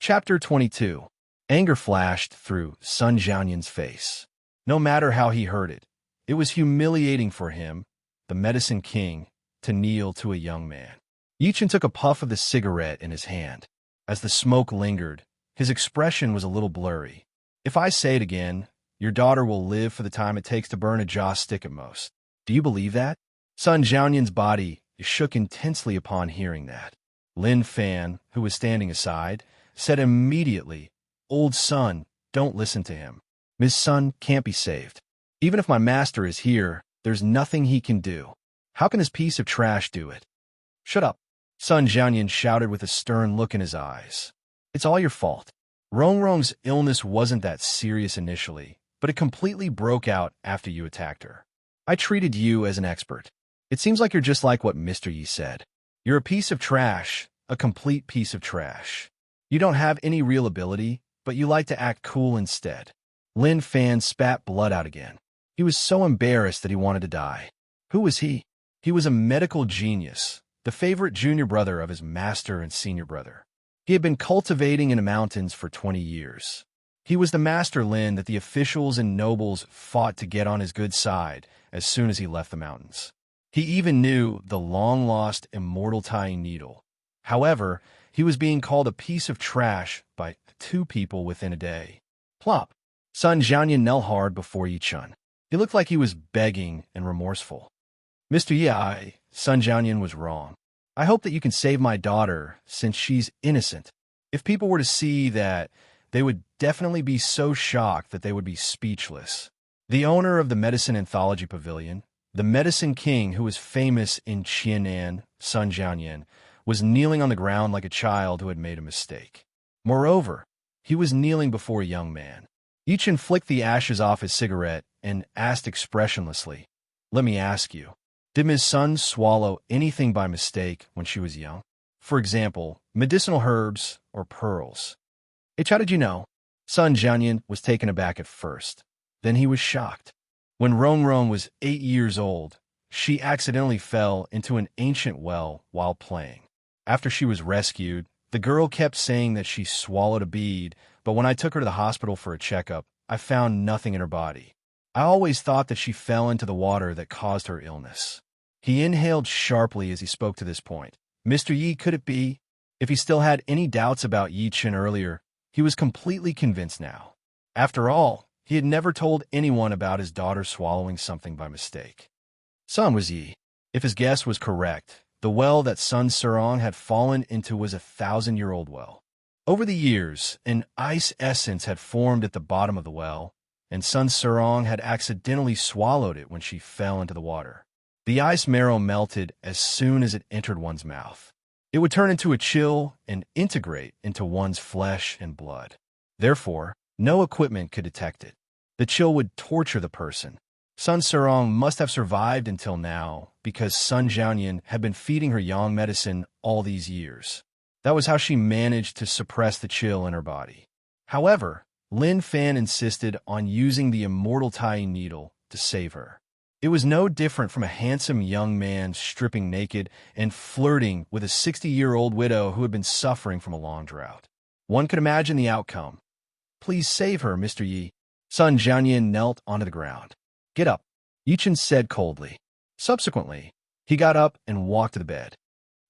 Chapter 22. Anger flashed through Sun Jianyan's face. No matter how he heard it, it was humiliating for him, the medicine king, to kneel to a young man. Yichen took a puff of the cigarette in his hand. As the smoke lingered, his expression was a little blurry. If I say it again, your daughter will live for the time it takes to burn a joss stick at most. Do you believe that? Sun Jianyan's body shook intensely upon hearing that. Lin Fan, who was standing aside, said immediately, "Old Sun, don't listen to him. Miss Sun can't be saved. Even if my master is here, there's nothing he can do. How can this piece of trash do it?" "Shut up," Sun Jianyan shouted with a stern look in his eyes. "It's all your fault. Rongrong's illness wasn't that serious initially, but it completely broke out after you attacked her. I treated you as an expert. It seems like you're just like what Mr. Yi said. You're a piece of trash, a complete piece of trash. You don't have any real ability, but you like to act cool instead." Lin Fan spat blood out again. He was so embarrassed that he wanted to die. Who was he? He was a medical genius, the favorite junior brother of his master and senior brother. He had been cultivating in the mountains for 20 years. He was the master Lin that the officials and nobles fought to get on his good side as soon as he left the mountains. He even knew the long-lost immortal tying needle. However, he was being called a piece of trash by 2 people within a day. Plop! Sun Jianyan knelt hard before Yichun. He looked like he was begging and remorseful. "Mr. Yi, Sun Jianyan was wrong. I hope that you can save my daughter, since she's innocent. If people were to see that, they would definitely be so shocked that they would be speechless." The owner of the Medicine Anthology Pavilion, the Medicine King who was famous in Qianan, Sun Jianyan, was kneeling on the ground like a child who had made a mistake. Moreover, he was kneeling before a young man. Yichen flicked the ashes off his cigarette and asked expressionlessly, "Let me ask you, did Ms. Sun swallow anything by mistake when she was young? For example, medicinal herbs or pearls?" "H, how did you know?" Sun Jianyan was taken aback at first. Then he was shocked. When Rongrong was 8 years old, she accidentally fell into an ancient well while playing. After she was rescued, the girl kept saying that she swallowed a bead, but when I took her to the hospital for a checkup, I found nothing in her body. I always thought that she fell into the water that caused her illness. He inhaled sharply as he spoke to this point. Mr. Yi, could it be? If he still had any doubts about Yichen earlier, he was completely convinced now. After all, he had never told anyone about his daughter swallowing something by mistake. Sun was Yi. If his guess was correct, the well that Sun Serong had fallen into was a 1,000-year-old well. Over the years, an ice essence had formed at the bottom of the well, and Sun Serong had accidentally swallowed it when she fell into the water. The ice marrow melted as soon as it entered one's mouth. It would turn into a chill and integrate into one's flesh and blood. Therefore, no equipment could detect it. The chill would torture the person. Sun Serong must have survived until now because Sun Jianyan had been feeding her yang medicine all these years. That was how she managed to suppress the chill in her body. However, Lin Fan insisted on using the immortal tying needle to save her. It was no different from a handsome young man stripping naked and flirting with a 60-year-old widow who had been suffering from a long drought. One could imagine the outcome. "Please save her, Mr. Yi." Sun Jianyan knelt onto the ground. "Get up," Yichen said coldly. Subsequently, he got up and walked to the bed.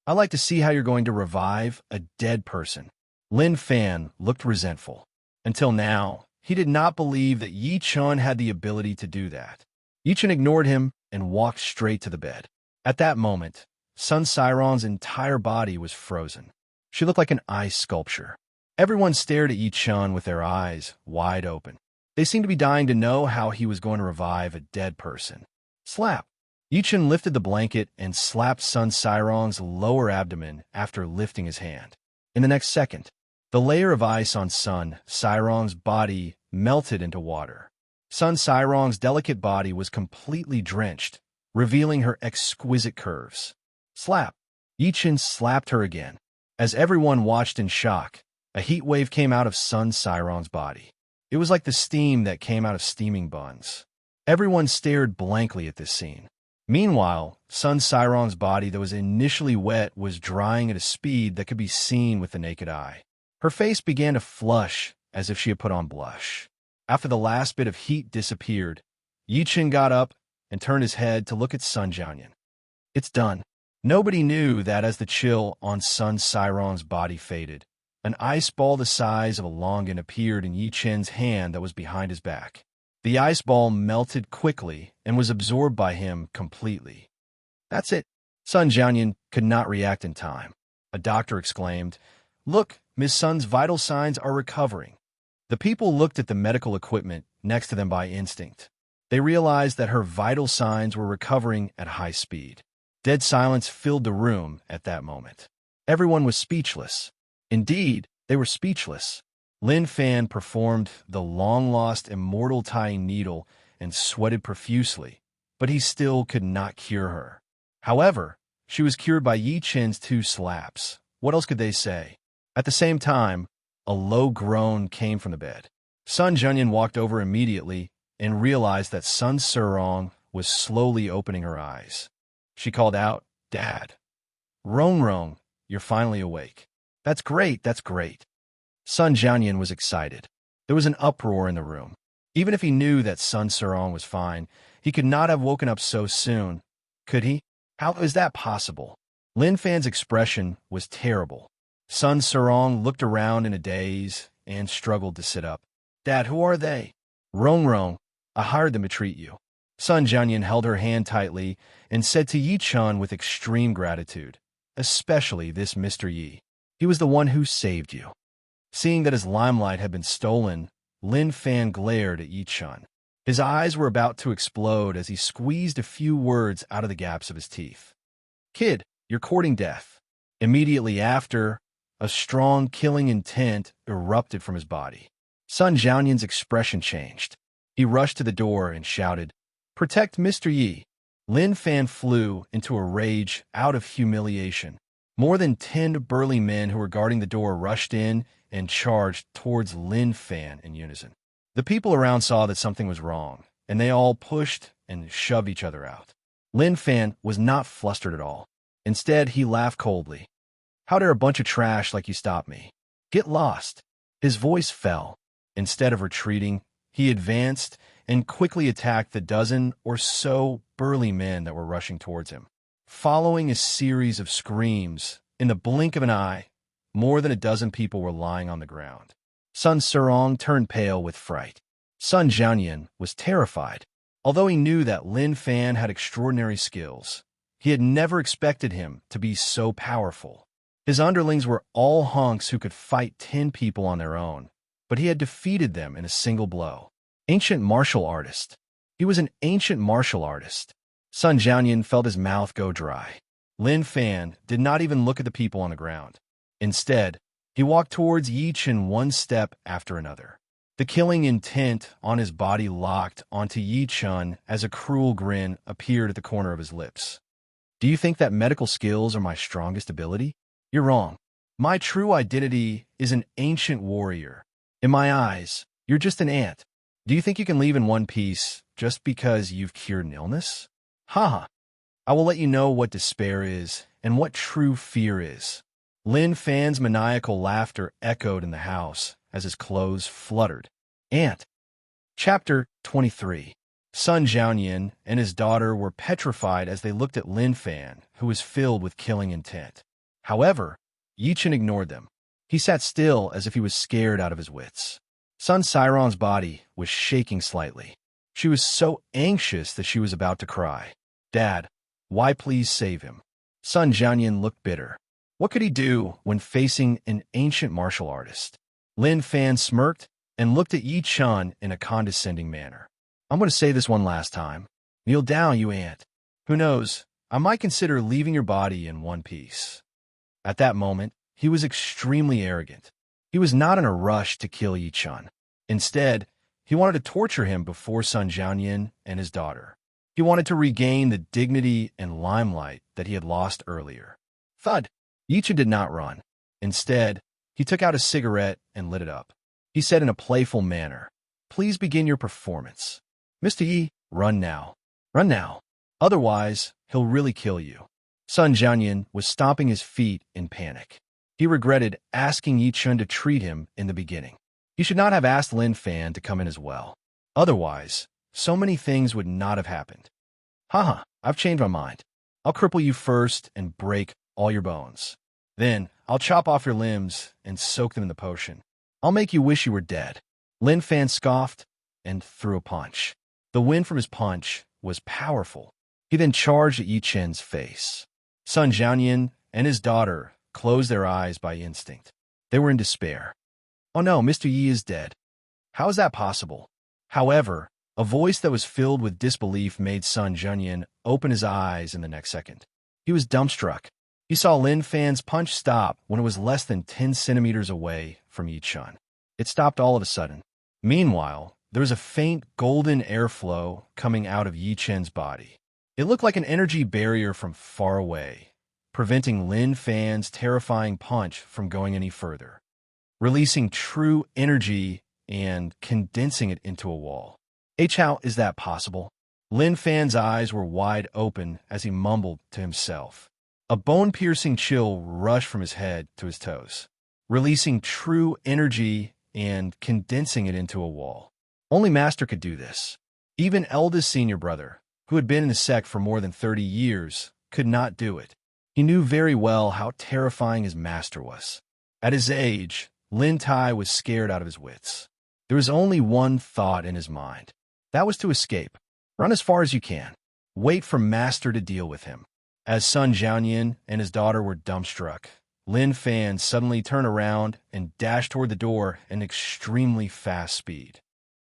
"I like to see how you're going to revive a dead person." Lin Fan looked resentful. Until now, he did not believe that Yichen had the ability to do that. Yichen ignored him and walked straight to the bed. At that moment, Sun Sirong's entire body was frozen. She looked like an ice sculpture. Everyone stared at Yichen with their eyes wide open. They seemed to be dying to know how he was going to revive a dead person. Slap! Yichen lifted the blanket and slapped Sun Sirong's lower abdomen after lifting his hand. In the next second, the layer of ice on Sun Sirong's body melted into water. Sun Sirong's delicate body was completely drenched, revealing her exquisite curves. Slap! Yichen slapped her again. As everyone watched in shock, a heat wave came out of Sun Sirong's body. It was like the steam that came out of steaming buns. Everyone stared blankly at this scene. Meanwhile, Sun Sirong's body that was initially wet was drying at a speed that could be seen with the naked eye. Her face began to flush as if she had put on blush. After the last bit of heat disappeared, Yi Chen got up and turned his head to look at Sun Jianyan. It's done. Nobody knew that as the chill on Sun Sirong's body faded, an ice ball the size of a longan appeared in Yi Chen's hand that was behind his back. The ice ball melted quickly and was absorbed by him completely. That's it. Sun Jianyan could not react in time. A doctor exclaimed, "Look, Miss Sun's vital signs are recovering." The people looked at the medical equipment next to them by instinct. They realized that her vital signs were recovering at high speed. Dead silence filled the room at that moment. Everyone was speechless. Indeed, they were speechless. Lin Fan performed the long-lost immortal tying needle and sweated profusely, but he still could not cure her. However, she was cured by Yi Chen's 2 slaps. What else could they say? At the same time, a low groan came from the bed. Sun Jianyan walked over immediately and realized that Sun Sirong was slowly opening her eyes. She called out, "Dad." "Rong Rong, you're finally awake." That's great, that's great." Sun Jianyan was excited. There was an uproar in the room. Even if he knew that Sun Sirong was fine, he could not have woken up so soon. Could he? How is that possible? Lin Fan's expression was terrible. Sun Sirong looked around in a daze and struggled to sit up. "Dad, who are they?" "Rong Rong, I hired them to treat you." Sun Jianyan held her hand tightly and said to Yi Chen with extreme gratitude, "Especially this Mr. Yi. He was the one who saved you." Seeing that his limelight had been stolen, Lin Fan glared at Yi Chen. His eyes were about to explode as he squeezed a few words out of the gaps of his teeth. "Kid, you're courting death." Immediately after, a strong killing intent erupted from his body. Sun Jianyan's expression changed. He rushed to the door and shouted, "Protect Mr. Yi." Lin Fan flew into a rage out of humiliation. More than 10 burly men who were guarding the door rushed in and charged towards Lin Fan in unison. The people around saw that something was wrong, and they all pushed and shoved each other out. Lin Fan was not flustered at all. Instead, he laughed coldly. "How dare a bunch of trash like you stop me? Get lost." His voice fell. Instead of retreating, he advanced and quickly attacked the dozen or so burly men that were rushing towards him. Following a series of screams, in the blink of an eye, more than a dozen people were lying on the ground. Sun Sirong turned pale with fright. Sun Jianyan was terrified. Although he knew that Lin Fan had extraordinary skills, he had never expected him to be so powerful. His underlings were all hunks who could fight 10 people on their own, but he had defeated them in a single blow. Ancient martial artist. He was an ancient martial artist. Sun Jianyan felt his mouth go dry. Lin Fan did not even look at the people on the ground. Instead, he walked towards Yi Chen one step after another. The killing intent on his body locked onto Yi Chen as a cruel grin appeared at the corner of his lips. "Do you think that medical skills are my strongest ability? You're wrong. My true identity is an ancient warrior. In my eyes, you're just an ant. Do you think you can leave in one piece just because you've cured an illness? Ha! I will let you know what despair is and what true fear is." Lin Fan's maniacal laughter echoed in the house as his clothes fluttered. Ant. Chapter 23. Sun Jianyan and his daughter were petrified as they looked at Lin Fan, who was filled with killing intent. However, Yi Chen ignored them. He sat still as if he was scared out of his wits. Sun Sirong's body was shaking slightly. She was so anxious that she was about to cry. "Dad, why please save him?" Sun Jianyan looked bitter. What could he do when facing an ancient martial artist? Lin Fan smirked and looked at Yi Chen in a condescending manner. "I'm going to say this one last time. Kneel down, you ant. Who knows, I might consider leaving your body in one piece." At that moment, he was extremely arrogant. He was not in a rush to kill Yi Chen. Instead, he wanted to torture him before Sun Jianyan and his daughter. He wanted to regain the dignity and limelight that he had lost earlier. Thud! Yi Chen did not run. Instead, he took out a cigarette and lit it up. He said in a playful manner, "Please begin your performance. Mr. Yi, run now. Run now. Otherwise, he'll really kill you." Sun Jianyan was stomping his feet in panic. He regretted asking Yi Chun to treat him in the beginning. He should not have asked Lin Fan to come in as well. Otherwise, so many things would not have happened. Haha, I've changed my mind. I'll cripple you first and break all your bones. Then, I'll chop off your limbs and soak them in the potion. I'll make you wish you were dead. Lin Fan scoffed and threw a punch. The wind from his punch was powerful. He then charged at Yi Chen's face. Sun Jianyan and his daughter closed their eyes by instinct. They were in despair. Oh no, Mr. Yi is dead. How is that possible? However, a voice that was filled with disbelief made Sun Jianyan open his eyes in the next second. He was dumbstruck. He saw Lin Fan's punch stop when it was less than 10 centimeters away from Yi Chun. It stopped all of a sudden. Meanwhile, there was a faint golden airflow coming out of Yi Chen's body. It looked like an energy barrier from far away, preventing Lin Fan's terrifying punch from going any further, releasing true energy and condensing it into a wall. How is that possible? Lin Fan's eyes were wide open as he mumbled to himself. A bone-piercing chill rushed from his head to his toes, releasing true energy and condensing it into a wall. Only Master could do this. Even eldest senior brother, who had been in the sect for more than 30 years, could not do it. He knew very well how terrifying his master was. At his age, Lin Tai was scared out of his wits. There was only one thought in his mind. That was to escape. Run as far as you can. Wait for Master to deal with him. As Sun Jianyan and his daughter were dumbstruck, Lin Fan suddenly turned around and dashed toward the door at an extremely fast speed.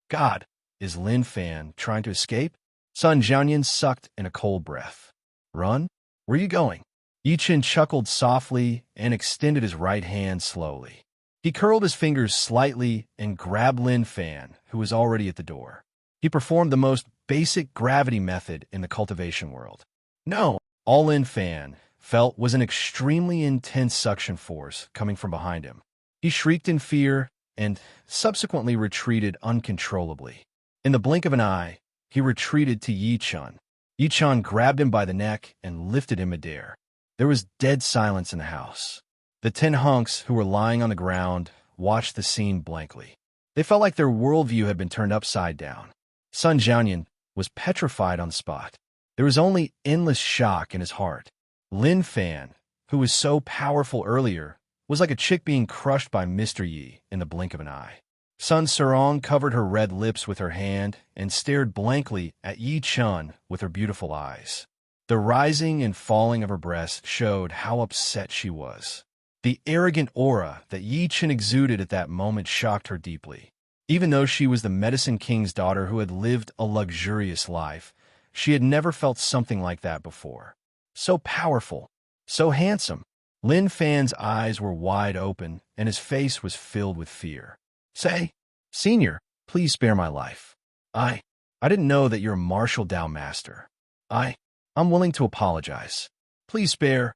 God, is Lin Fan trying to escape? Sun Jianyan sucked in a cold breath. Run? Where are you going? Yi Chun chuckled softly and extended his right hand slowly. He curled his fingers slightly and grabbed Lin Fan, who was already at the door. He performed the most basic gravity method in the cultivation world. No, all Lin Fan felt was an extremely intense suction force coming from behind him. He shrieked in fear and subsequently retreated uncontrollably. In the blink of an eye, he retreated to Yi Chun. Yi Chun grabbed him by the neck and lifted him midair. There was dead silence in the house. The 10 hunks who were lying on the ground watched the scene blankly. They felt like their worldview had been turned upside down. Sun Jianyan was petrified on the spot. There was only endless shock in his heart. Lin Fan, who was so powerful earlier, was like a chick being crushed by Mr. Yi in the blink of an eye. Sun Serong covered her red lips with her hand and stared blankly at Yi Chun with her beautiful eyes. The rising and falling of her breast showed how upset she was. The arrogant aura that Yi Chun exuded at that moment shocked her deeply. Even though she was the Medicine King's daughter who had lived a luxurious life, she had never felt something like that before. So powerful, so handsome. Lin Fan's eyes were wide open, and his face was filled with fear. Say, Senior, please spare my life. I didn't know that you're a martial Dao master. I'm willing to apologize. Please spare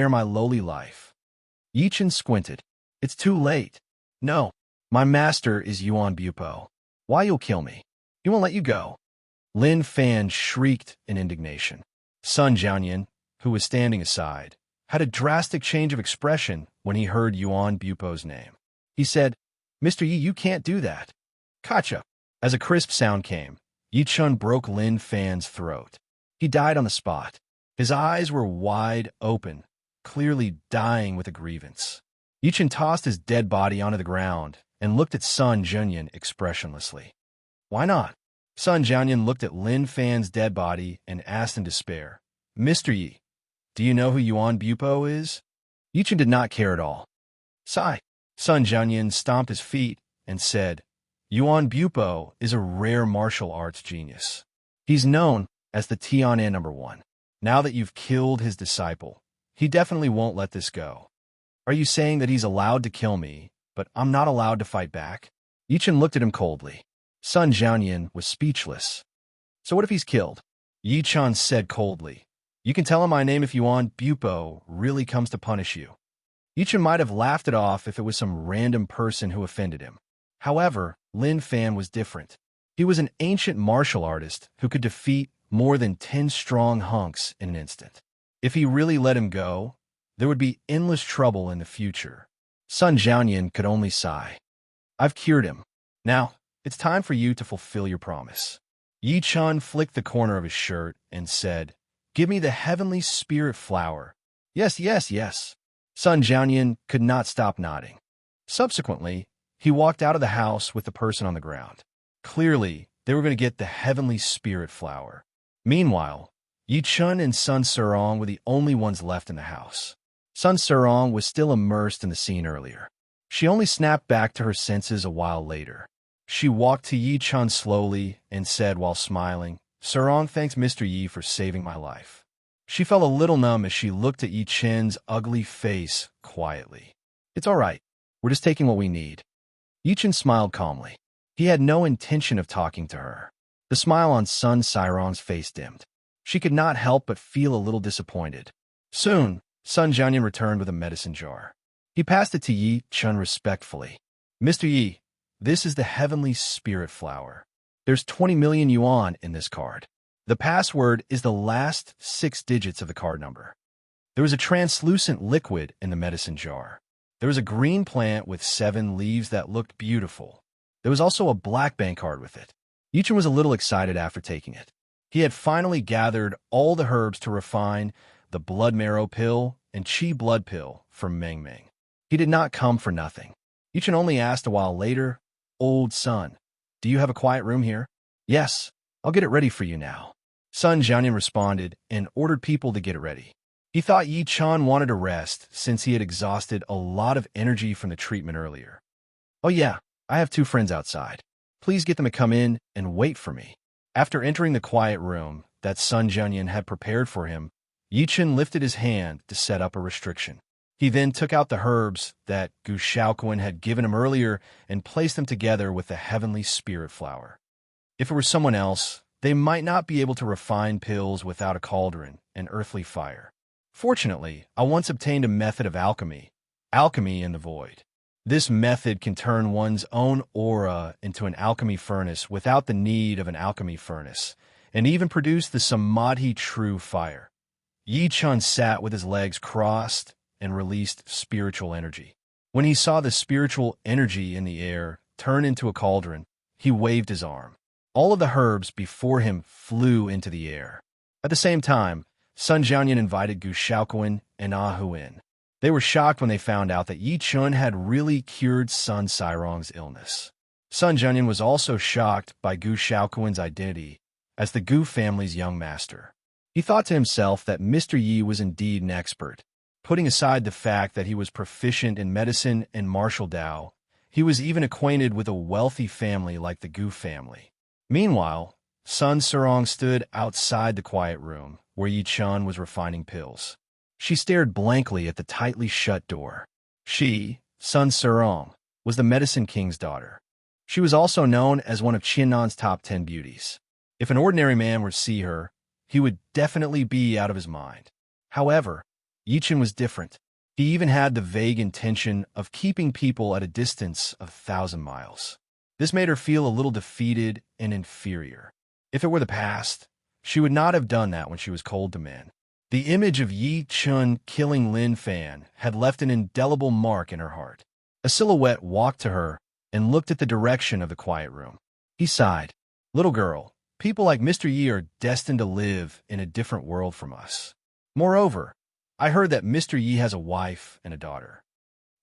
my lowly life. Yi Chun squinted. It's too late. No, my master is Yuan Bupo. Why you'll kill me? He won't let you go. Lin Fan shrieked in indignation. Sun Jianyan, who was standing aside, had a drastic change of expression when he heard Yuan Bupo's name. He said, Mr. Yi, you can't do that. Gotcha. As a crisp sound came, Yi Chun broke Lin Fan's throat. He died on the spot. His eyes were wide open, clearly dying with a grievance. Yi Chun tossed his dead body onto the ground and looked at Sun Jianyan expressionlessly. Why not? Sun Jianyan looked at Lin Fan's dead body and asked in despair, Mr. Yi, do you know who Yuan Bupo is? Yi Chun did not care at all. Sigh. Sun Jianyan stomped his feet and said, Yuan Bupo is a rare martial arts genius. He's known as the Tianan #1. Now that you've killed his disciple, he definitely won't let this go. Are you saying that he's allowed to kill me, but I'm not allowed to fight back? Yi Chun looked at him coldly. Sun Jianyan was speechless. So what if he's killed? Yi Chun said coldly. You can tell him my name if Yuan Bupo really comes to punish you. Yi Chun might have laughed it off if it was some random person who offended him. However, Lin Fan was different. He was an ancient martial artist who could defeat more than 10 strong hunks in an instant. If he really let him go, there would be endless trouble in the future. Sun Jianyan could only sigh. I've cured him. Now, it's time for you to fulfill your promise. Yi Chun flicked the corner of his shirt and said, Give me the heavenly spirit flower. Yes, yes, yes. Sun Jianyan could not stop nodding. Subsequently, he walked out of the house with the person on the ground. Clearly, they were going to get the heavenly spirit flower. Meanwhile, Yi Chun and Sun Serong were the only ones left in the house. Sun Serong was still immersed in the scene earlier. She only snapped back to her senses a while later. She walked to Yi Chun slowly and said while smiling, Serong thanks Mr. Yi for saving my life. She felt a little numb as she looked at Yi Chun's ugly face quietly. It's all right. We're just taking what we need. Yi Chun smiled calmly. He had no intention of talking to her. The smile on Sun Serong's face dimmed. She could not help but feel a little disappointed. Soon, Sun Jianyan returned with a medicine jar. He passed it to Yi Chun respectfully. Mr. Yi, this is the heavenly spirit flower. There's 20 million yuan in this card. The password is the last 6 digits of the card number. There was a translucent liquid in the medicine jar. There was a green plant with 7 leaves that looked beautiful. There was also a black bank card with it. Yi Chun was a little excited after taking it. He had finally gathered all the herbs to refine the blood marrow pill and qi blood pill from Meng Meng. He did not come for nothing. Yi Chun only asked a while later, Old Sun, do you have a quiet room here? Yes, I'll get it ready for you now. Sun Jianyan responded and ordered people to get it ready. He thought Yi Chun wanted to rest since he had exhausted a lot of energy from the treatment earlier. Oh yeah, I have 2 friends outside. Please get them to come in and wait for me. After entering the quiet room that Sun Jianyan had prepared for him, Yi Chun lifted his hand to set up a restriction. He then took out the herbs that Gu Shaoquan had given him earlier and placed them together with the heavenly spirit flower. If it were someone else, they might not be able to refine pills without a cauldron and earthly fire. Fortunately, I once obtained a method of alchemy in the void. This method can turn one's own aura into an alchemy furnace without the need of an alchemy furnace, and even produce the samadhi true fire. Yi Chun sat with his legs crossed and released spiritual energy. When he saw the spiritual energy in the air turn into a cauldron, he waved his arm. All of the herbs before him flew into the air. At the same time, Sun Jianyan invited Gu Shaoquan and Ah Huin. They were shocked when they found out that Yi Chun had really cured Sun Serong's illness. Sun Jianyan was also shocked by Gu Shaoquan's identity as the Gu family's young master. He thought to himself that Mr. Yi was indeed an expert. Putting aside the fact that he was proficient in medicine and martial Dao, he was even acquainted with a wealthy family like the Gu family. Meanwhile, Sun Serong stood outside the quiet room where Yi Chun was refining pills. She stared blankly at the tightly shut door. She, Sun Serong, was the Medicine King's daughter. She was also known as one of Qiannan's top 10 beauties. If an ordinary man were to see her, he would definitely be out of his mind. However, Yi Chun was different. He even had the vague intention of keeping people at a distance of 1,000 miles. This made her feel a little defeated and inferior. If it were the past, she would not have done that when she was cold to men. The image of Yi Chun killing Lin Fan had left an indelible mark in her heart. A silhouette walked to her and looked at the direction of the quiet room. He sighed. Little girl, people like Mr. Yi are destined to live in a different world from us. Moreover, I heard that Mr. Yi has a wife and a daughter.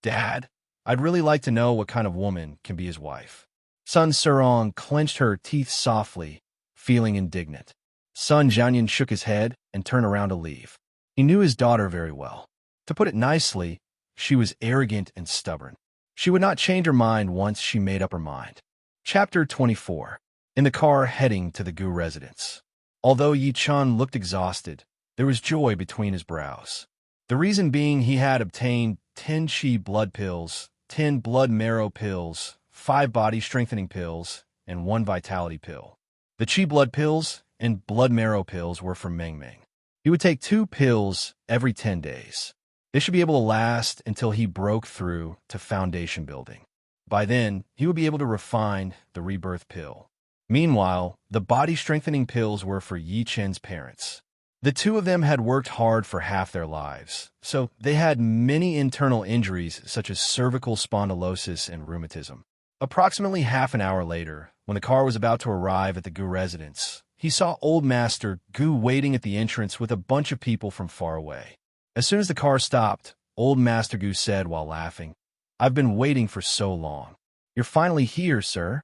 Dad, I'd really like to know what kind of woman can be his wife. Sun Serong clenched her teeth softly, feeling indignant. Sun Jianyan shook his head and turned around to leave. He knew his daughter very well. To put it nicely, she was arrogant and stubborn. She would not change her mind once she made up her mind. Chapter 24. In the car heading to the Gu residence. Although Yi Chun looked exhausted, there was joy between his brows. The reason being he had obtained 10 qi blood pills, 10 blood marrow pills, 5 body strengthening pills, and 1 vitality pill. The qi blood pills and blood marrow pills were from Meng Meng. He would take 2 pills every 10 days. They should be able to last until he broke through to foundation building. By then, he would be able to refine the rebirth pill. Meanwhile, the body strengthening pills were for Yi Chen's parents. The two of them had worked hard for half their lives, so they had many internal injuries such as cervical spondylosis and rheumatism. Approximately half an hour later, when the car was about to arrive at the Gu residence, he saw Old Master Gu waiting at the entrance with a bunch of people from far away. As soon as the car stopped, Old Master Gu said while laughing, "I've been waiting for so long. You're finally here, sir."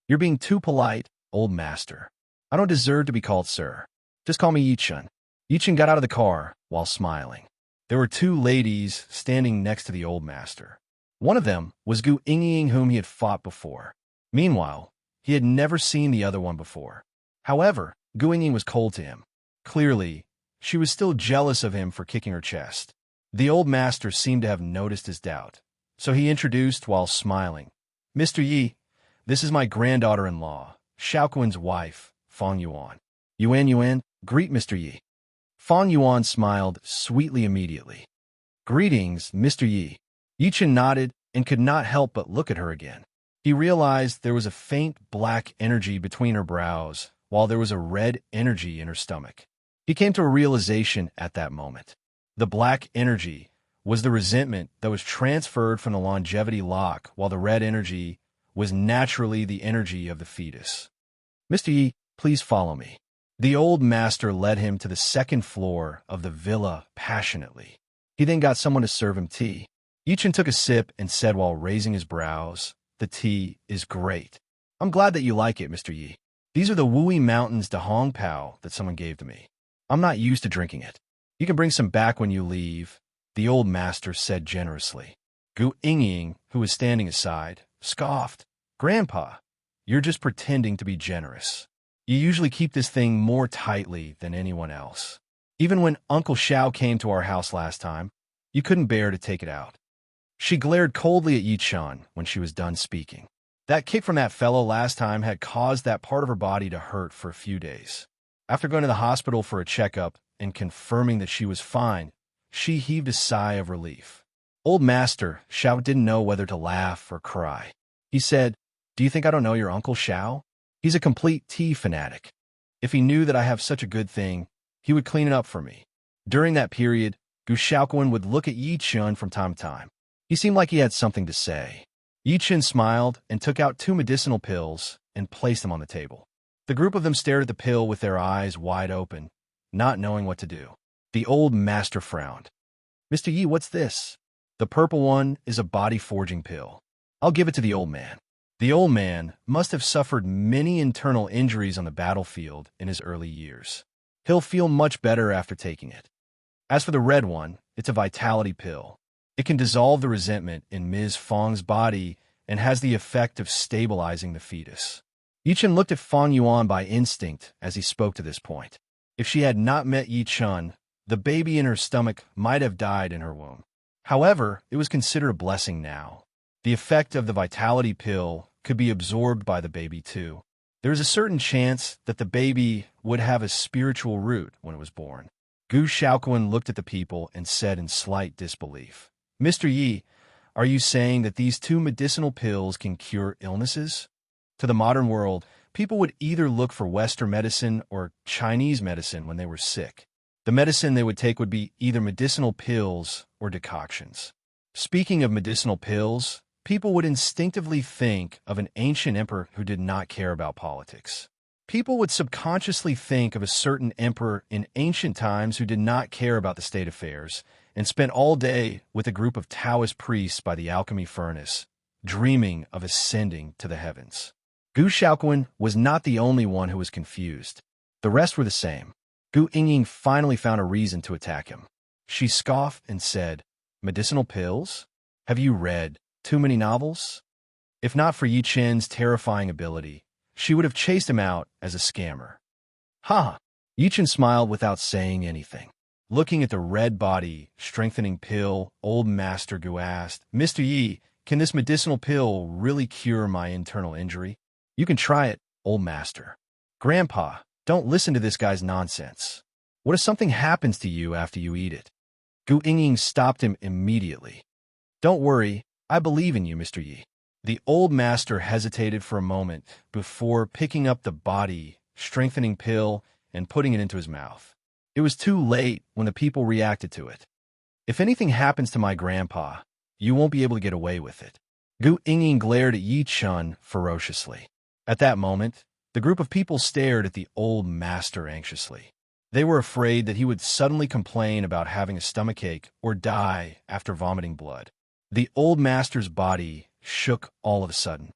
"You're being too polite, Old Master. I don't deserve to be called sir. Just call me Yi-chun." Yi-chun got out of the car while smiling. There were two ladies standing next to the Old Master. One of them was Gu Ying, whom he had fought before. Meanwhile, he had never seen the other one before. However, Gu Ying was cold to him. Clearly, she was still jealous of him for kicking her chest. The Old Master seemed to have noticed his doubt, so he introduced while smiling, "Mr. Yi, this is my granddaughter-in-law, Xiaoquan's wife, Fang Yuan." Yuan, greet Mr. Yi." Fang Yuan smiled sweetly immediately. "Greetings, Mr. Yi." Yi-chun nodded and could not help but look at her again. He realized there was a faint black energy between her brows, while there was a red energy in her stomach. He came to a realization at that moment. The black energy was the resentment that was transferred from the longevity lock, while the red energy was naturally the energy of the fetus. "Mr. Yi, please follow me." The Old Master led him to the second floor of the villa passionately. He then got someone to serve him tea. Yi-chun took a sip and said while raising his brows, "The tea is great. I'm glad that you like it, Mr. Yi. These are the Wui Mountains de Hong Pao that someone gave to me. I'm not used to drinking it. You can bring some back when you leave," the Old Master said generously. Gu Ying, who was standing aside, scoffed, "Grandpa, you're just pretending to be generous. You usually keep this thing more tightly than anyone else. Even when Uncle Xiao came to our house last time, you couldn't bear to take it out." She glared coldly at Yi-chun when she was done speaking. That kick from that fellow last time had caused that part of her body to hurt for a few days. After going to the hospital for a checkup and confirming that she was fine, she heaved a sigh of relief. Old Master Xiao didn't know whether to laugh or cry. He said, "Do you think I don't know your Uncle Xiao? He's a complete tea fanatic. If he knew that I have such a good thing, he would clean it up for me." During that period, Gu Xiaoquan would look at Yi-chun from time to time. He seemed like he had something to say. Yi-chun smiled and took out 2 medicinal pills and placed them on the table. The group of them stared at the pill with their eyes wide open, not knowing what to do. The Old Master frowned. "Mr. Yi, what's this?" "The purple one is a body-forging pill. I'll give it to the old man." The old man must have suffered many internal injuries on the battlefield in his early years. He'll feel much better after taking it. As for the red one, it's a vitality pill. It can dissolve the resentment in Ms. Fang's body and has the effect of stabilizing the fetus. Yi-chun looked at Fang Yuan by instinct as he spoke to this point. If she had not met Yi-chun, the baby in her stomach might have died in her womb. However, it was considered a blessing now. The effect of the vitality pill could be absorbed by the baby too. There is a certain chance that the baby would have a spiritual root when it was born. Gu Xiaoquan looked at the people and said in slight disbelief, "Mr. Yi, are you saying that these 2 medicinal pills can cure illnesses?" To the modern world, people would either look for Western medicine or Chinese medicine when they were sick. The medicine they would take would be either medicinal pills or decoctions. Speaking of medicinal pills, people would instinctively think of an ancient emperor who did not care about politics. People would subconsciously think of a certain emperor in ancient times who did not care about the state affairs and spent all day with a group of Taoist priests by the alchemy furnace, dreaming of ascending to the heavens. Gu Xiaoquan was not the only one who was confused. The rest were the same. Gu Ying finally found a reason to attack him. She scoffed and said, "Medicinal pills? Have you read too many novels?" If not for Yi-chun's terrifying ability, she would have chased him out as a scammer. "Ha!" Yi-chun smiled without saying anything. Looking at the red body strengthening pill, Old Master Gu asked, "Mr. Yi, can this medicinal pill really cure my internal injury?" "You can try it, Old Master." "Grandpa, don't listen to this guy's nonsense. What if something happens to you after you eat it?" Gu Ying stopped him immediately. "Don't worry, I believe in you, Mr. Yi." The Old Master hesitated for a moment before picking up the body strengthening pill and putting it into his mouth. It was too late when the people reacted to it. If anything happens to my grandpa, you won't be able to get away with it. Gu Yingying glared at Yi Chun ferociously. At that moment, the group of people stared at the old master anxiously. They were afraid that he would suddenly complain about having a stomachache or die after vomiting blood. The old master's body shook all of a sudden.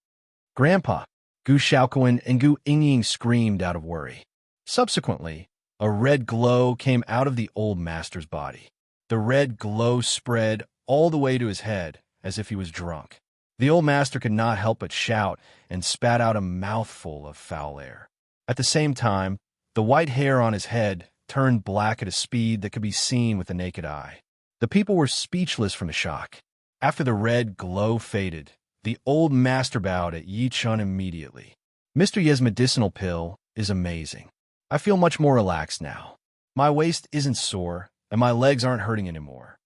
"Grandpa!" Gu Shaoquan and Gu Yingying screamed out of worry. Subsequently, a red glow came out of the old master's body. The red glow spread all the way to his head, as if he was drunk. The old master could not help but shout and spat out a mouthful of foul air. At the same time, the white hair on his head turned black at a speed that could be seen with the naked eye. The people were speechless from the shock. After the red glow faded, the old master bowed at Yi Chun immediately. "Mr. Ye's medicinal pill is amazing. I feel much more relaxed now. My waist isn't sore, and my legs aren't hurting anymore."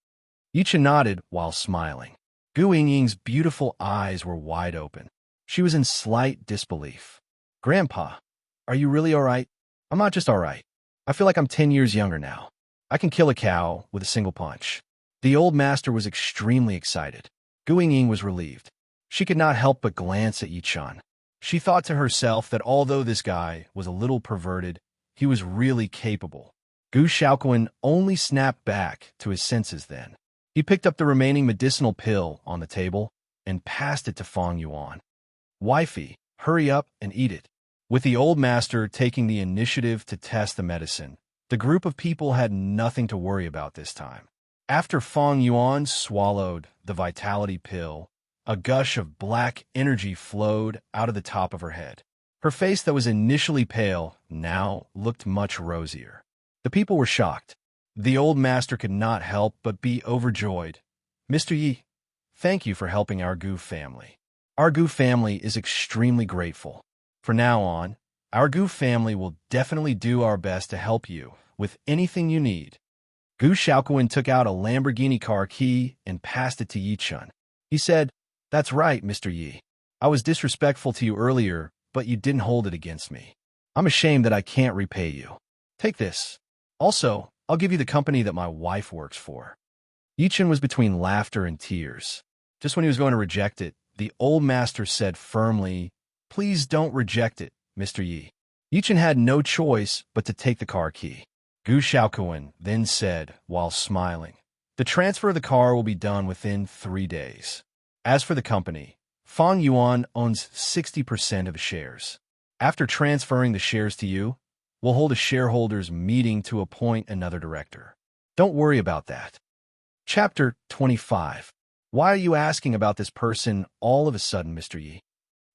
Yi Chun nodded while smiling. Gu Yingying's beautiful eyes were wide open. She was in slight disbelief. "Grandpa, are you really all right?" "I'm not just all right. I feel like I'm 10 years younger now. I can kill a cow with a single punch." The old master was extremely excited. Gu Yingying was relieved. She could not help but glance at Yi Chun. She thought to herself that although this guy was a little perverted, he was really capable. Gu Shaoquan only snapped back to his senses then. He picked up the remaining medicinal pill on the table and passed it to Fang Yuan. "Wifey, hurry up and eat it." With the old master taking the initiative to test the medicine, the group of people had nothing to worry about this time. After Fang Yuan swallowed the vitality pill, a gush of black energy flowed out of the top of her head. Her face that was initially pale now looked much rosier. The people were shocked. The old master could not help but be overjoyed. "Mr. Yi, thank you for helping our Gu family. Our Gu family is extremely grateful. From now on, our Gu family will definitely do our best to help you with anything you need." Gu Shaoquan took out a Lamborghini car key and passed it to Yi Chun. He said, "That's right, Mr. Yi. I was disrespectful to you earlier, but you didn't hold it against me. I'm ashamed that I can't repay you. Take this. Also, I'll give you the company that my wife works for." Yi Chun was between laughter and tears. Just when he was going to reject it, the old master said firmly, "Please don't reject it, Mr. Yi." Yi Chun had no choice but to take the car key. Gu Shaoquan then said, while smiling, "The transfer of the car will be done within 3 days. As for the company, Fang Yuan owns 60% of the shares. After transferring the shares to you, we'll hold a shareholders' meeting to appoint another director. Don't worry about that." Chapter 25. Why are you asking about this person all of a sudden, Mr. Yi?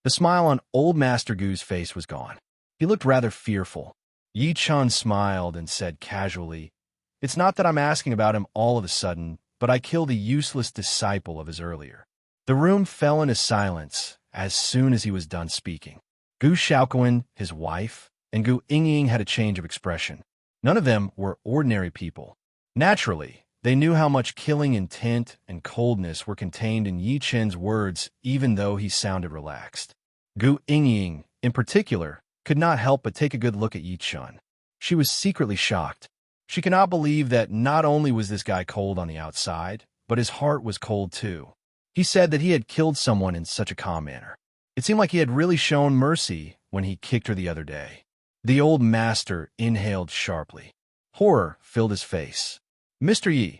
The smile on old Master Gu's face was gone. He looked rather fearful. Yi Chun smiled and said casually, "It's not that I'm asking about him all of a sudden, but I killed a useless disciple of his earlier." The room fell into silence as soon as he was done speaking. Gu Shaoquan, his wife, and Gu Yingying had a change of expression. None of them were ordinary people. Naturally, they knew how much killing intent and coldness were contained in Yi Chun's words, even though he sounded relaxed. Gu Yingying, in particular, could not help but take a good look at Yi Chun. She was secretly shocked. She could not believe that not only was this guy cold on the outside, but his heart was cold too. He said that he had killed someone in such a calm manner. It seemed like he had really shown mercy when he kicked her the other day. The old master inhaled sharply. Horror filled his face. "Mr. Yi,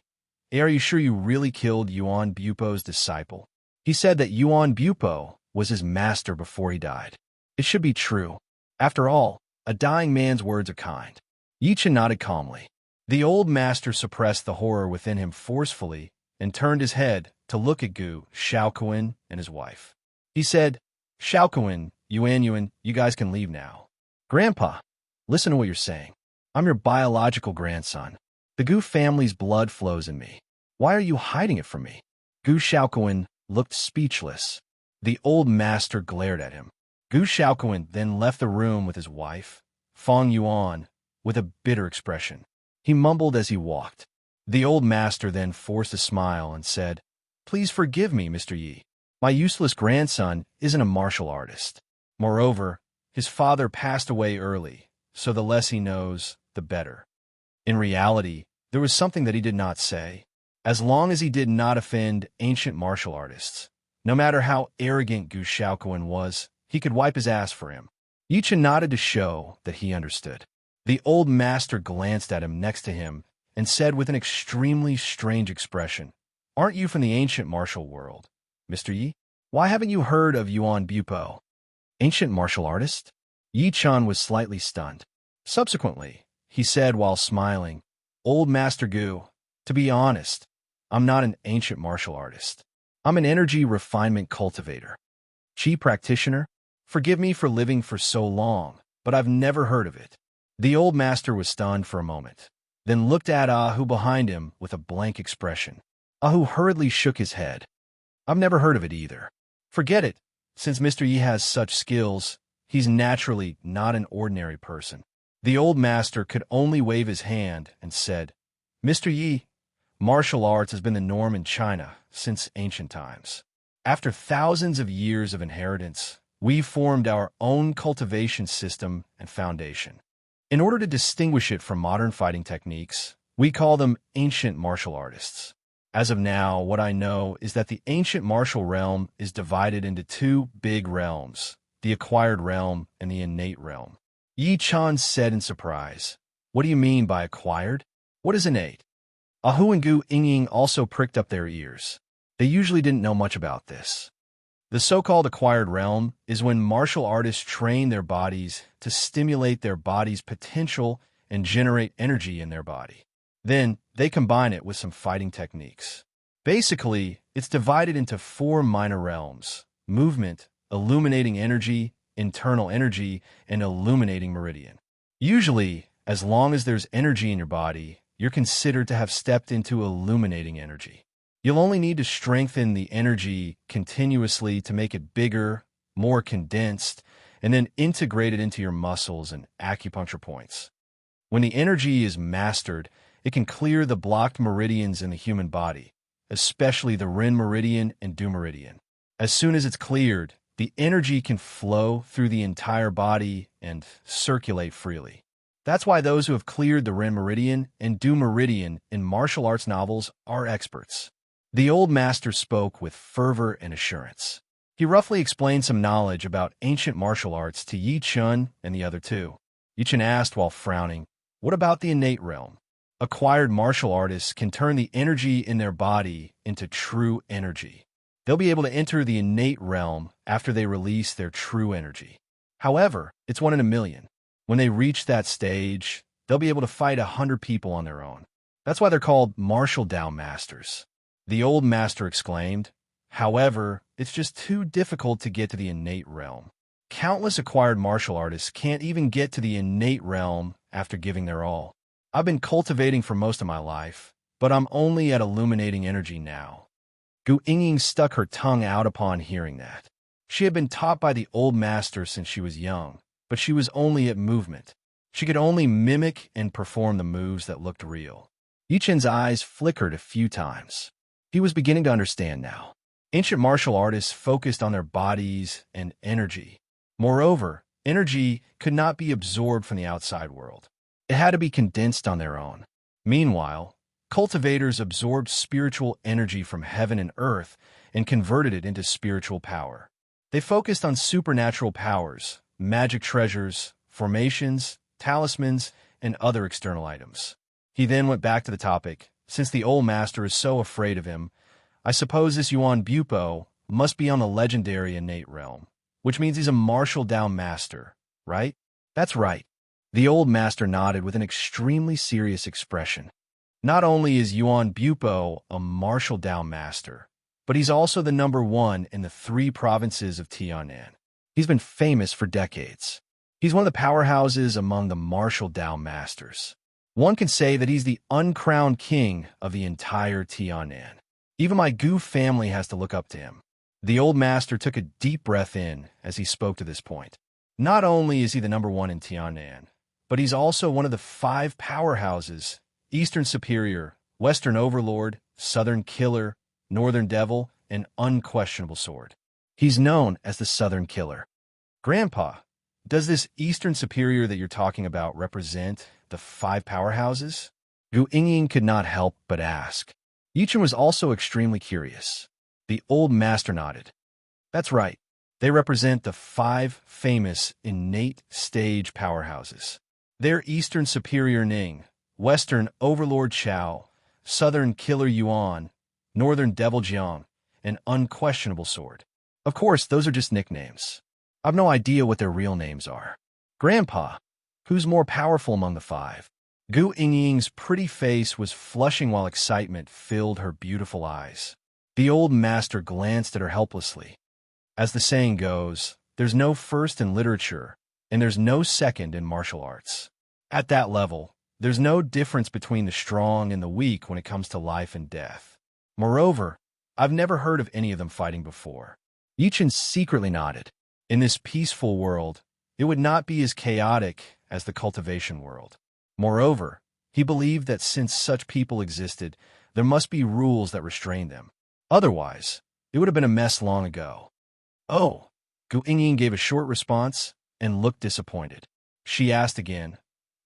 are you sure you really killed Yuan Bupo's disciple? He said that Yuan Bupo was his master before he died. It should be true. After all, a dying man's words are kind." Yi Chun nodded calmly. The old master suppressed the horror within him forcefully and turned his head to look at Gu Shaoquan and his wife. He said, "Shaoquan, Yuan, you guys can leave now." "Grandpa, listen to what you're saying. I'm your biological grandson. The Gu family's blood flows in me. Why are you hiding it from me?" Gu Shaoquan looked speechless. The old master glared at him. Gu Shaoquan then left the room with his wife, Fang Yuan, with a bitter expression. He mumbled as he walked. The old master then forced a smile and said, "Please forgive me, Mr. Yi. My useless grandson isn't a martial artist. Moreover, his father passed away early, so the less he knows, the better." In reality, there was something that he did not say. As long as he did not offend ancient martial artists, no matter how arrogant Gu Shaoquan was, he could wipe his ass for him. Yi Chen nodded to show that he understood. The old master glanced at him next to him and said with an extremely strange expression, "Aren't you from the ancient martial world, Mr. Yi? Why haven't you heard of Yuan Bupo?" Ancient martial artist? Yi Chen was slightly stunned. Subsequently, he said while smiling, "Old Master Gu, to be honest, I'm not an ancient martial artist. I'm an energy refinement cultivator. Qi practitioner? Forgive me for living for so long, but I've never heard of it." The old master was stunned for a moment, then looked at Ahu behind him with a blank expression. Ahu hurriedly shook his head. "I've never heard of it either. Forget it. Since Mr. Yi has such skills, he's naturally not an ordinary person." The old master could only wave his hand and said, "Mr. Yi, martial arts has been the norm in China since ancient times. After thousands of years of inheritance, we formed our own cultivation system and foundation. In order to distinguish it from modern fighting techniques, we call them ancient martial artists. As of now, what I know is that the ancient martial realm is divided into two big realms, the acquired realm and the innate realm." Yi Chen said in surprise, "What do you mean by acquired? What is innate?" Ahu and Gu Yingying also pricked up their ears. They usually didn't know much about this. The so-called acquired realm is when martial artists train their bodies to stimulate their body's potential and generate energy in their body. Then, they combine it with some fighting techniques. Basically, it's divided into four minor realms: movement, illuminating energy, internal energy, and illuminating meridian. Usually, as long as there's energy in your body, you're considered to have stepped into illuminating energy. You'll only need to strengthen the energy continuously to make it bigger, more condensed, and then integrate it into your muscles and acupuncture points. When the energy is mastered, it can clear the blocked meridians in the human body, especially the Ren meridian and Du meridian. As soon as it's cleared, the energy can flow through the entire body and circulate freely. That's why those who have cleared the Ren meridian and Du meridian in martial arts novels are experts. The old master spoke with fervor and assurance. He roughly explained some knowledge about ancient martial arts to Yi Chen and the other two. Yi Chen asked while frowning, "What about the innate realm?" Acquired martial artists can turn the energy in their body into true energy. They'll be able to enter the innate realm after they release their true energy. However, it's 1 in a million. When they reach that stage, they'll be able to fight 100 people on their own. That's why they're called martial Dao masters. The old master exclaimed, "However, it's just too difficult to get to the innate realm. Countless acquired martial artists can't even get to the innate realm after giving their all. I've been cultivating for most of my life, but I'm only at illuminating energy now." Gu Yingying stuck her tongue out upon hearing that. She had been taught by the old master since she was young, but she was only at movement. She could only mimic and perform the moves that looked real. Yi Chen's eyes flickered a few times. He was beginning to understand now. Ancient martial artists focused on their bodies and energy. Moreover, energy could not be absorbed from the outside world. It had to be condensed on their own. Meanwhile, cultivators absorbed spiritual energy from heaven and earth and converted it into spiritual power. They focused on supernatural powers, magic treasures, formations, talismans, and other external items. He then went back to the topic. "Since the old master is so afraid of him, I suppose this Yuan Bupo must be on the legendary innate realm, which means he's a martial Dao master, right?" "That's right." The old master nodded with an extremely serious expression. Not only is Yuan Bupo a martial Dao master, but he's also the #1 in the 3 provinces of Tianan. He's been famous for decades. He's one of the powerhouses among the martial Dao masters. One can say that he's the uncrowned king of the entire Tianan. Even my Gu family has to look up to him. The old master took a deep breath in as he spoke to this point. Not only is he the #1 in Tianan, but he's also one of the 5 powerhouses: Eastern Superior, Western Overlord, Southern Killer, Northern Devil, and Unquestionable Sword. He's known as the Southern Killer. Grandpa, does this Eastern Superior that you're talking about represent the 5 powerhouses? Gu Yingying could not help but ask. Yichen was also extremely curious. The old master nodded. That's right. They represent the 5 famous innate stage powerhouses. They're Eastern Superior Ning, Western Overlord Chao, Southern Killer Yuan, Northern Devil Jiang, and Unquestionable Sword. Of course, those are just nicknames. I've no idea what their real names are. Grandpa, who's more powerful among the 5? Gu Yingying's pretty face was flushing while excitement filled her beautiful eyes. The old master glanced at her helplessly. As the saying goes, there's no first in literature, and there's no second in martial arts. At that level, there's no difference between the strong and the weak when it comes to life and death. Moreover, I've never heard of any of them fighting before. Yichen secretly nodded. In this peaceful world, it would not be as chaotic as the cultivation world. Moreover, he believed that since such people existed, there must be rules that restrain them. Otherwise, it would have been a mess long ago. Oh, Gu Yingying gave a short response and looked disappointed. She asked again,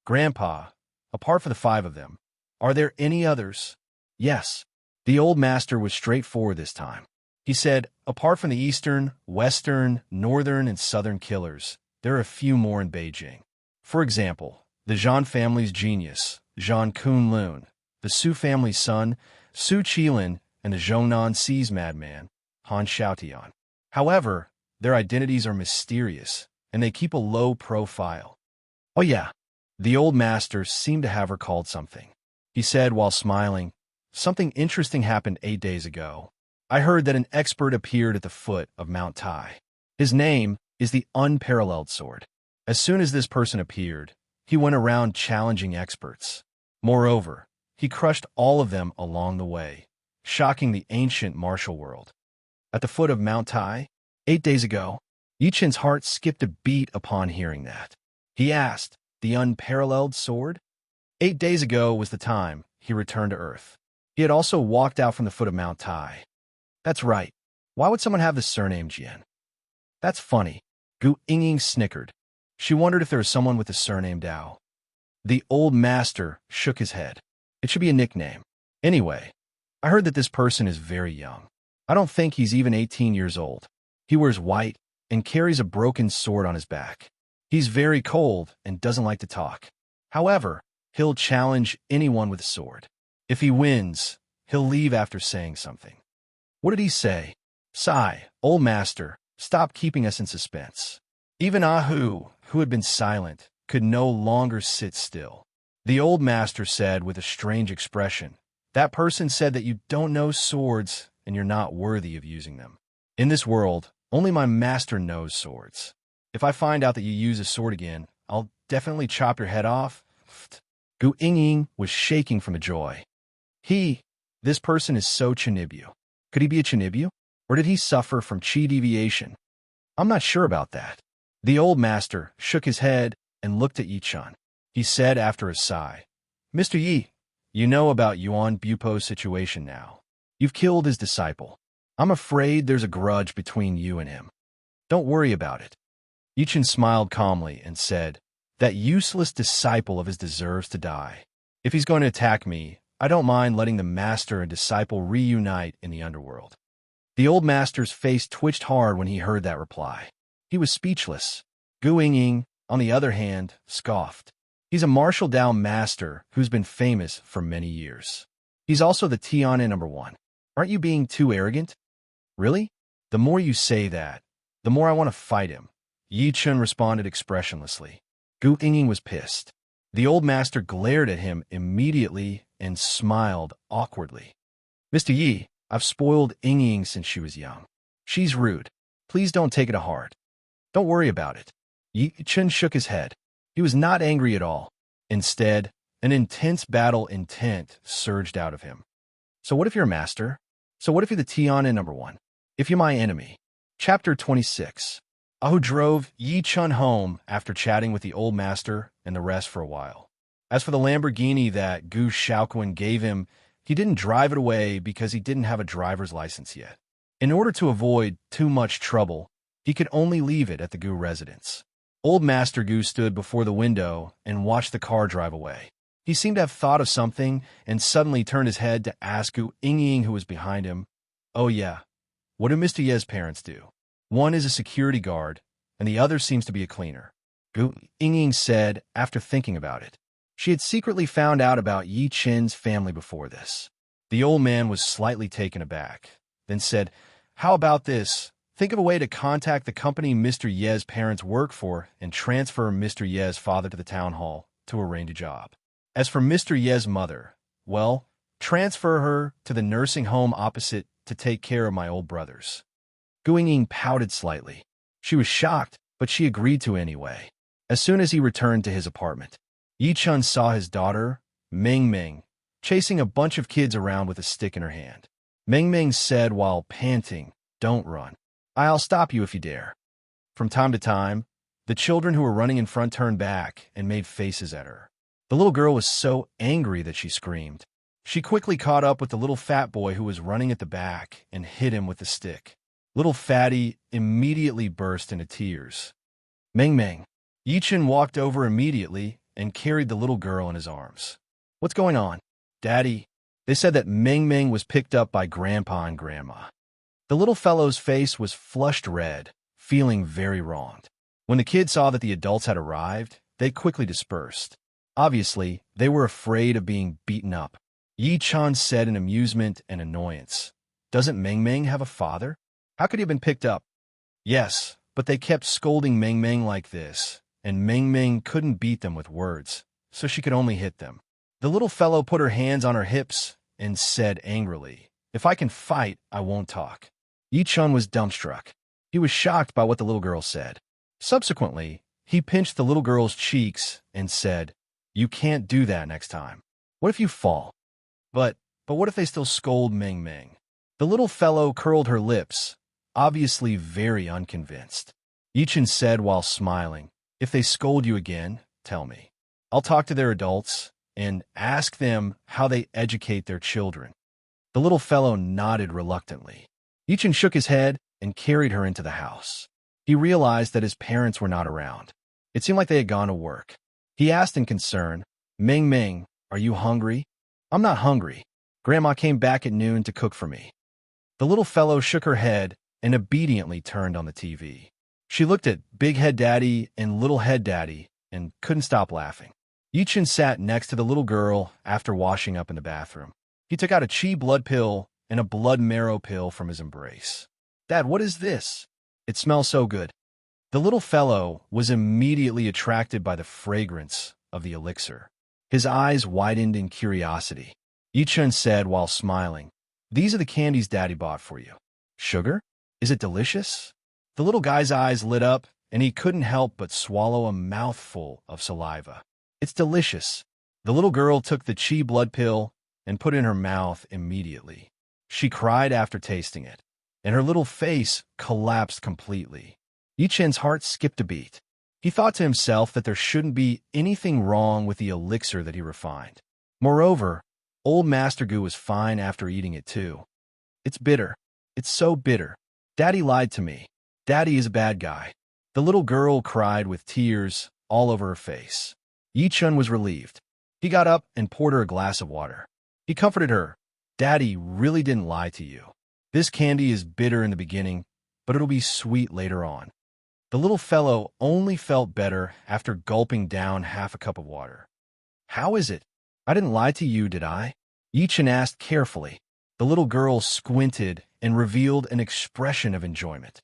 Grandpa, apart from the 5 of them, are there any others? Yes. The old master was straightforward this time. He said, apart from the Eastern, Western, Northern, and Southern killers, there are a few more in Beijing. For example, the Zhan family's genius, Zhan Kunlun, the Su family's son, Su Qilin, and the Zhongnan Sea's madman, Han Xiaotian. However, their identities are mysterious, and they keep a low profile. Oh yeah, the old master seemed to have recalled something. He said while smiling, something interesting happened 8 days ago. I heard that an expert appeared at the foot of Mount Tai. His name is the Unparalleled Sword. As soon as this person appeared, he went around challenging experts. Moreover, he crushed all of them along the way, shocking the ancient martial world. At the foot of Mount Tai, 8 days ago, Yichen's heart skipped a beat upon hearing that. He asked, the Unparalleled Sword? 8 days ago was the time he returned to Earth. He had also walked out from the foot of Mount Tai. That's right. Why would someone have the surname Jian? That's funny. Gu Yingying snickered. She wondered if there was someone with the surname Dao. The old master shook his head. It should be a nickname. Anyway, I heard that this person is very young. I don't think he's even 18 years old. He wears white and carries a broken sword on his back. He's very cold and doesn't like to talk. However, he'll challenge anyone with a sword. If he wins, he'll leave after saying something. What did he say? Sigh, old master, stop keeping us in suspense. Even Ahu, who had been silent, could no longer sit still. The old master said with a strange expression, that person said that you don't know swords and you're not worthy of using them. In this world, only my master knows swords. If I find out that you use a sword again, I'll definitely chop your head off. Gu Yingying was shaking from joy. This person is so Chinibyu. Could he be a Chinibyu? Or did he suffer from chi deviation? I'm not sure about that. The old master shook his head and looked at Yichen. He said after a sigh, Mr. Yi, you know about Yuan Bupo's situation now. You've killed his disciple. I'm afraid there's a grudge between you and him. Don't worry about it. Yichen smiled calmly and said, that useless disciple of his deserves to die. If he's going to attack me, I don't mind letting the master and disciple reunite in the underworld. The old master's face twitched hard when he heard that reply. He was speechless. Gu Yingying, on the other hand, scoffed. He's a martial Dao master who's been famous for many years. He's also the Tianan #1. Aren't you being too arrogant? Really? The more you say that, the more I want to fight him. Yichen responded expressionlessly. Gu Yingying was pissed. The old master glared at him immediately and smiled awkwardly. Mr. Yi, I've spoiled Yingying since she was young. She's rude. Please don't take it to heart. Don't worry about it. Yichen shook his head. He was not angry at all. Instead, an intense battle intent surged out of him. So what if you're a master? So what if you're the Tianan #1? If you're my enemy? Chapter 26. Ahu drove Yichen home after chatting with the old master and the rest for a while. As for the Lamborghini that Gu Shaoquan gave him, he didn't drive it away because he didn't have a driver's license yet. In order to avoid too much trouble, he could only leave it at the Gu residence. Old Master Gu stood before the window and watched the car drive away. He seemed to have thought of something and suddenly turned his head to ask Gu Ying, who was behind him, "Oh yeah, what do Mr. Ye's parents do?" "One is a security guard, and the other seems to be a cleaner," Gu Ying said after thinking about it. She had secretly found out about Yi Chen's family before this. The old man was slightly taken aback, then said, "How about this? Think of a way to contact the company Mr. Ye's parents work for and transfer Mr. Ye's father to the town hall to arrange a job. As for Mr. Ye's mother, well, transfer her to the nursing home opposite to take care of my old brothers." Gu Ying pouted slightly. She was shocked, but she agreed to anyway. As soon as he returned to his apartment, Yi Chun saw his daughter, Meng Meng, chasing a bunch of kids around with a stick in her hand. Meng Meng said while panting, "Don't run. I'll stop you if you dare." From time to time, the children who were running in front turned back and made faces at her. The little girl was so angry that she screamed. She quickly caught up with the little fat boy who was running at the back and hit him with the stick. Little Fatty immediately burst into tears. "Meng Meng." Yi Chun walked over immediately and carried the little girl in his arms. "What's going on?" "Daddy." They said that Meng Meng was picked up by Grandpa and Grandma. The little fellow's face was flushed red, feeling very wronged. When the kids saw that the adults had arrived, they quickly dispersed. Obviously, they were afraid of being beaten up. Yi Chun said in amusement and annoyance, "Doesn't Meng Meng have a father? How could he have been picked up?" "Yes, but they kept scolding Meng Meng like this, and Meng Meng couldn't beat them with words, so she could only hit them." The little fellow put her hands on her hips and said angrily, "If I can fight, I won't talk." Yi Chun was dumbstruck. He was shocked by what the little girl said. Subsequently, he pinched the little girl's cheeks and said, "You can't do that next time. What if you fall?" But what if they still scold Meng Meng?" The little fellow curled her lips, obviously very unconvinced. Yi Chun said while smiling, "If they scold you again, tell me. I'll talk to their adults and ask them how they educate their children." The little fellow nodded reluctantly. Yi Chun shook his head and carried her into the house. He realized that his parents were not around. It seemed like they had gone to work. He asked in concern, "Meng Meng, are you hungry?" "I'm not hungry. Grandma came back at noon to cook for me." The little fellow shook her head and obediently turned on the TV. She looked at Big Head Daddy and Little Head Daddy and couldn't stop laughing. Yi Chun sat next to the little girl after washing up in the bathroom. He took out a chi blood pill and a blood marrow pill from his embrace. "Dad, what is this? It smells so good." The little fellow was immediately attracted by the fragrance of the elixir. His eyes widened in curiosity. Yi Chun said while smiling, "These are the candies Daddy bought for you." "Sugar? Is it delicious?" The little guy's eyes lit up, and he couldn't help but swallow a mouthful of saliva. "It's delicious." The little girl took the chi blood pill and put it in her mouth immediately. She cried after tasting it, and her little face collapsed completely. Yi Chen's heart skipped a beat. He thought to himself that there shouldn't be anything wrong with the elixir that he refined. Moreover, old Master Gu was fine after eating it too. "It's bitter. It's so bitter. Daddy lied to me. Daddy is a bad guy." The little girl cried with tears all over her face. Yi Chun was relieved. He got up and poured her a glass of water. He comforted her. "Daddy really didn't lie to you. This candy is bitter in the beginning, but it'll be sweet later on." The little fellow only felt better after gulping down half a cup of water. "How is it? I didn't lie to you, did I?" Yi Chun asked carefully. The little girl squinted and revealed an expression of enjoyment.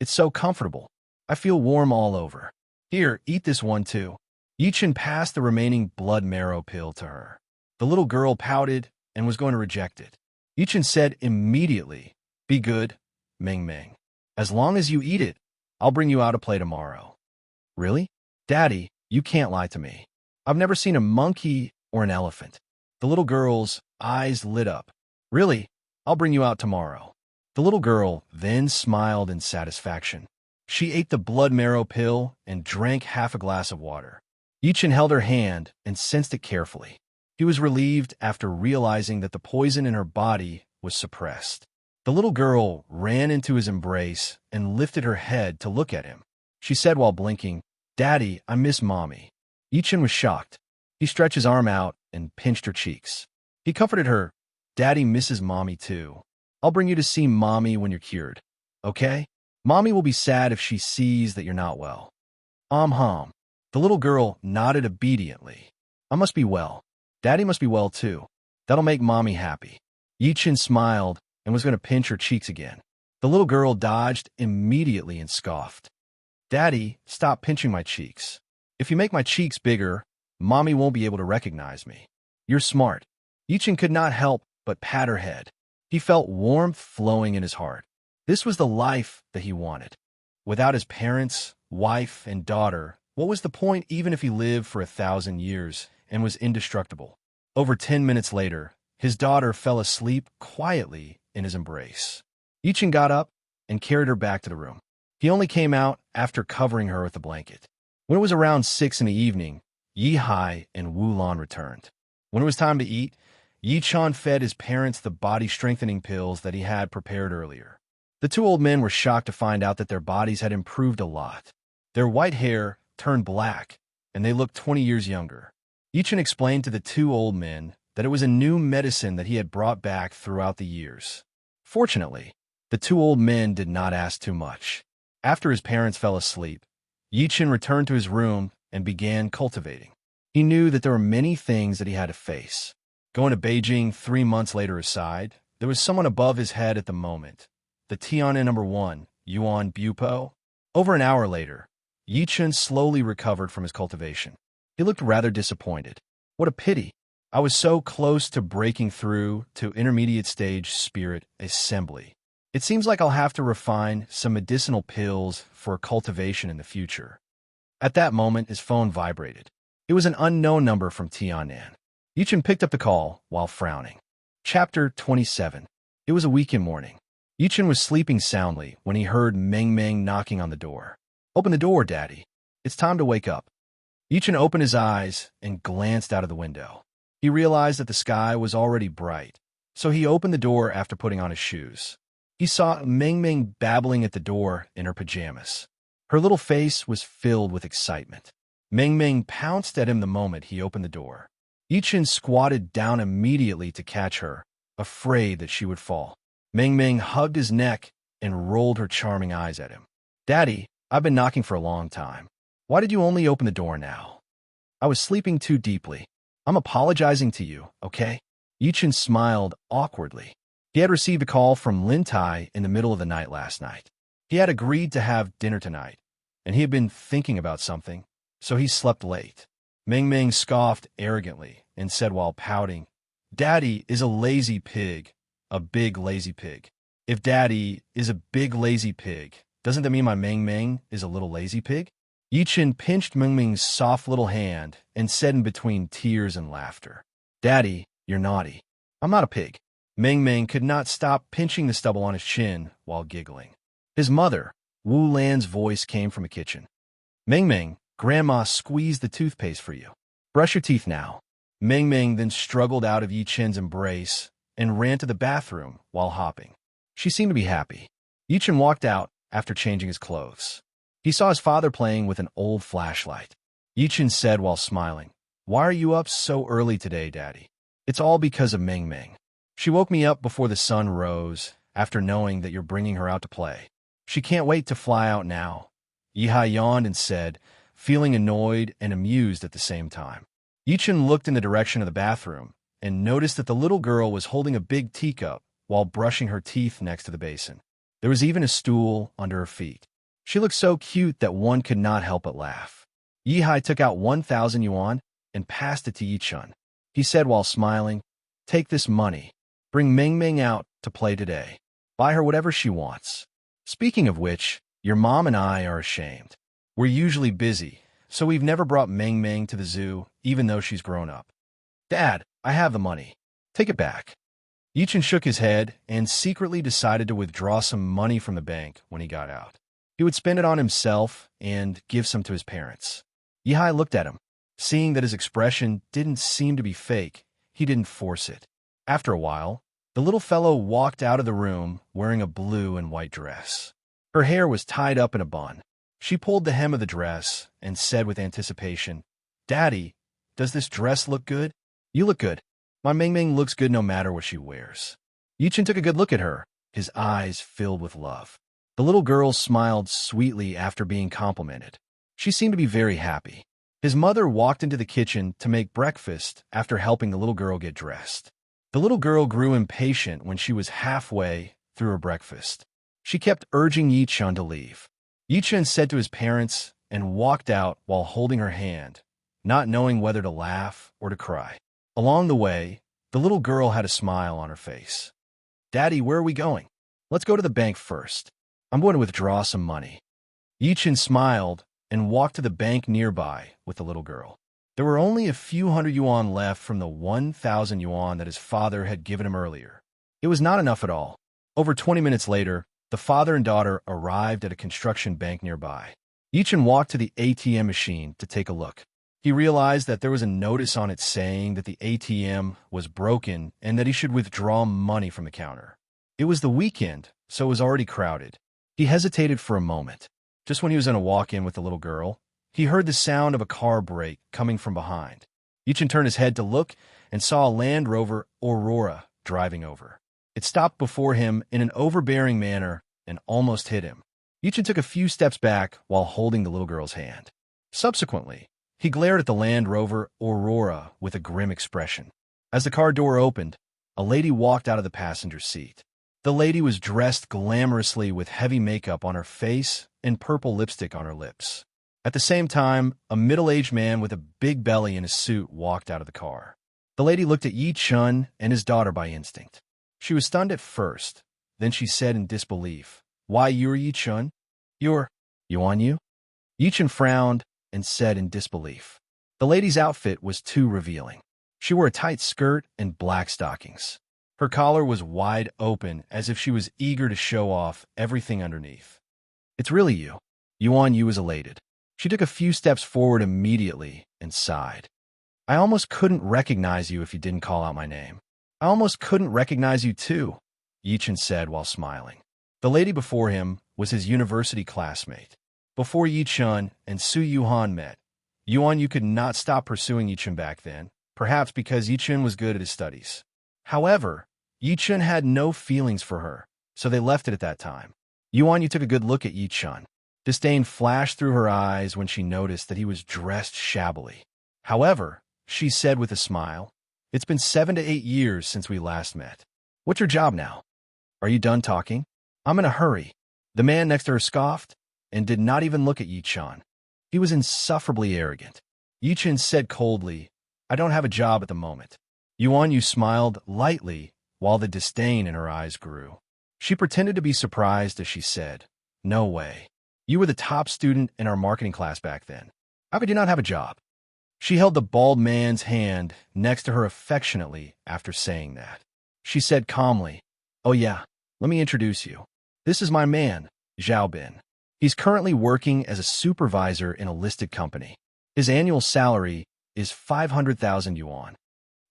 "It's so comfortable. I feel warm all over. Here, eat this one too." Yi Chun passed the remaining blood marrow pill to her. The little girl pouted and was going to reject it. Yi Chun said immediately, "Be good, Meng Meng. As long as you eat it, I'll bring you out a play tomorrow." "Really? Daddy, you can't lie to me. I've never seen a monkey or an elephant." The little girl's eyes lit up. "Really? I'll bring you out tomorrow." The little girl then smiled in satisfaction. She ate the blood marrow pill and drank half a glass of water. Yi Chun held her hand and sensed it carefully. He was relieved after realizing that the poison in her body was suppressed. The little girl ran into his embrace and lifted her head to look at him. She said while blinking, "Daddy, I miss Mommy." Yi Chun was shocked. He stretched his arm out and pinched her cheeks. He comforted her. Daddy misses Mommy too. I'll bring you to see Mommy when you're cured. Okay? Mommy will be sad if she sees that you're not well. Hum. The little girl nodded obediently. I must be well. Daddy must be well too. That'll make Mommy happy. Yi-Chin smiled and was going to pinch her cheeks again. The little girl dodged immediately and scoffed. Daddy, stop pinching my cheeks. If you make my cheeks bigger, Mommy won't be able to recognize me. You're smart. Yi-Chin could not help but pat her head. He felt warmth flowing in his heart. This was the life that he wanted. Without his parents, wife, and daughter, what was the point even if he lived for 1,000 years and was indestructible? Over 10 minutes later, his daughter fell asleep quietly in his embrace. Yi-Chin got up and carried her back to the room. He only came out after covering her with a blanket. When it was around 6 in the evening, Yi-Hai and Wu-Lan returned. When it was time to eat, Yi-Chan fed his parents the body-strengthening pills that he had prepared earlier. The two old men were shocked to find out that their bodies had improved a lot. Their white hair turned black, and they looked 20 years younger. Yi-Chan explained to the two old men that it was a new medicine that he had brought back throughout the years. Fortunately, the two old men did not ask too much. After his parents fell asleep, Yi-Chan returned to his room and began cultivating. He knew that there were many things that he had to face. Going to Beijing 3 months later aside, there was someone above his head at the moment. The Tianan #1, Yuan Bupo. Over an hour later, Yi-Chan slowly recovered from his cultivation. He looked rather disappointed. What a pity. I was so close to breaking through to intermediate stage spirit assembly. It seems like I'll have to refine some medicinal pills for cultivation in the future. At that moment, his phone vibrated. It was an unknown number from Tianan. Yi-Chan picked up the call while frowning. Chapter 27. It was a weekend morning. Yi-Chan was sleeping soundly when he heard Meng Meng knocking on the door. Open the door, Daddy. It's time to wake up. Yi-Chan opened his eyes and glanced out of the window. He realized that the sky was already bright, so he opened the door after putting on his shoes. He saw Meng Meng babbling at the door in her pajamas. Her little face was filled with excitement. Meng Meng pounced at him the moment he opened the door. Yi-Chan squatted down immediately to catch her, afraid that she would fall. Meng Meng hugged his neck and rolled her charming eyes at him. Daddy, I've been knocking for a long time. Why did you only open the door now? I was sleeping too deeply. I'm apologizing to you, okay? Yi-Chan smiled awkwardly. He had received a call from Lin Tai in the middle of the night last night. He had agreed to have dinner tonight, and he had been thinking about something, so he slept late. Meng Meng scoffed arrogantly and said while pouting, Daddy is a lazy pig, a big lazy pig. If Daddy is a big lazy pig, doesn't that mean my Meng Meng is a little lazy pig? Yi-Chan pinched Meng Meng's soft little hand and said in between tears and laughter, Daddy, you're naughty. I'm not a pig. Meng Meng could not stop pinching the stubble on his chin while giggling. His mother, Wu Lan's voice came from the kitchen. Meng Meng, Grandma squeezed the toothpaste for you. Brush your teeth now. Meng Meng then struggled out of Yi-Chen's embrace and ran to the bathroom while hopping. She seemed to be happy. Yi-Chen walked out after changing his clothes. He saw his father playing with an old flashlight. Yi-Chen said while smiling, Why are you up so early today, Daddy? It's all because of Meng Meng. She woke me up before the sun rose after knowing that you're bringing her out to play. She can't wait to fly out now. Yi-Hai yawned and said, feeling annoyed and amused at the same time. Yi-Chen looked in the direction of the bathroom and noticed that the little girl was holding a big teacup while brushing her teeth next to the basin. There was even a stool under her feet. She looked so cute that one could not help but laugh. Yi-Hai took out 1,000 yuan and passed it to Yi-Chan. He said while smiling, Take this money. Bring Meng Meng out to play today. Buy her whatever she wants. Speaking of which, your mom and I are ashamed. We're usually busy, so we've never brought Meng Meng to the zoo, even though she's grown up. Dad, I have the money. Take it back. Yi-Chan shook his head and secretly decided to withdraw some money from the bank when he got out. He would spend it on himself and give some to his parents. Yi-Hai looked at him. Seeing that his expression didn't seem to be fake, he didn't force it. After a while, the little fellow walked out of the room wearing a blue and white dress. Her hair was tied up in a bun. She pulled the hem of the dress and said with anticipation, Daddy, Does this dress look good? You look good. My Ming Ming looks good no matter what she wears. Yichen took a good look at her, his eyes filled with love. The little girl smiled sweetly after being complimented. She seemed to be very happy. His mother walked into the kitchen to make breakfast after helping the little girl get dressed. The little girl grew impatient when she was halfway through her breakfast. She kept urging Yichen to leave. Yichen said to his parents and walked out while holding her hand, not knowing whether to laugh or to cry. Along the way, the little girl had a smile on her face. "Daddy, where are we going?" "Let's go to the bank first. I'm going to withdraw some money." Yichen smiled and walked to the bank nearby with the little girl. There were only a few hundred yuan left from the 1,000 yuan that his father had given him earlier. It was not enough at all. Over 20 minutes later, the father and daughter arrived at a construction bank nearby. Yichen walked to the ATM machine to take a look. He realized that there was a notice on it saying that the ATM was broken and that he should withdraw money from the counter. It was the weekend, so it was already crowded. He hesitated for a moment. Just when he was going to walk in with the little girl, he heard the sound of a car brake coming from behind. Yichen turned his head to look and saw a Land Rover Aurora driving over. It stopped before him in an overbearing manner and almost hit him. Yichen took a few steps back while holding the little girl's hand. Subsequently, he glared at the Land Rover Aurora with a grim expression. As the car door opened, a lady walked out of the passenger seat. The lady was dressed glamorously with heavy makeup on her face and purple lipstick on her lips. At the same time, a middle-aged man with a big belly in a suit walked out of the car. The lady looked at Yichen and his daughter by instinct. She was stunned at first. Then she said in disbelief, "Why, you're Yichen? You're Yuan Yu?" Yichen frowned and said in disbelief. The lady's outfit was too revealing. She wore a tight skirt and black stockings. Her collar was wide open as if she was eager to show off everything underneath. "It's really you." Yuan Yu was elated. She took a few steps forward immediately and sighed. "I almost couldn't recognize you if you didn't call out my name." "I almost couldn't recognize you too," Yichen said while smiling. The lady before him was his university classmate. Before Yichen and Su Yuhan met, Yuan Yu could not stop pursuing Yichen back then, perhaps because Yichen was good at his studies. However, Yichen had no feelings for her, so they left it at that time. Yuan Yu took a good look at Yichen. Disdain flashed through her eyes when she noticed that he was dressed shabbily. However, she said with a smile, "It's been 7 to 8 years since we last met. What's your job now? Are you done talking?" "I'm in a hurry." The man next to her scoffed and did not even look at Yichen. He was insufferably arrogant. Yichen said coldly, "I don't have a job at the moment." Yuan Yu smiled lightly while the disdain in her eyes grew. She pretended to be surprised as she said, "No way. You were the top student in our marketing class back then. How could you not have a job?" She held the bald man's hand next to her affectionately after saying that. She said calmly, "Oh yeah, let me introduce you. This is my man, Zhao Bin. He's currently working as a supervisor in a listed company. His annual salary is 500,000 yuan.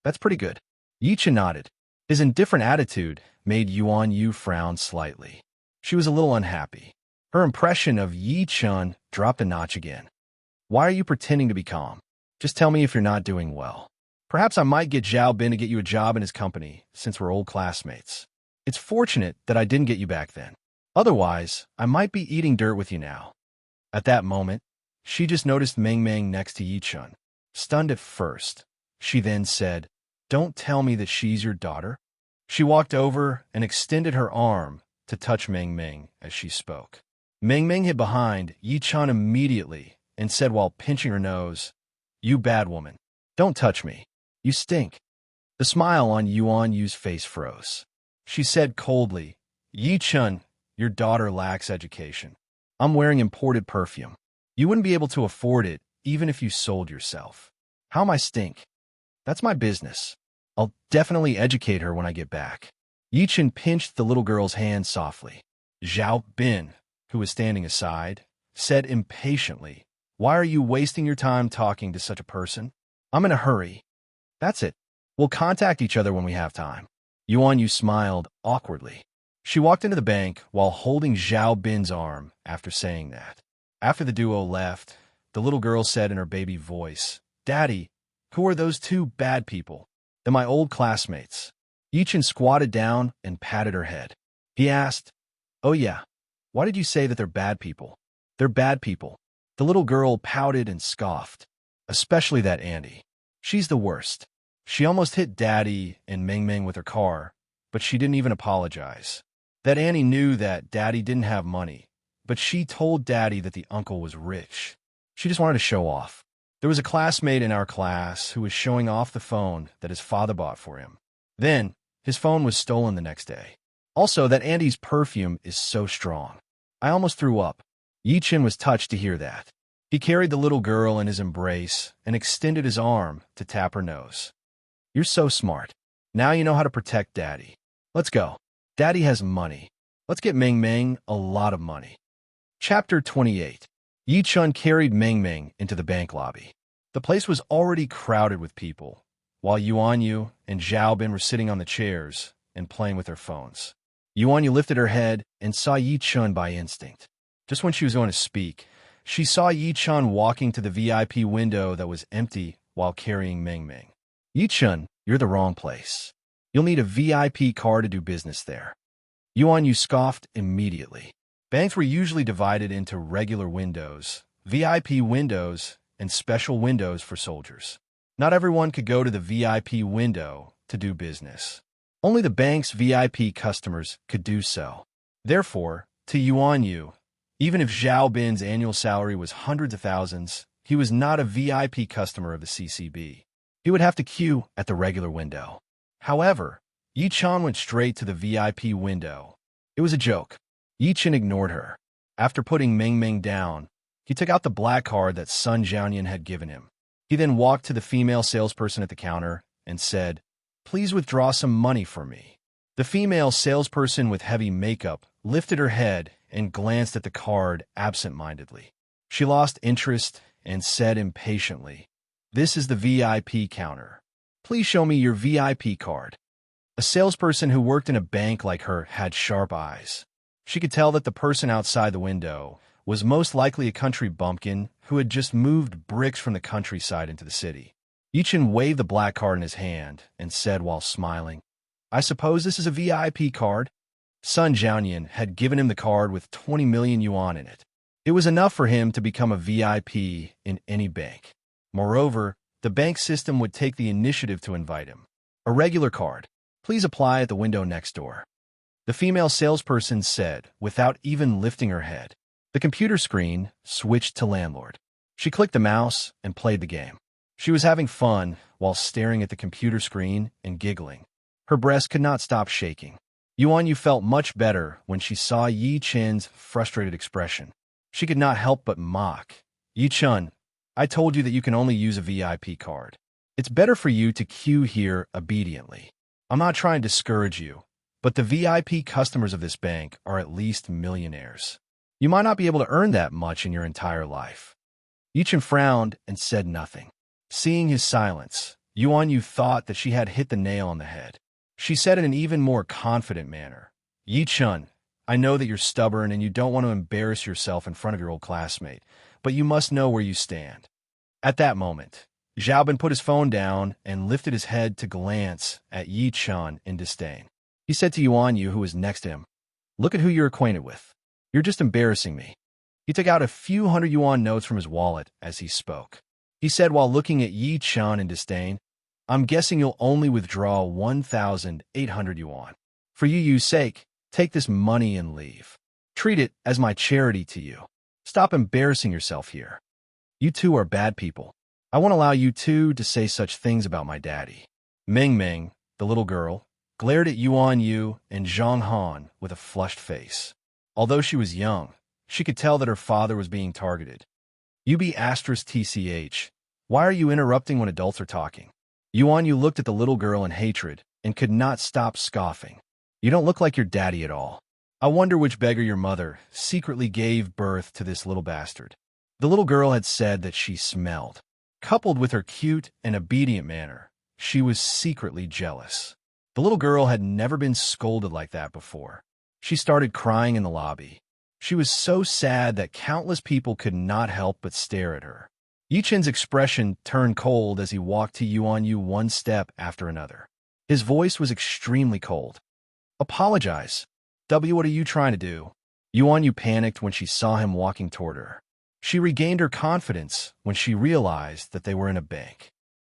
That's pretty good." Yichen nodded. His indifferent attitude made Yuan Yu frown slightly. She was a little unhappy. Her impression of Yichen dropped a notch again. "Why are you pretending to be calm? Just tell me if you're not doing well. Perhaps I might get Zhao Bin to get you a job in his company, since we're old classmates. It's fortunate that I didn't get you back then. Otherwise, I might be eating dirt with you now." At that moment, she just noticed Meng Meng next to Yichen. Stunned at first, she then said, "Don't tell me that she's your daughter." She walked over and extended her arm to touch Meng Meng as she spoke. Meng Meng hid behind Yichen immediately and said while pinching her nose, "You bad woman. Don't touch me. You stink." The smile on Yuan Yu's face froze. She said coldly, "Yichen, your daughter lacks education. I'm wearing imported perfume. You wouldn't be able to afford it even if you sold yourself. How am I stink? That's my business. I'll definitely educate her when I get back." Yichen pinched the little girl's hand softly. Zhao Bin, who was standing aside, said impatiently, "Why are you wasting your time talking to such a person? I'm in a hurry." "That's it. We'll contact each other when we have time." Yuan Yu smiled awkwardly. She walked into the bank while holding Zhao Bin's arm after saying that. After the duo left, the little girl said in her baby voice, "Daddy, Who are those two bad people? They're my old classmates. Yi-Chun squatted down and patted her head. He asked, "Oh yeah, why did you say that they're bad people?" "They're bad people." The little girl pouted and scoffed. "Especially that Andy. She's the worst. She almost hit Daddy and Meng Meng with her car, but she didn't even apologize. That Annie knew that Daddy didn't have money, but she told Daddy that the uncle was rich. She just wanted to show off. There was a classmate in our class who was showing off the phone that his father bought for him. Then, his phone was stolen the next day. Also, that Andy's perfume is so strong. I almost threw up." Yi-Chun was touched to hear that. He carried the little girl in his embrace and extended his arm to tap her nose. "You're so smart. Now you know how to protect Daddy. Let's go. Daddy has money. Let's get Meng Meng a lot of money." Chapter 28. Yi-Chun carried Meng Meng into the bank lobby. The place was already crowded with people, while Yuanyu and Zhaobin were sitting on the chairs and playing with their phones. Yuanyu lifted her head and saw Yi-Chun by instinct. Just when she was going to speak, she saw Yi-Chun walking to the VIP window that was empty while carrying Meng Meng. "Yi-Chun, you're the wrong place. You'll need a VIP card to do business there." Yuanyu scoffed immediately. Banks were usually divided into regular windows, VIP windows, and special windows for soldiers. Not everyone could go to the VIP window to do business. Only the bank's VIP customers could do so. Therefore, to Yuanyu, even if Zhaobin's annual salary was hundreds of thousands, he was not a VIP customer of the CCB. He would have to queue at the regular window. However, Yi-Chun went straight to the VIP window. It was a joke. Yi-Chun ignored her. After putting Meng Meng down, he took out the black card that Sun Jianyan had given him. He then walked to the female salesperson at the counter and said, "Please withdraw some money for me." The female salesperson with heavy makeup lifted her head and glanced at the card absent-mindedly. She lost interest and said impatiently, "This is the VIP counter. Please show me your VIP card." A salesperson who worked in a bank like her had sharp eyes. She could tell that the person outside the window was most likely a country bumpkin who had just moved bricks from the countryside into the city. Yi-Chun waved the black card in his hand and said while smiling, "I suppose this is a VIP card?" Sun Jianyan had given him the card with 20 million yuan in it. It was enough for him to become a VIP in any bank. Moreover, the bank system would take the initiative to invite him. "A regular card. Please apply at the window next door," the female salesperson said without even lifting her head. The computer screen switched to landlord. She clicked the mouse and played the game. She was having fun while staring at the computer screen and giggling. Her breast could not stop shaking. Yuanyu felt much better when she saw Yi-Chun's frustrated expression. She could not help but mock. "Yi-Chun, I told you that you can only use a VIP card. It's better for you to queue here obediently. I'm not trying to discourage you, but the VIP customers of this bank are at least millionaires. You might not be able to earn that much in your entire life." Yi-Chun frowned and said nothing. Seeing his silence, Yuanyu thought that she had hit the nail on the head. She said in an even more confident manner, "Yi-Chun, I know that you're stubborn and you don't want to embarrass yourself in front of your old classmate, but you must know where you stand." At that moment, Zhaobin put his phone down and lifted his head to glance at Yi-Chun in disdain. He said to Yuanyu, who was next to him, "Look at who you're acquainted with. You're just embarrassing me." He took out a few hundred yuan notes from his wallet as he spoke. He said while looking at Yi-Chun in disdain, "I'm guessing you'll only withdraw 1,800 yuan. For Yu's sake, take this money and leave. Treat it as my charity to you. Stop embarrassing yourself here. You two are bad people. I won't allow you two to say such things about my daddy." Meng Meng, the little girl, glared at Yuanyu and Zhang Han with a flushed face. Although she was young, she could tell that her father was being targeted. "UB*TCH, why are you interrupting when adults are talking?" Yuanyu looked at the little girl in hatred and could not stop scoffing. "You don't look like your daddy at all. I wonder which beggar your mother secretly gave birth to this little bastard." The little girl had said that she smelled. Coupled with her cute and obedient manner, she was secretly jealous. The little girl had never been scolded like that before. She started crying in the lobby. She was so sad that countless people could not help but stare at her. Yi Chen's expression turned cold as he walked to Yuan Yu one step after another. His voice was extremely cold. Apologize. W, what are you trying to do? Yuan Yu panicked when she saw him walking toward her. She regained her confidence when she realized that they were in a bank.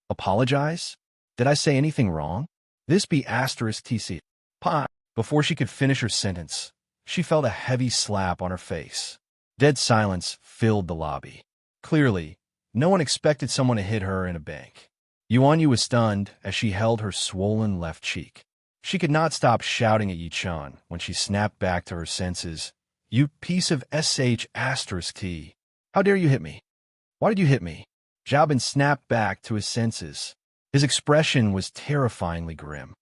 Apologize? Did I say anything wrong? This be asterisk TC. Pa. Before she could finish her sentence, she felt a heavy slap on her face. Dead silence filled the lobby. Clearly, no one expected someone to hit her in a bank. Yuan Yu was stunned as she held her swollen left cheek. She could not stop shouting at Yi Chen when she snapped back to her senses. You piece of sh asterisk T. How dare you hit me? Why did you hit me? Xiaobin snapped back to his senses. His expression was terrifyingly grim.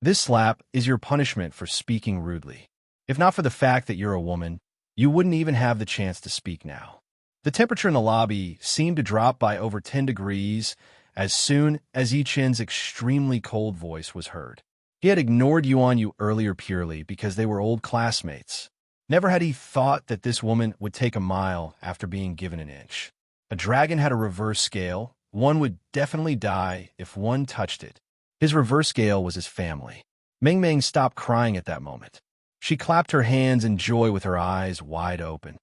This slap is your punishment for speaking rudely. If not for the fact that you're a woman, you wouldn't even have the chance to speak now. The temperature in the lobby seemed to drop by over 10 degrees as soon as Yi Chen's extremely cold voice was heard. He had ignored Yuan Yu earlier purely because they were old classmates. Never had he thought that this woman would take a mile after being given an inch. A dragon had a reverse scale. One would definitely die if one touched it. His reverse scale was his family. Meng Meng stopped crying at that moment. She clapped her hands in joy with her eyes wide open.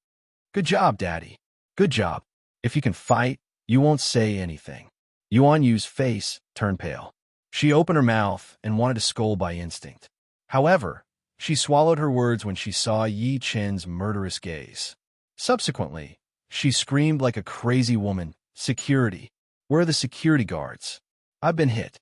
Good job, Daddy. Good job. If you can fight, you won't say anything. Yuan Yu's face turned pale. She opened her mouth and wanted to scold by instinct. However, she swallowed her words when she saw Yi Chen's murderous gaze. Subsequently, she screamed like a crazy woman, Security. Where are the security guards? I've been hit.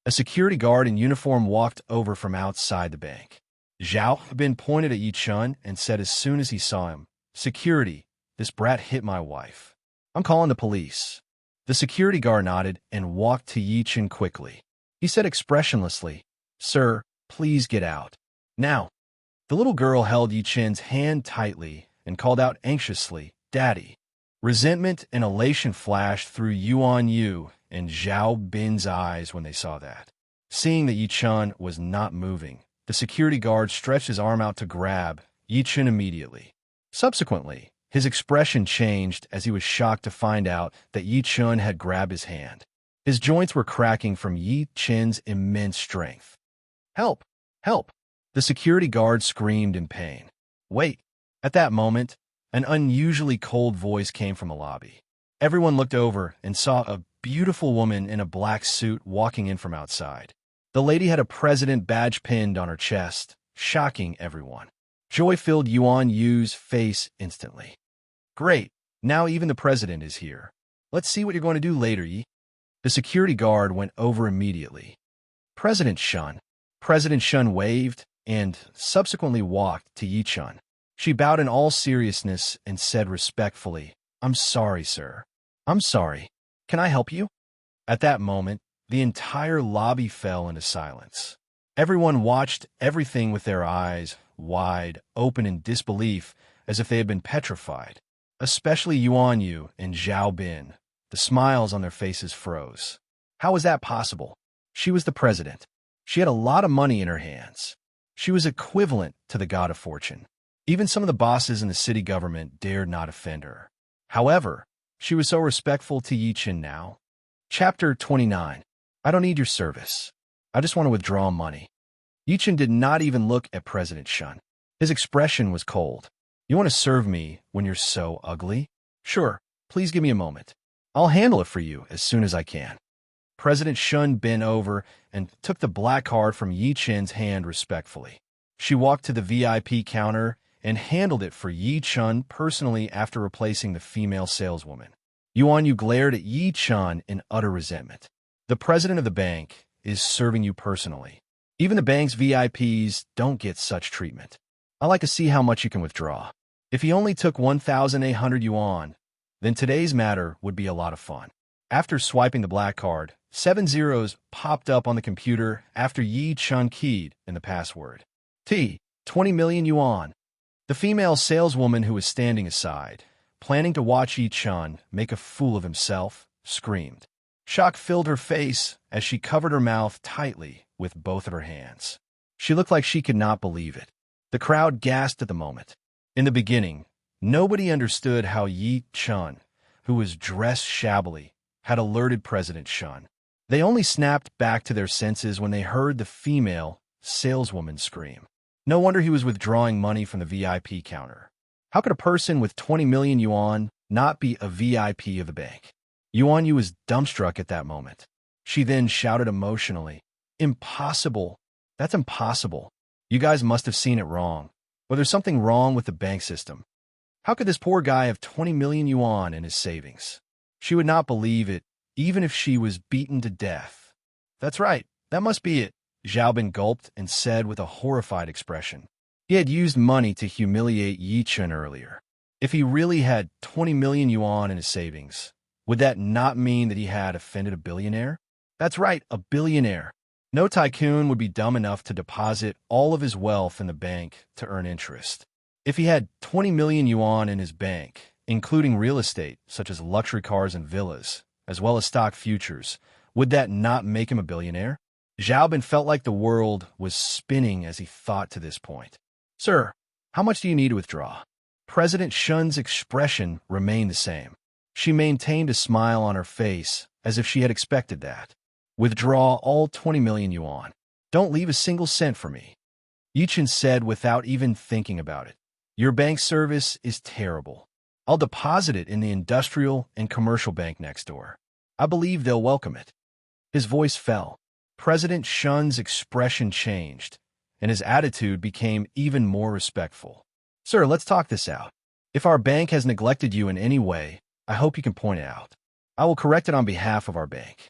A security guard in uniform walked over from outside the bank. Zhao Bin pointed at Yi Chen and said as soon as he saw him, Security, this brat hit my wife. I'm calling the police. The security guard nodded and walked to Yi Chen quickly. He said expressionlessly, Sir, please get out. Now. The little girl held Yi Chen's hand tightly and called out anxiously, Daddy. Resentment and elation flashed through Yuan Yu and Zhao Bin's eyes when they saw that. Seeing that Yi Chen was not moving, the security guard stretched his arm out to grab Yi Chen immediately. Subsequently, his expression changed as he was shocked to find out that Yi Chen had grabbed his hand. His joints were cracking from Yi Chen's immense strength. Help! Help! The security guard screamed in pain. Wait! At that moment, an unusually cold voice came from the lobby. Everyone looked over and saw a beautiful woman in a black suit walking in from outside. The lady had a president badge pinned on her chest, shocking everyone. Joy filled Yuan Yu's face instantly. Great, now even the president is here. Let's see what you're going to do later, Yi. The security guard went over immediately. President Shun. President Shun waved and subsequently walked to Yi Chen. She bowed in all seriousness and said respectfully, I'm sorry, sir. I'm sorry. Can I help you? At that moment, the entire lobby fell into silence. Everyone watched everything with their eyes wide open in disbelief as if they had been petrified. Especially Yuan Yu and Zhao Bin. The smiles on their faces froze. How was that possible? She was the president. She had a lot of money in her hands. She was equivalent to the god of fortune. Even some of the bosses in the city government dared not offend her. However, she was so respectful to Yi Chen now. Chapter 29. I don't need your service. I just want to withdraw money. Yi Chen did not even look at President Shun. His expression was cold. You want to serve me when you're so ugly? Sure, please give me a moment. I'll handle it for you as soon as I can. President Shun bent over and took the black card from Yi Chen's hand respectfully. She walked to the VIP counter and handled it for Yi Chen personally after replacing the female saleswoman. Yuan Yu glared at Yi Chen in utter resentment. The president of the bank is serving you personally. Even the bank's VIPs don't get such treatment. I like to see how much you can withdraw. If he only took 1,800 yuan, then today's matter would be a lot of fun. After swiping the black card, 7 zeros popped up on the computer after Yi Chen keyed in the password. 20 million yuan. The female saleswoman who was standing aside, planning to watch Yi Chen make a fool of himself, screamed. Shock filled her face as she covered her mouth tightly with both of her hands. She looked like she could not believe it. The crowd gasped at the moment. In the beginning, nobody understood how Yi Chen who was dressed shabbily, had alerted President Shun. They only snapped back to their senses when they heard the female saleswoman scream. No wonder he was withdrawing money from the VIP counter. How could a person with 20 million yuan not be a VIP of the bank? Yuan Yu was dumbstruck at that moment. She then shouted emotionally, "Impossible! That's impossible. You guys must have seen it wrong. Or there's something wrong with the bank system. How could this poor guy have 20 million yuan in his savings?" She would not believe it, even if she was beaten to death. "That's right, that must be it," Xiaobin gulped and said with a horrified expression. He had used money to humiliate Yi Chun earlier. If he really had 20 million yuan in his savings, would that not mean that he had offended a billionaire? That's right, a billionaire. No tycoon would be dumb enough to deposit all of his wealth in the bank to earn interest. If he had 20 million yuan in his bank, including real estate such as luxury cars and villas, as well as stock futures, would that not make him a billionaire? Xiaobin felt like the world was spinning as he thought to this point. "Sir, how much do you need to withdraw?" President Shun's expression remained the same. She maintained a smile on her face, as if she had expected that. "Withdraw all 20 million yuan. Don't leave a single cent for me," Yi Chun said without even thinking about it. "Your bank service is terrible. I'll deposit it in the industrial and commercial bank next door. I believe they'll welcome it." His voice fell. President Shun's expression changed, and his attitude became even more respectful. "Sir, let's talk this out. If our bank has neglected you in any way, I hope you can point it out. I will correct it on behalf of our bank."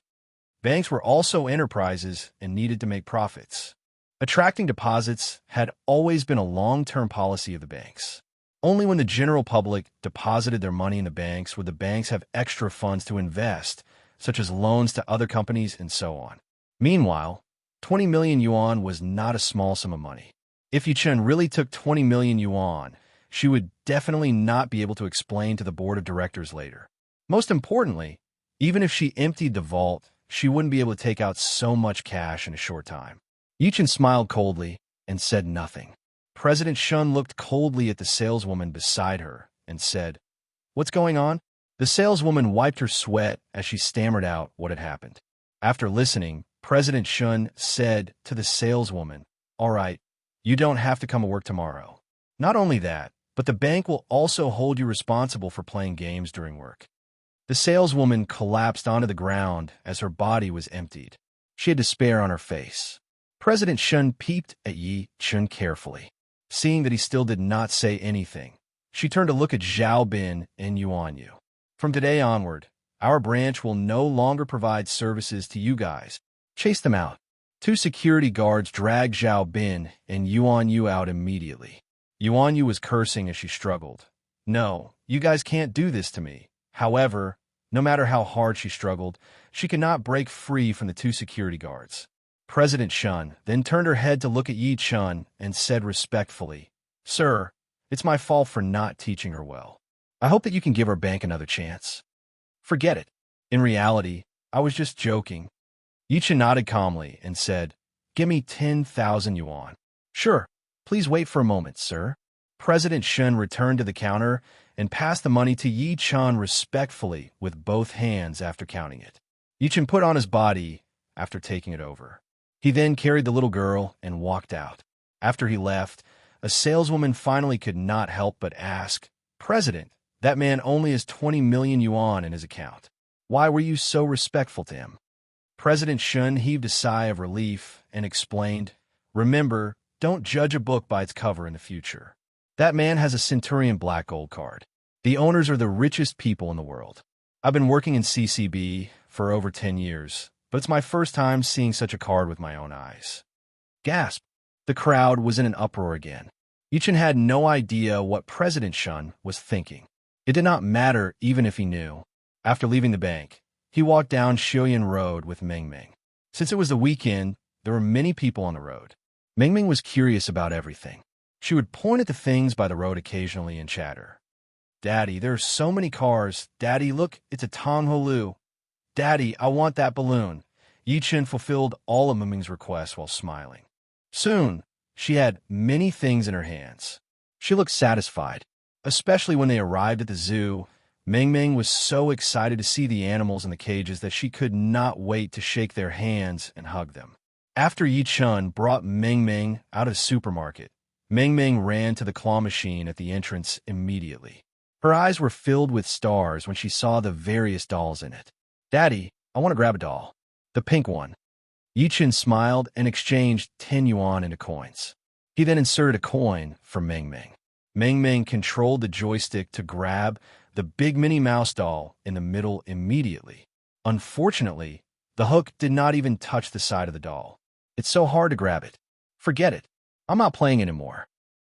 Banks were also enterprises and needed to make profits. Attracting deposits had always been a long-term policy of the banks. Only when the general public deposited their money in the banks would the banks have extra funds to invest, such as loans to other companies and so on. Meanwhile, 20 million yuan was not a small sum of money. If Yi Chun really took 20 million yuan, she would definitely not be able to explain to the board of directors later. Most importantly, even if she emptied the vault, she wouldn't be able to take out so much cash in a short time. Yi Chun smiled coldly and said nothing. President Shun looked coldly at the saleswoman beside her and said, "What's going on?" The saleswoman wiped her sweat as she stammered out what had happened. After listening, President Shun said to the saleswoman, "All right, you don't have to come to work tomorrow. Not only that, but the bank will also hold you responsible for playing games during work." The saleswoman collapsed onto the ground as her body was emptied. She had despair on her face. President Shun peeped at Yi Chun carefully. Seeing that he still did not say anything, she turned to look at Xiaobin and Yuan Yu. "From today onward, our branch will no longer provide services to you guys. Chase them out." Two security guards dragged Xiaobin and Yuan Yu out immediately. Yuan Yu was cursing as she struggled. "No, you guys can't do this to me." However, no matter how hard she struggled, she could not break free from the two security guards. President Shun then turned her head to look at Yi Chun and said respectfully, "Sir, it's my fault for not teaching her well. I hope that you can give our bank another chance." "Forget it. In reality, I was just joking." Yi Chun nodded calmly and said, "Give me 10,000 yuan." "Sure. Please wait for a moment, sir." President Shun returned to the counter and passed the money to Yi Chun respectfully with both hands after counting it. Yi Chun put on his body after taking it over. He then carried the little girl and walked out. After he left, a saleswoman finally could not help but ask, "President, that man only has 20 million yuan in his account. Why were you so respectful to him?" President Shun heaved a sigh of relief and explained, "Remember, don't judge a book by its cover in the future. That man has a Centurion Black Gold card. The owners are the richest people in the world. I've been working in CCB for over 10 years, but it's my first time seeing such a card with my own eyes." Gasp! The crowd was in an uproar again. Yi Chun had no idea what President Shun was thinking. It did not matter even if he knew. After leaving the bank, he walked down Xiuyan Road with Ming Ming. Since it was the weekend, there were many people on the road. Ming Ming was curious about everything. She would point at the things by the road occasionally and chatter. "Daddy, there are so many cars. Daddy, look, it's a Tonghu. Daddy, I want that balloon." Yi Chun fulfilled all of Ming Ming's requests while smiling. Soon, she had many things in her hands. She looked satisfied, especially when they arrived at the zoo, Meng Meng was so excited to see the animals in the cages that she could not wait to shake their hands and hug them. After Yi Chun brought Meng Meng out of the supermarket, Meng Meng ran to the claw machine at the entrance immediately. Her eyes were filled with stars when she saw the various dolls in it. "Daddy, I want to grab a doll. The pink one." Yi Chun smiled and exchanged 10 yuan into coins. He then inserted a coin for Meng Meng. Meng Meng controlled the joystick to grab the big Minnie Mouse doll in the middle immediately. Unfortunately, the hook did not even touch the side of the doll. "It's so hard to grab it. Forget it. I'm not playing anymore."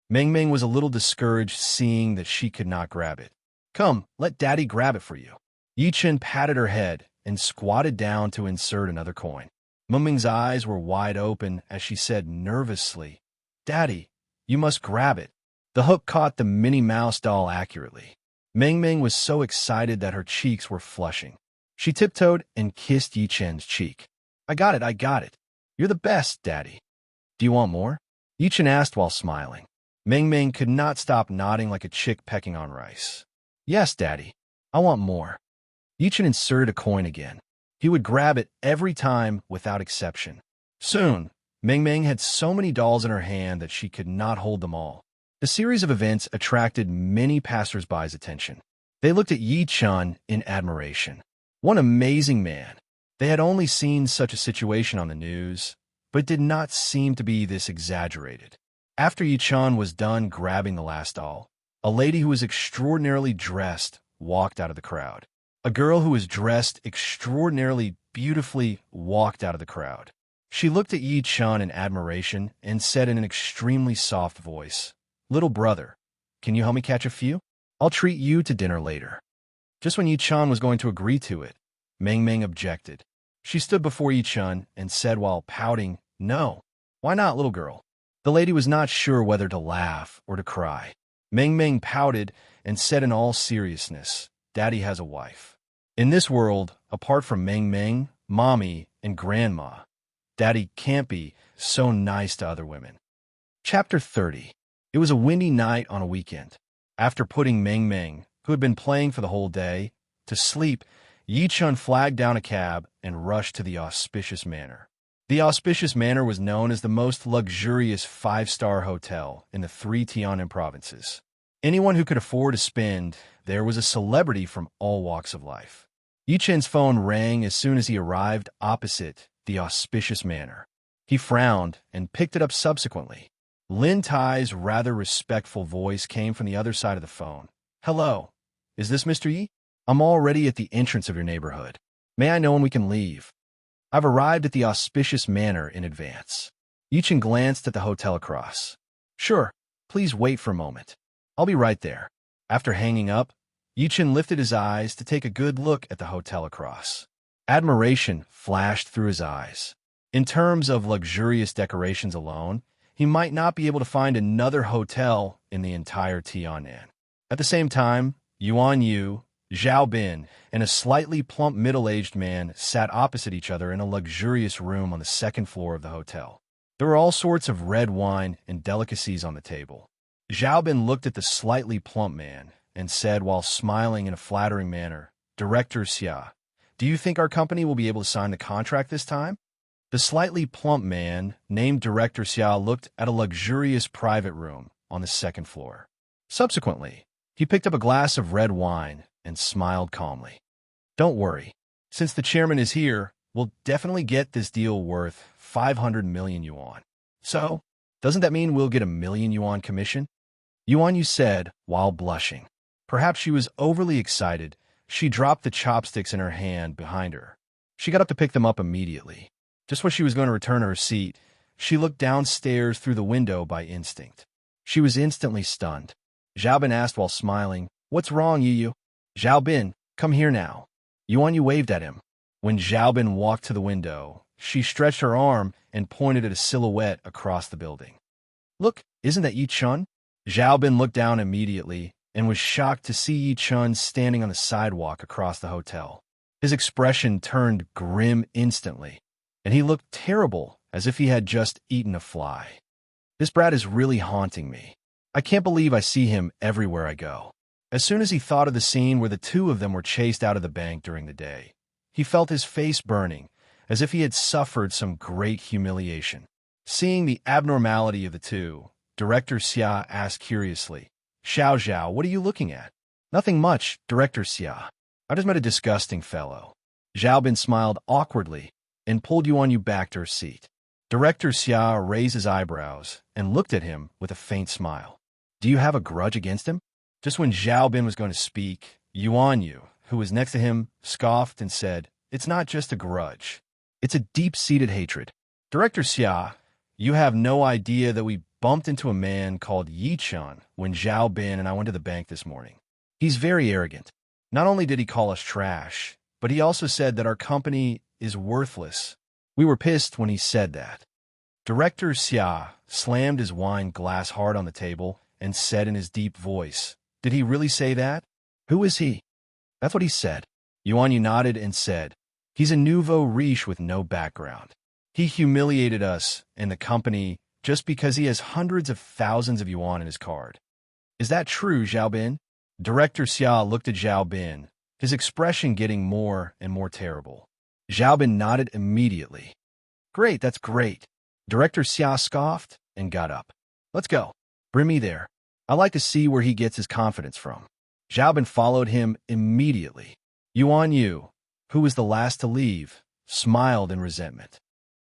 Meng Meng was a little discouraged seeing that she could not grab it. "Come, let Daddy grab it for you." Yi Chun patted her head and squatted down to insert another coin. Meng Meng's eyes were wide open as she said nervously, "Daddy, you must grab it." The hook caught the Minnie Mouse doll accurately. Meng Meng was so excited that her cheeks were flushing. She tiptoed and kissed Yi Chun's cheek. I got it. You're the best, Daddy." "Do you want more?" Yi Chun asked while smiling. Meng Meng could not stop nodding like a chick pecking on rice. "Yes, Daddy, I want more." Yi Chun inserted a coin again. He would grab it every time without exception. Soon, Meng Meng had so many dolls in her hand that she could not hold them all. The series of events attracted many passers-by's attention. They looked at Yi Chun in admiration. What an amazing man. They had only seen such a situation on the news, but it did not seem to be this exaggerated. After Yi Chun was done grabbing the last doll, a lady who was extraordinarily dressed walked out of the crowd. A girl who was dressed extraordinarily beautifully walked out of the crowd. She looked at Yi Chun in admiration and said in an extremely soft voice, "Little brother, can you help me catch a few? I'll treat you to dinner later." Just when Yi Chun was going to agree to it, Meng Meng objected. She stood before Yi Chun and said while pouting, "No. Why not, little girl?" The lady was not sure whether to laugh or to cry. Meng Meng pouted and said in all seriousness, "Daddy has a wife." In this world, apart from Meng Meng, Mommy, and Grandma, Daddy can't be so nice to other women. Chapter 30. It was a windy night on a weekend. After putting Meng Meng, who had been playing for the whole day, to sleep, Yi Chun flagged down a cab and rushed to the Auspicious Manor. The Auspicious Manor was known as the most luxurious five-star hotel in the 3 Tianan provinces. Anyone who could afford to spend there was a celebrity from all walks of life. Yi Chun's phone rang as soon as he arrived opposite the Auspicious Manor. He frowned and picked it up subsequently. Lin Tai's rather respectful voice came from the other side of the phone. "Hello, is this Mr. Yi? I'm already at the entrance of your neighborhood. May I know when we can leave? I've arrived at the Auspicious Manor in advance." Yi Chun glanced at the hotel across. "Sure, please wait for a moment. I'll be right there." After hanging up, Yi Chun lifted his eyes to take a good look at the hotel across. Admiration flashed through his eyes. In terms of luxurious decorations alone, he might not be able to find another hotel in the entire Tianan. At the same time, Yuan Yu, Zhao Bin, and a slightly plump middle-aged man sat opposite each other in a luxurious room on the second floor of the hotel. There were all sorts of red wine and delicacies on the table. Zhao Bin looked at the slightly plump man and said while smiling in a flattering manner, "Director Xia, do you think our company will be able to sign the contract this time?" The slightly plump man, named Director Xia, looked at a luxurious private room on the second floor. Subsequently, he picked up a glass of red wine and smiled calmly. "Don't worry. Since the chairman is here, we'll definitely get this deal worth 500 million yuan. So, doesn't that mean we'll get a million yuan commission?" Yuan Yu said while blushing. Perhaps she was overly excited. She dropped the chopsticks in her hand behind her. She got up to pick them up immediately. Just when she was going to return to her seat, she looked downstairs through the window by instinct. She was instantly stunned. Zhao Bin asked while smiling, "What's wrong, Yu? Zhao Bin, come here now." Yuan Yu waved at him. When Zhao Bin walked to the window, she stretched her arm and pointed at a silhouette across the building. "Look, isn't that Yi Chun?" Zhao Bin looked down immediately and was shocked to see Yi Chun standing on the sidewalk across the hotel. His expression turned grim instantly, and he looked terrible as if he had just eaten a fly. "This brat is really haunting me. I can't believe I see him everywhere I go." As soon as he thought of the scene where the two of them were chased out of the bank during the day, he felt his face burning, as if he had suffered some great humiliation. Seeing the abnormality of the two, Director Xia asked curiously, "Xiao Zhao, what are you looking at?" "Nothing much, Director Xia. I just met a disgusting fellow." Zhao Bin smiled awkwardly and pulled you back to her seat. Director Xia raised his eyebrows and looked at him with a faint smile. "Do you have a grudge against him?" Just when Zhao Bin was going to speak, Yu, who was next to him, scoffed and said, "It's not just a grudge. It's a deep-seated hatred. Director Xia, you have no idea that we bumped into a man called Yi Chun when Zhao Bin and I went to the bank this morning. He's very arrogant. Not only did he call us trash, but he also said that our company is worthless. We were pissed when he said that." Director Xia slammed his wine glass hard on the table and said in his deep voice, "Did he really say that? Who is he?" "That's what he said." Yu nodded and said, "He's a nouveau riche with no background. He humiliated us and the company just because he has hundreds of thousands of yuan in his card." "Is that true, Zhao Bin?" Director Xia looked at Zhao Bin, his expression getting more and more terrible. Zhao Bin nodded immediately. "Great, that's great." Director Xia scoffed and got up. "Let's go. Bring me there. I like to see where he gets his confidence from." Zhao Bin followed him immediately. Yu, who was the last to leave, smiled in resentment.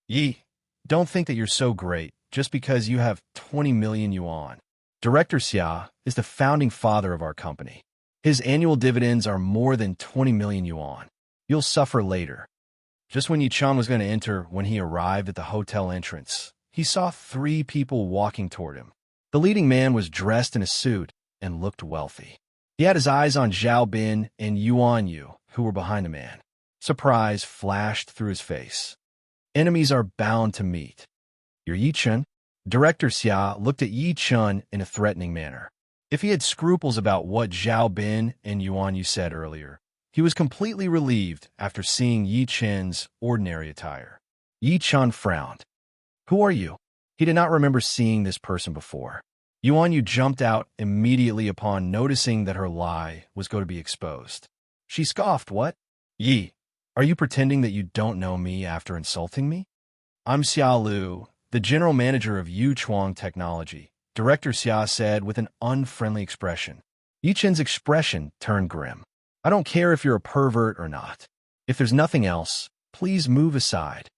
"Yi, don't think that you're so great just because you have 20 million yuan. Director Xia is the founding father of our company. His annual dividends are more than 20 million yuan. You'll suffer later." Just when Yi Chun was going to enter, when he arrived at the hotel entrance, he saw 3 people walking toward him. The leading man was dressed in a suit and looked wealthy. He had his eyes on Zhao Bin and Yu, who were behind the man. Surprise flashed through his face. Enemies are bound to meet. "You're Yi Chun?" Director Xia looked at Yi Chun in a threatening manner. If he had scruples about what Zhao Bin and Yu said earlier, he was completely relieved after seeing Yi Chun's ordinary attire. Yi Chun frowned. "Who are you?" He did not remember seeing this person before. Yu jumped out immediately upon noticing that her lie was going to be exposed. She scoffed, "What? Yi, are you pretending that you don't know me after insulting me?" "I'm Xia Lu, the general manager of Yuchuang Technology," Director Xia said with an unfriendly expression. Yi Chun's expression turned grim. "I don't care if you're a pervert or not. If there's nothing else, please move aside."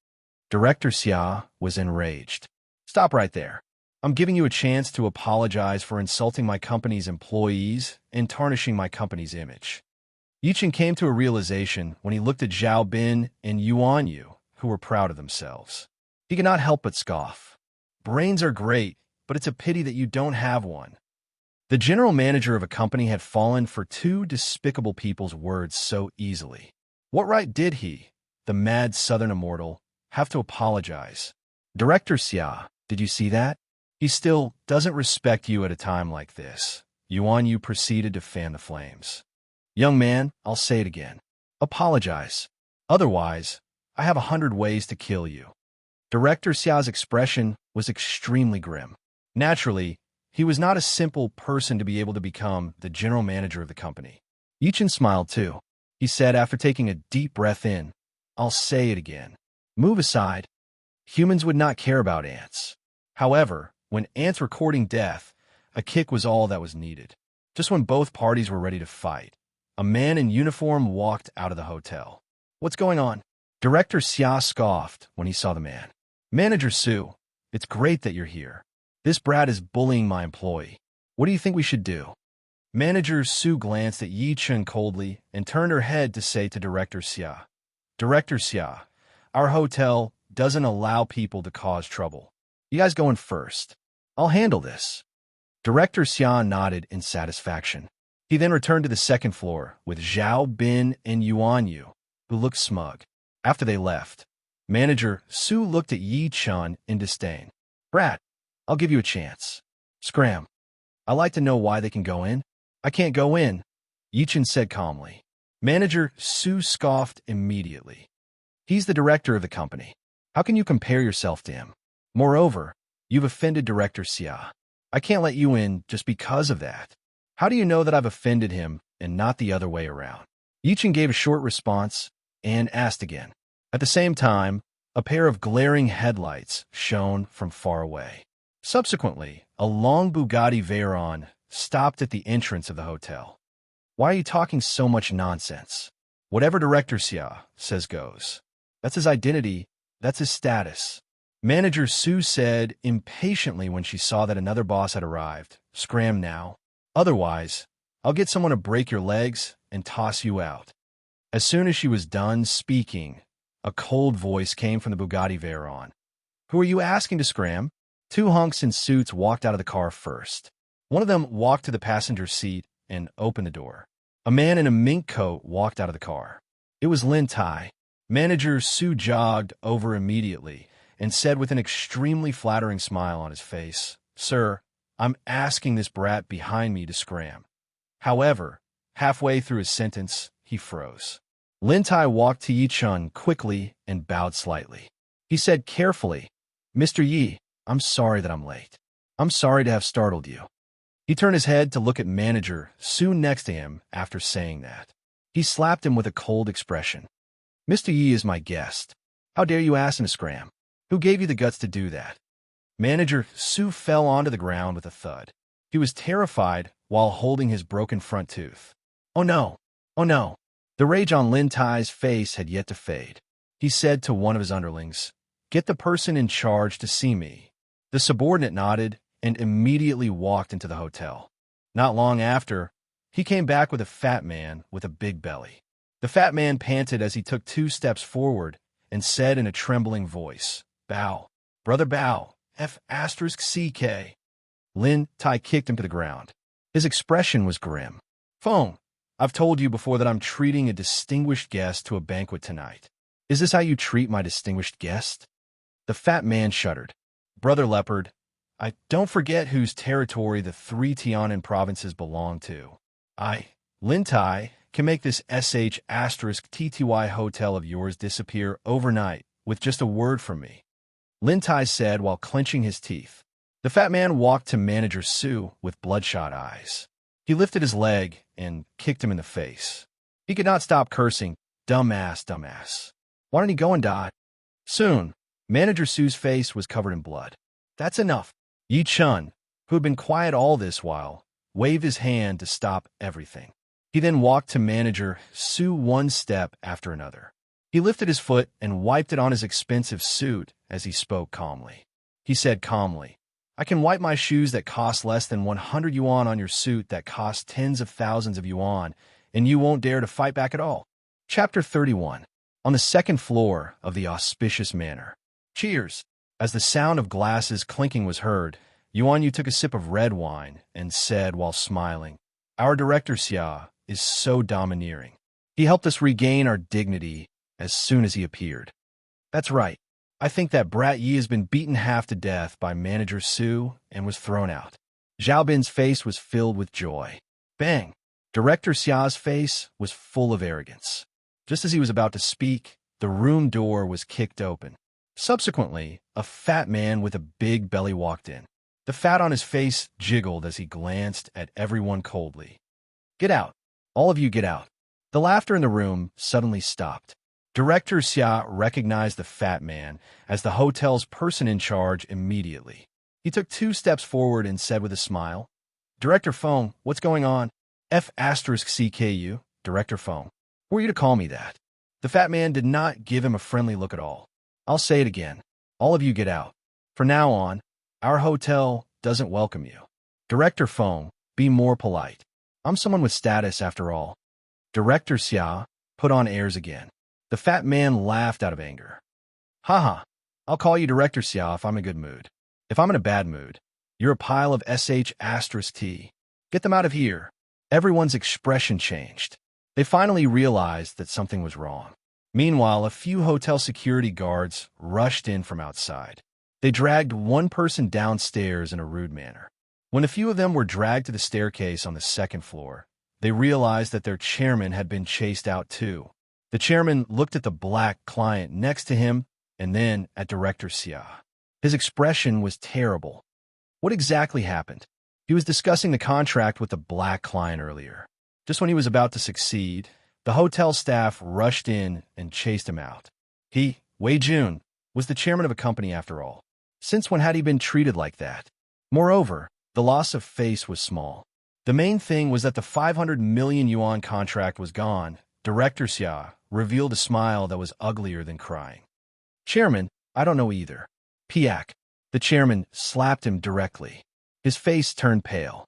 Director Xia was enraged. "Stop right there. I'm giving you a chance to apologize for insulting my company's employees and tarnishing my company's image." Yi Chun came to a realization when he looked at Zhao Bin and Yu, who were proud of themselves. He could not help but scoff. "Brains are great, but it's a pity that you don't have one." The general manager of a company had fallen for 2 despicable people's words so easily. What right did he, the mad southern immortal, have to apologize? "Director Xia, did you see that? He still doesn't respect you at a time like this." Yu proceeded to fan the flames. "Young man, I'll say it again. Apologize. Otherwise, I have 100 ways to kill you." Director Xia's expression was extremely grim. Naturally, he was not a simple person to be able to become the general manager of the company. Yi Chun smiled too. He said after taking a deep breath in, "I'll say it again. Move aside." Humans would not care about ants. However, when ants were courting death, a kick was all that was needed. Just when both parties were ready to fight, a man in uniform walked out of the hotel. "What's going on?" Director Xia scoffed when he saw the man. "Manager Su, it's great that you're here. This brat is bullying my employee. What do you think we should do?" Manager Su glanced at Yi Chun coldly and turned her head to say to Director Xia, "Director Xia, our hotel doesn't allow people to cause trouble. You guys go in first. I'll handle this." Director Xia nodded in satisfaction. He then returned to the second floor with Zhao Bin and Yu, who looked smug. After they left, Manager Su looked at Yi Chun in disdain. "Brat, I'll give you a chance. Scram. I like to know why they can go in." "I can't go in," Yi Chun said calmly. Manager Su scoffed immediately. "He's the director of the company. How can you compare yourself to him? Moreover, you've offended Director Xia. I can't let you in just because of that." How do you know that I've offended him and not the other way around? Yichen gave a short response and asked again. At the same time, a pair of glaring headlights shone from far away. Subsequently, a long Bugatti Veyron stopped at the entrance of the hotel. Why are you talking so much nonsense? Whatever Director Xia says goes. That's his identity. That's his status. Manager Su said impatiently when she saw that another boss had arrived. Scram now. Otherwise, I'll get someone to break your legs and toss you out. As soon as she was done speaking, a cold voice came from the Bugatti Veyron. Who are you asking to scram? Two hunks in suits walked out of the car first. One of them walked to the passenger seat and opened the door. A man in a mink coat walked out of the car. It was Lin Tai. Manager Su jogged over immediately and said with an extremely flattering smile on his face, Sir, I'm asking this brat behind me to scram. However, halfway through his sentence, he froze. Lin Tai walked to Yi Chun quickly and bowed slightly. He said carefully, Mr. Yi, I'm sorry that I'm late. I'm sorry to have startled you. He turned his head to look at Manager Su next to him after saying that. He slapped him with a cold expression. Mr. Yi is my guest. How dare you ask him to scram? Who gave you the guts to do that? Manager Su fell onto the ground with a thud. He was terrified while holding his broken front tooth. Oh no! Oh no! The rage on Lin Tai's face had yet to fade. He said to one of his underlings, Get the person in charge to see me. The subordinate nodded and immediately walked into the hotel. Not long after, he came back with a fat man with a big belly. The fat man panted as he took 2 steps forward and said in a trembling voice, Bow, brother bow, F***CK. Lin Tai kicked him to the ground. His expression was grim. Feng, I've told you before that I'm treating a distinguished guest to a banquet tonight. Is this how you treat my distinguished guest? The fat man shuddered. Brother Leopard, I don't forget whose territory the 3 Tianan provinces belong to. Lin Tai, can make this **TTY hotel of yours disappear overnight with just a word from me. Lin Tai said while clenching his teeth. The fat man walked to Manager Su with bloodshot eyes. He lifted his leg and kicked him in the face. He could not stop cursing, dumbass, dumbass. Why don't he go and die? Soon, Manager Su's face was covered in blood. That's enough. Yi Chun, who had been quiet all this while, waved his hand to stop everything. He then walked to Manager Su one step after another. He lifted his foot and wiped it on his expensive suit as he spoke calmly. He said calmly, I can wipe my shoes that cost less than 100 yuan on your suit that costs tens of thousands of yuan, and you won't dare to fight back at all. Chapter 31. On the second floor of the auspicious manor. Cheers! As the sound of glasses clinking was heard, Yuan Yu took a sip of red wine and said while smiling, Our director Xia is so domineering. He helped us regain our dignity as soon as he appeared. That's right. I think that brat Yi has been beaten half to death by Manager Su and was thrown out. Zhao Bin's face was filled with joy. Bang! Director Xia's face was full of arrogance. Just as he was about to speak, the room door was kicked open. Subsequently, a fat man with a big belly walked in. The fat on his face jiggled as he glanced at everyone coldly. Get out. All of you get out. The laughter in the room suddenly stopped. Director Xia recognized the fat man as the hotel's person in charge immediately. He took 2 steps forward and said with a smile, Director Feng, what's going on? F***CKU, Director Feng. Who are you to call me that? The fat man did not give him a friendly look at all. I'll say it again. All of you get out. From now on, our hotel doesn't welcome you. Director Feng, be more polite. I'm someone with status after all. Director Xia put on airs again. The fat man laughed out of anger. Haha, I'll call you Director Xia if I'm in a good mood. If I'm in a bad mood, you're a pile of **T. Get them out of here. Everyone's expression changed. They finally realized that something was wrong. Meanwhile, a few hotel security guards rushed in from outside. They dragged one person downstairs in a rude manner. When a few of them were dragged to the staircase on the 2nd floor, they realized that their chairman had been chased out too. The chairman looked at the black client next to him and then at Director Xia. His expression was terrible. What exactly happened? He was discussing the contract with the black client earlier. Just when he was about to succeed, the hotel staff rushed in and chased him out. He, Wei Jun, was the chairman of a company after all. Since when had he been treated like that? Moreover, the loss of face was small. The main thing was that the 500 million yuan contract was gone. Director Xia revealed a smile that was uglier than crying. Chairman, I don't know either. Piak. The chairman slapped him directly. His face turned pale.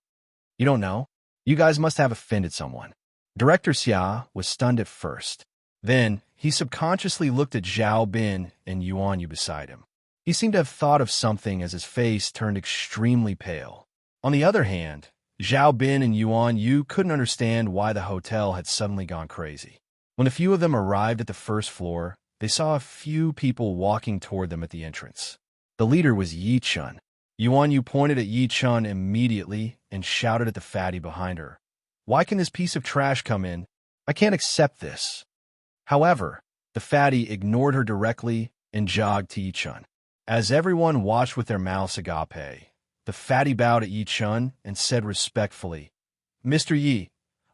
You don't know? You guys must have offended someone. Director Xia was stunned at first. Then, he subconsciously looked at Zhao Bin and Yuan Yu beside him. He seemed to have thought of something as his face turned extremely pale. On the other hand, Zhao Bin and Yuan Yu couldn't understand why the hotel had suddenly gone crazy. When a few of them arrived at the first floor, they saw a few people walking toward them at the entrance. The leader was Yi Chun. Yuan Yu pointed at Yi Chun immediately and shouted at the fatty behind her. Why can this piece of trash come in? I can't accept this. However, the fatty ignored her directly and jogged to Yi Chun. As everyone watched with their mouths agape, the fatty bowed at Yi Chun and said respectfully, Mr. Yi,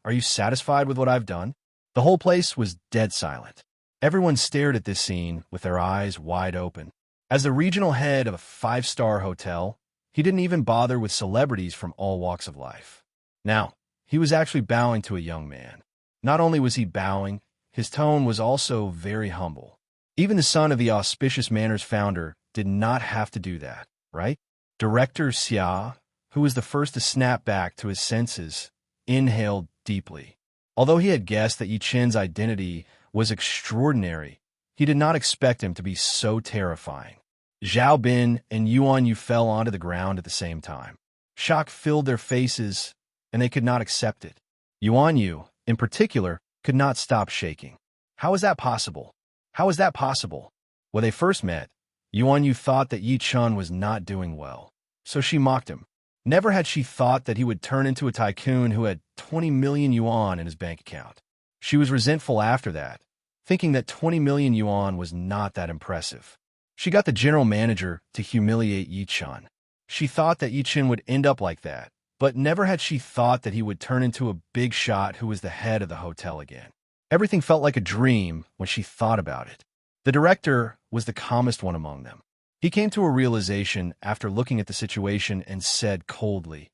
are you satisfied with what I've done? The whole place was dead silent. Everyone stared at this scene with their eyes wide open. As the regional head of a five-star hotel, he didn't even bother with celebrities from all walks of life. Now, he was actually bowing to a young man. Not only was he bowing, his tone was also very humble. Even the son of the Auspicious Manners founder did not have to do that, right? Director Xia, who was the first to snap back to his senses, inhaled deeply. Although he had guessed that Yi Chen's identity was extraordinary, he did not expect him to be so terrifying. Zhao Bin and Yuan Yu fell onto the ground at the same time. Shock filled their faces, and they could not accept it. Yuan Yu, in particular, could not stop shaking. How is that possible? How is that possible? When they first met, Yuan Yu thought that Yi Chun was not doing well, so she mocked him. Never had she thought that he would turn into a tycoon who had 20 million yuan in his bank account. She was resentful after that, thinking that 20 million yuan was not that impressive. She got the general manager to humiliate Yi Chun. She thought that Yi Chun would end up like that, but never had she thought that he would turn into a big shot who was the head of the hotel again. Everything felt like a dream when she thought about it. The director was the calmest one among them. He came to a realization after looking at the situation and said coldly,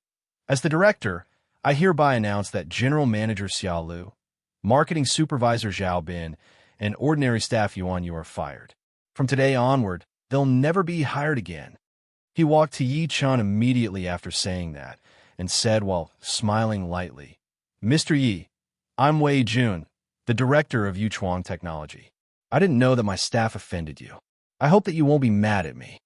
As the director, I hereby announce that General Manager Xia Lu, Marketing Supervisor Zhao Bin, and ordinary staff Yuan Yu are fired. From today onward, they'll never be hired again. He walked to Yi Chun immediately after saying that and said while smiling lightly, Mr. Yi, I'm Wei Jun, the director of Yuchuang Technology. I didn't know that my staff offended you. I hope that you won't be mad at me.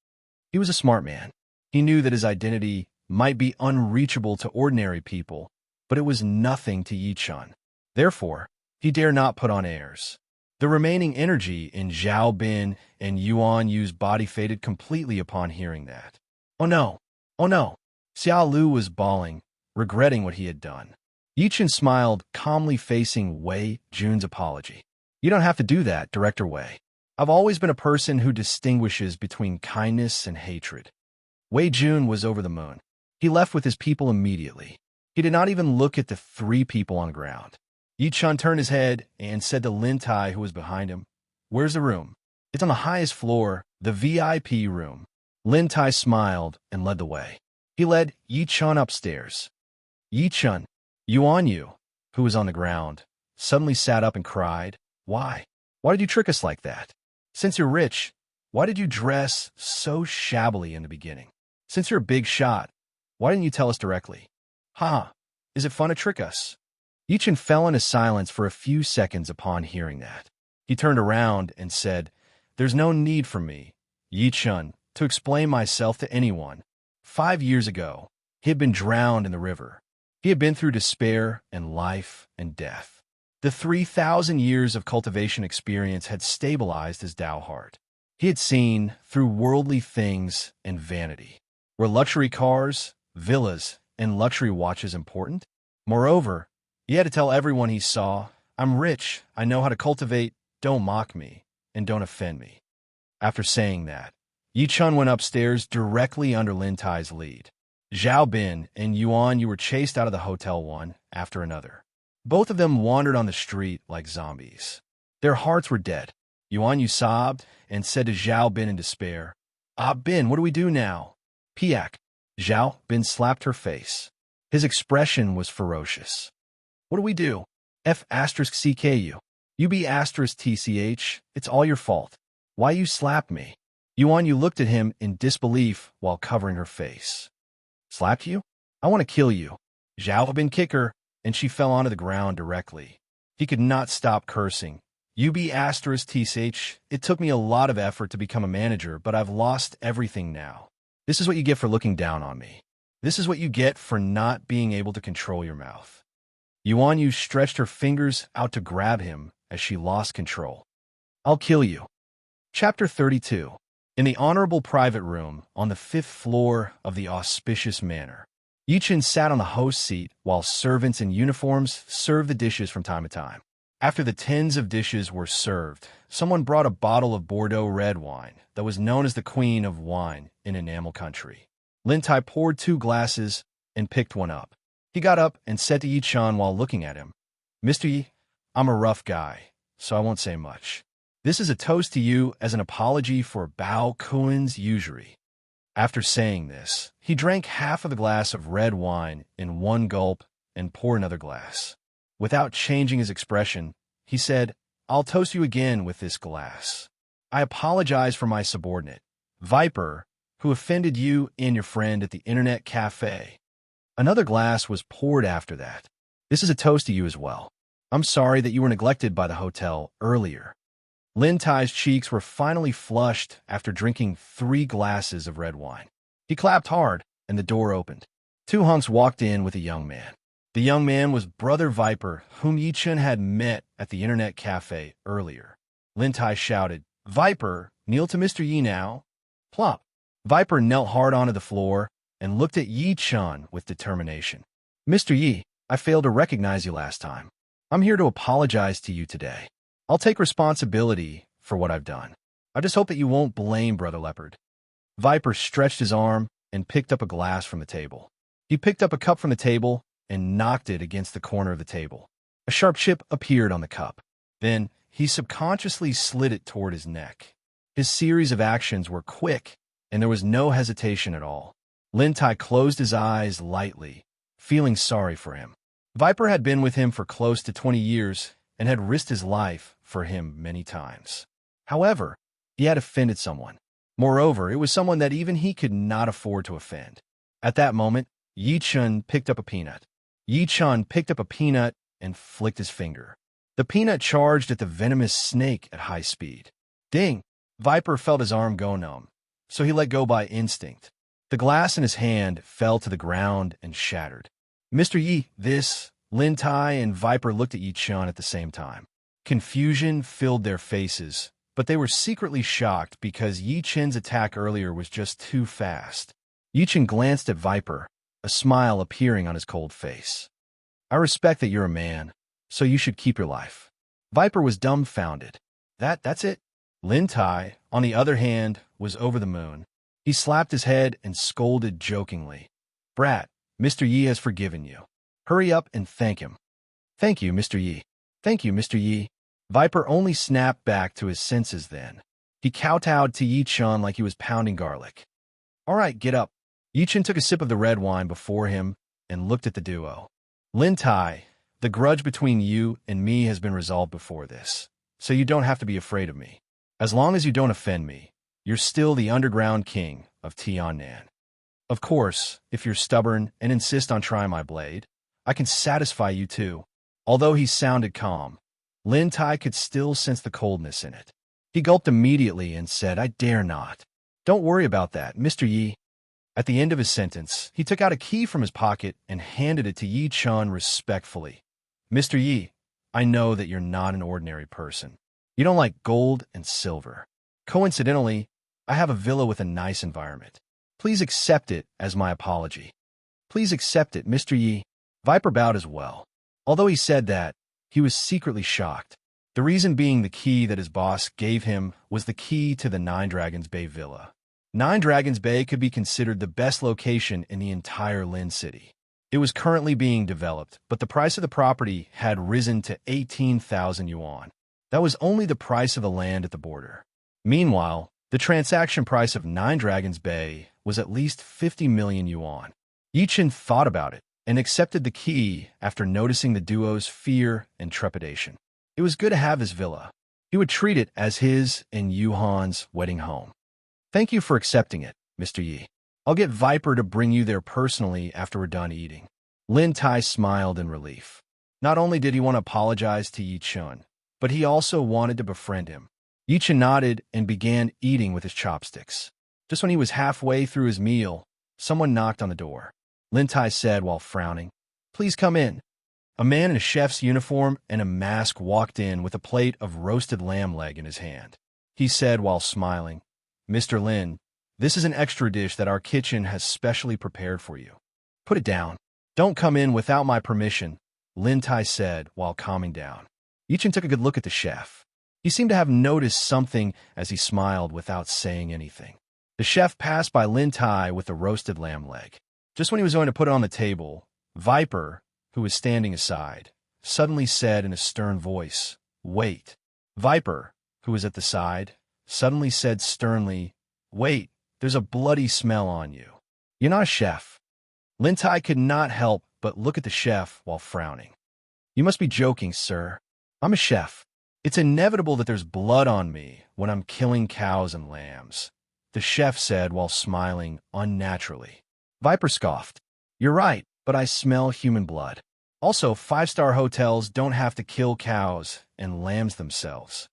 He was a smart man. He knew that his identity might be unreachable to ordinary people, but it was nothing to Yi Chun. Therefore, he dare not put on airs. The remaining energy in Zhao Bin and Yuan Yu's body faded completely upon hearing that. Oh no! Oh no! Xia Lu was bawling, regretting what he had done. Yi Chun smiled, calmly facing Wei Jun's apology. You don't have to do that, Director Wei. I've always been a person who distinguishes between kindness and hatred. Wei Jun was over the moon. He left with his people immediately. He did not even look at the three people on the ground. Yi Chun turned his head and said to Lin Tai, who was behind him, Where's the room? It's on the highest floor, the VIP room. Lin Tai smiled and led the way. He led Yi Chun upstairs. Yi Chun, Yuan Yu, who was on the ground, suddenly sat up and cried, Why? Why did you trick us like that? Since you're rich, why did you dress so shabbily in the beginning? Since you're a big shot, why didn't you tell us directly? Ha! Is it fun to trick us? Yi Chun fell into silence for a few seconds upon hearing that. He turned around and said, There's no need for me, Yi Chun, to explain myself to anyone. 5 years ago, he had been drowned in the river. He had been through despair and life and death. The 3,000 years of cultivation experience had stabilized his Tao heart. He had seen through worldly things and vanity. Were luxury cars, villas, and luxury watches important? Moreover, he had to tell everyone he saw, I'm rich, I know how to cultivate, don't mock me, and don't offend me. After saying that, Yi Chun went upstairs directly under Lin Tai's lead. Zhao Bin and Yuan Yu were chased out of the hotel one after another. Both of them wandered on the street like zombies. Their hearts were dead. Yuan Yu sobbed and said to Zhao Bin in despair, "Ah, Bin, what do we do now?" Piak. Zhao Bin slapped her face. His expression was ferocious. "What do we do? F*CKU. UB*TCH, it's all your fault. Why you slapped me?" Yuan Yu looked at him in disbelief while covering her face. "Slapped you? I want to kill you." Zhao Bin kicked her, and she fell onto the ground directly. He could not stop cursing. UB*TCH, it took me a lot of effort to become a manager, but I've lost everything now. This is what you get for looking down on me. This is what you get for not being able to control your mouth. Yuan Yu stretched her fingers out to grab him as she lost control. "I'll kill you." Chapter 32. In the honorable private room on the 5th floor of the auspicious manor, Yichen sat on the host seat while servants in uniforms served the dishes from time to time. After the tens of dishes were served, someone brought a bottle of Bordeaux red wine that was known as the queen of wine in enamel country. Lin Tai poured 2 glasses and picked one up. He got up and said to Yi Chan while looking at him, "Mr. Yi, I'm a rough guy, so I won't say much. This is a toast to you as an apology for Bao Kuan's usury." After saying this, he drank half of the glass of red wine in one gulp and poured another glass. Without changing his expression, he said, "I'll toast you again with this glass. I apologize for my subordinate, Viper, who offended you and your friend at the internet cafe." Another glass was poured after that. "This is a toast to you as well. I'm sorry that you were neglected by the hotel earlier." Lin Tai's cheeks were finally flushed after drinking 3 glasses of red wine. He clapped hard, and the door opened. 2 hunks walked in with a young man. The young man was Brother Viper, whom Yi Chen had met at the internet cafe earlier. Lin Tai shouted, "Viper, kneel to Mr. Yi now." Plop. Viper knelt hard onto the floor and looked at Yi Chen with determination. "Mr. Yi, I failed to recognize you last time. I'm here to apologize to you today. I'll take responsibility for what I've done. I just hope that you won't blame Brother Leopard." Viper stretched his arm and picked up a glass from the table. He picked up a cup from the table and knocked it against the corner of the table. A sharp chip appeared on the cup. Then he subconsciously slid it toward his neck. His series of actions were quick, and there was no hesitation at all. Lin Tai closed his eyes lightly, feeling sorry for him. Viper had been with him for close to 20 years and had risked his life for him many times. However, he had offended someone. Moreover, it was someone that even he could not afford to offend. At that moment, Yi Chen picked up a peanut. Yi Chen picked up a peanut and flicked his finger. The peanut charged at the venomous snake at high speed. Ding! Viper felt his arm go numb, so he let go by instinct. The glass in his hand fell to the ground and shattered. "Mr. Yi, this..." Lin Tai and Viper looked at Yi Chen at the same time. Confusion filled their faces, but they were secretly shocked because Yi Chen's attack earlier was just too fast. Yi Chen glanced at Viper, a smile appearing on his cold face. "I respect that you're a man, so you should keep your life." Viper was dumbfounded. That's it?" Lin Tai, on the other hand, was over the moon. He slapped his head and scolded jokingly, "Brat, Mr. Yi has forgiven you. Hurry up and thank him." "Thank you, Mr. Yi. Thank you, Mr. Yi." Viper only snapped back to his senses then. He kowtowed to Yi Chen like he was pounding garlic. "All right, get up." Yi Chen took a sip of the red wine before him and looked at the duo. "Lin Tai, the grudge between you and me has been resolved before this, so you don't have to be afraid of me. As long as you don't offend me, you're still the underground king of Tiannan. Of course, if you're stubborn and insist on trying my blade, I can satisfy you too." Although he sounded calm, Lin Tai could still sense the coldness in it. He gulped immediately and said, "I dare not." "Don't worry about that, Mr. Yi." At the end of his sentence, he took out a key from his pocket and handed it to Yi Chen respectfully. "Mr. Yi, I know that you're not an ordinary person. You don't like gold and silver. Coincidentally, I have a villa with a nice environment. Please accept it as my apology." "Please accept it, Mr. Yi." Viper bowed as well. Although he said that, he was secretly shocked. The reason being the key that his boss gave him was the key to the Nine Dragons Bay Villa. Nine Dragons Bay could be considered the best location in the entire Lin City. It was currently being developed, but the price of the property had risen to 18,000 yuan. That was only the price of the land at the border. Meanwhile, the transaction price of Nine Dragons Bay was at least 50 million yuan. Yichen thought about it and accepted the key after noticing the duo's fear and trepidation. It was good to have his villa. He would treat it as his and Yuhan's wedding home. Thank you for accepting it, Mr. Yi. I'll get Viper to bring you there personally after we're done eating. Lin Tai smiled in relief. Not only did he want to apologize to Yi Chun, but he also wanted to befriend him. Yi Chun nodded and began eating with his chopsticks. Just when he was halfway through his meal, someone knocked on the door. Lin Tai said while frowning, "Please come in." A man in a chef's uniform and a mask walked in with a plate of roasted lamb leg in his hand. He said while smiling, "Mr. Lin, this is an extra dish that our kitchen has specially prepared for you. Put it down. Don't come in without my permission," Lin Tai said while calming down. Yichen took a good look at the chef. He seemed to have noticed something as he smiled without saying anything. The chef passed by Lin Tai with the roasted lamb leg. Just when he was going to put it on the table, Viper, who was standing aside, suddenly said in a stern voice, "Wait." Viper, who was at the side, suddenly said sternly, "Wait, there's a bloody smell on you. You're not a chef." Lin Tai could not help but look at the chef while frowning. "You must be joking, sir. I'm a chef. It's inevitable that there's blood on me when I'm killing cows and lambs," the chef said while smiling unnaturally. Viper scoffed. "You're right, but I smell human blood. Also, five-star hotels don't have to kill cows and lambs themselves."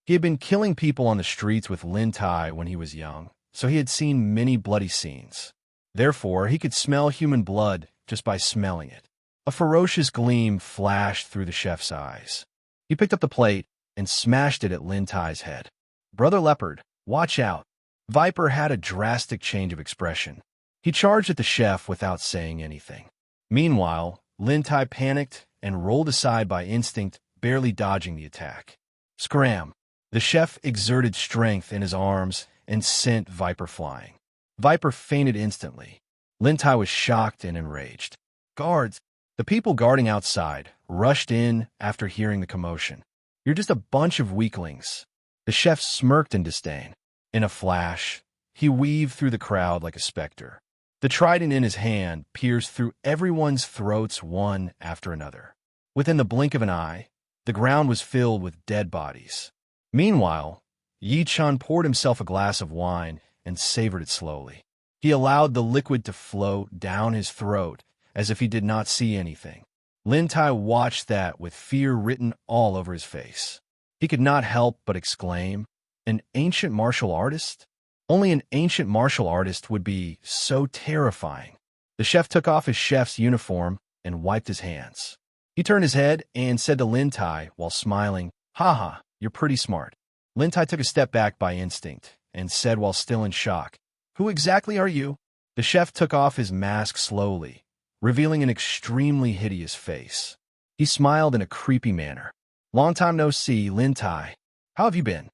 He had been killing people on the streets with Lin Tai when he was young, so he had seen many bloody scenes. Therefore, he could smell human blood just by smelling it. A ferocious gleam flashed through the chef's eyes. He picked up the plate and smashed it at Lin Tai's head. "Brother Leopard, watch out." Viper had a drastic change of expression. He charged at the chef without saying anything. Meanwhile, Lin Tai panicked and rolled aside by instinct, barely dodging the attack. Scram! The chef exerted strength in his arms and sent Viper flying. Viper fainted instantly. Lin Tai was shocked and enraged. "Guards!" The people guarding outside rushed in after hearing the commotion. "You're just a bunch of weaklings." The chef smirked in disdain. In a flash, he weaved through the crowd like a specter. The trident in his hand pierced through everyone's throats one after another. Within the blink of an eye, the ground was filled with dead bodies. Meanwhile, Yi Chun poured himself a glass of wine and savored it slowly. He allowed the liquid to float down his throat as if he did not see anything. Lin Tai watched that with fear written all over his face. He could not help but exclaim, "An ancient martial artist? Only an ancient martial artist would be so terrifying." The chef took off his chef's uniform and wiped his hands. He turned his head and said to Lin Tai while smiling, "Haha, you're pretty smart." Lin Tai took a step back by instinct and said while still in shock, "Who exactly are you?" The chef took off his mask slowly, revealing an extremely hideous face. He smiled in a creepy manner. "Long time no see, Lin Tai. How have you been?"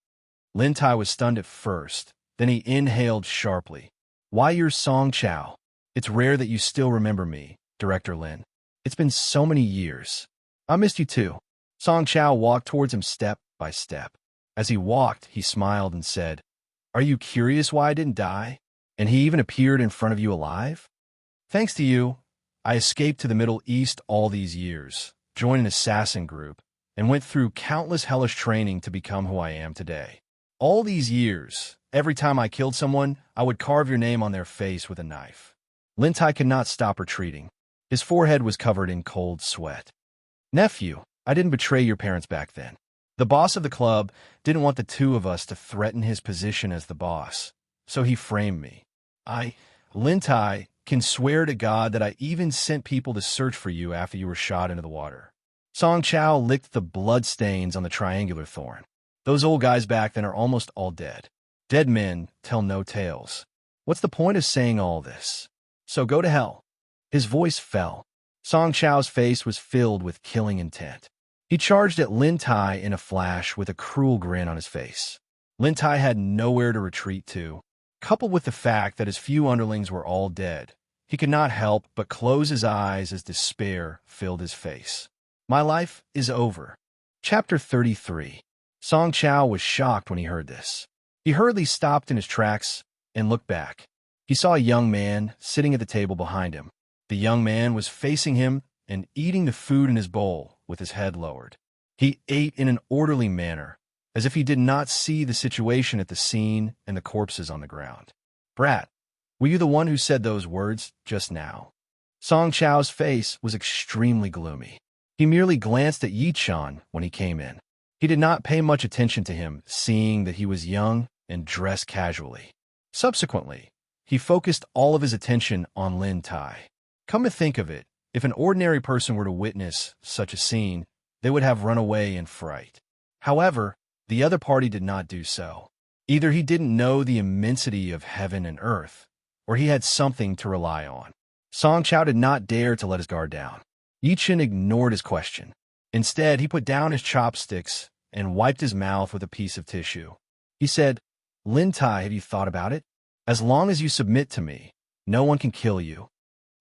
Lin Tai was stunned at first, then he inhaled sharply. "Why, you're Song Chao. It's rare that you still remember me, Director Lin. It's been so many years. I missed you too." Song Chao walked towards him step by step. As he walked, he smiled and said, "Are you curious why I didn't die? And he even appeared in front of you alive? Thanks to you, I escaped to the Middle East all these years, joined an assassin group, and went through countless hellish training to become who I am today. All these years, every time I killed someone, I would carve your name on their face with a knife." Lin Tai could not stop retreating. His forehead was covered in cold sweat. "Nephew, I didn't betray your parents back then. The boss of the club didn't want the two of us to threaten his position as the boss, so he framed me. Lin Tai, can swear to God that I even sent people to search for you after you were shot into the water." Song Chao licked the blood stains on the triangular thorn. "Those old guys back then are almost all dead. Dead men tell no tales. What's the point of saying all this? So go to hell." His voice fell. Song Chao's face was filled with killing intent. He charged at Lin Tai in a flash with a cruel grin on his face. Lin Tai had nowhere to retreat to. Coupled with the fact that his few underlings were all dead, he could not help but close his eyes as despair filled his face. My life is over. Chapter 33. Song Chao was shocked when he heard this. He hurriedly stopped in his tracks and looked back. He saw a young man sitting at the table behind him. The young man was facing him and eating the food in his bowl with his head lowered. He ate in an orderly manner, as if he did not see the situation at the scene and the corpses on the ground. Brat, were you the one who said those words just now? Song Chao's face was extremely gloomy. He merely glanced at Yi Chan when he came in. He did not pay much attention to him, seeing that he was young and dressed casually. Subsequently, he focused all of his attention on Lin Tai. Come to think of it, if an ordinary person were to witness such a scene, they would have run away in fright. However, the other party did not do so. Either he didn't know the immensity of heaven and earth, or he had something to rely on. Song Chao did not dare to let his guard down. Yi Chen ignored his question. Instead, he put down his chopsticks and wiped his mouth with a piece of tissue. He said, Lin Tai, have you thought about it? As long as you submit to me, no one can kill you.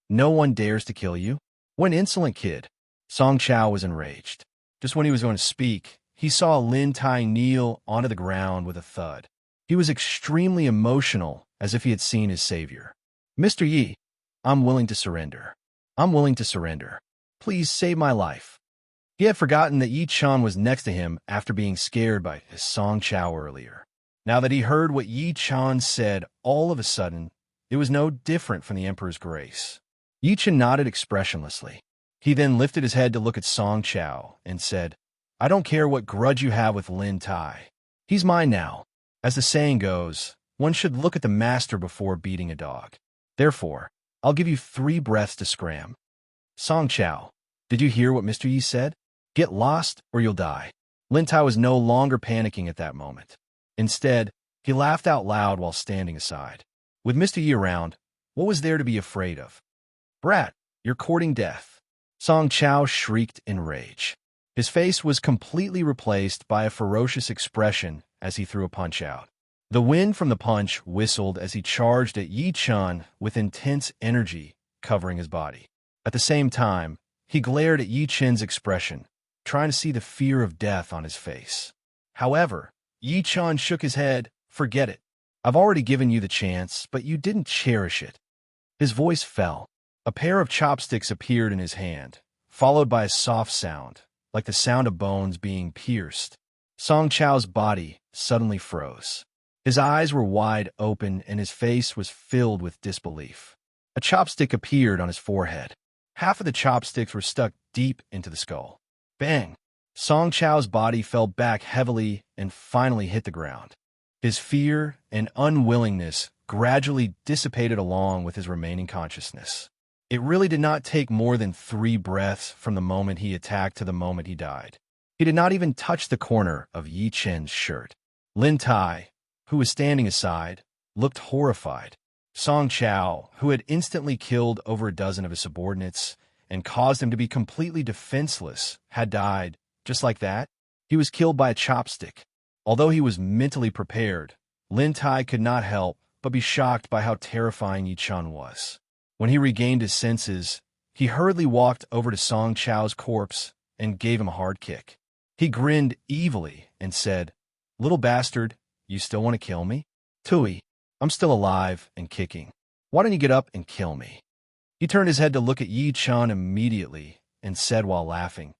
No one dares to kill you. What an insolent kid. Song Chao was enraged. Just when he was going to speak, he saw Lin Tai kneel onto the ground with a thud. He was extremely emotional, as if he had seen his savior. Mr. Yi, I'm willing to surrender. I'm willing to surrender. Please save my life. He had forgotten that Yi Chan was next to him after being scared by his Song Chao earlier. Now that he heard what Yi Chan said, all of a sudden, it was no different from the Emperor's grace. Yi Chen nodded expressionlessly. He then lifted his head to look at Song Chao and said, I don't care what grudge you have with Lin Tai. He's mine now. As the saying goes, one should look at the master before beating a dog. Therefore, I'll give you 3 breaths to scram. Song Chao, did you hear what Mr. Yi said? Get lost or you'll die. Lin Tai was no longer panicking at that moment. Instead, he laughed out loud while standing aside. With Mr. Yi around, what was there to be afraid of? Brat, you're courting death. Song Chao shrieked in rage. His face was completely replaced by a ferocious expression as he threw a punch out. The wind from the punch whistled as he charged at Yi Chan with intense energy covering his body. At the same time, he glared at Yi Chen's expression, trying to see the fear of death on his face. However, Yi Chan shook his head. Forget it. I've already given you the chance, but you didn't cherish it. His voice fell. A pair of chopsticks appeared in his hand, followed by a soft sound, like the sound of bones being pierced. Song Chao's body suddenly froze. His eyes were wide open and his face was filled with disbelief. A chopstick appeared on his forehead. Half of the chopsticks were stuck deep into the skull. Bang! Song Chao's body fell back heavily and finally hit the ground. His fear and unwillingness gradually dissipated along with his remaining consciousness. It really did not take more than 3 breaths from the moment he attacked to the moment he died. He did not even touch the corner of Yi Chen's shirt. Lin Tai, who was standing aside, looked horrified. Song Chao, who had instantly killed over a dozen of his subordinates and caused him to be completely defenseless, had died just like that. He was killed by a chopstick. Although he was mentally prepared, Lin Tai could not help but be shocked by how terrifying Yi Chan was. When he regained his senses, he hurriedly walked over to Song Chao's corpse and gave him a hard kick. He grinned evilly and said, Little bastard, you still want to kill me? Tui, I'm still alive and kicking. Why don't you get up and kill me? He turned his head to look at Yi Chan immediately and said while laughing,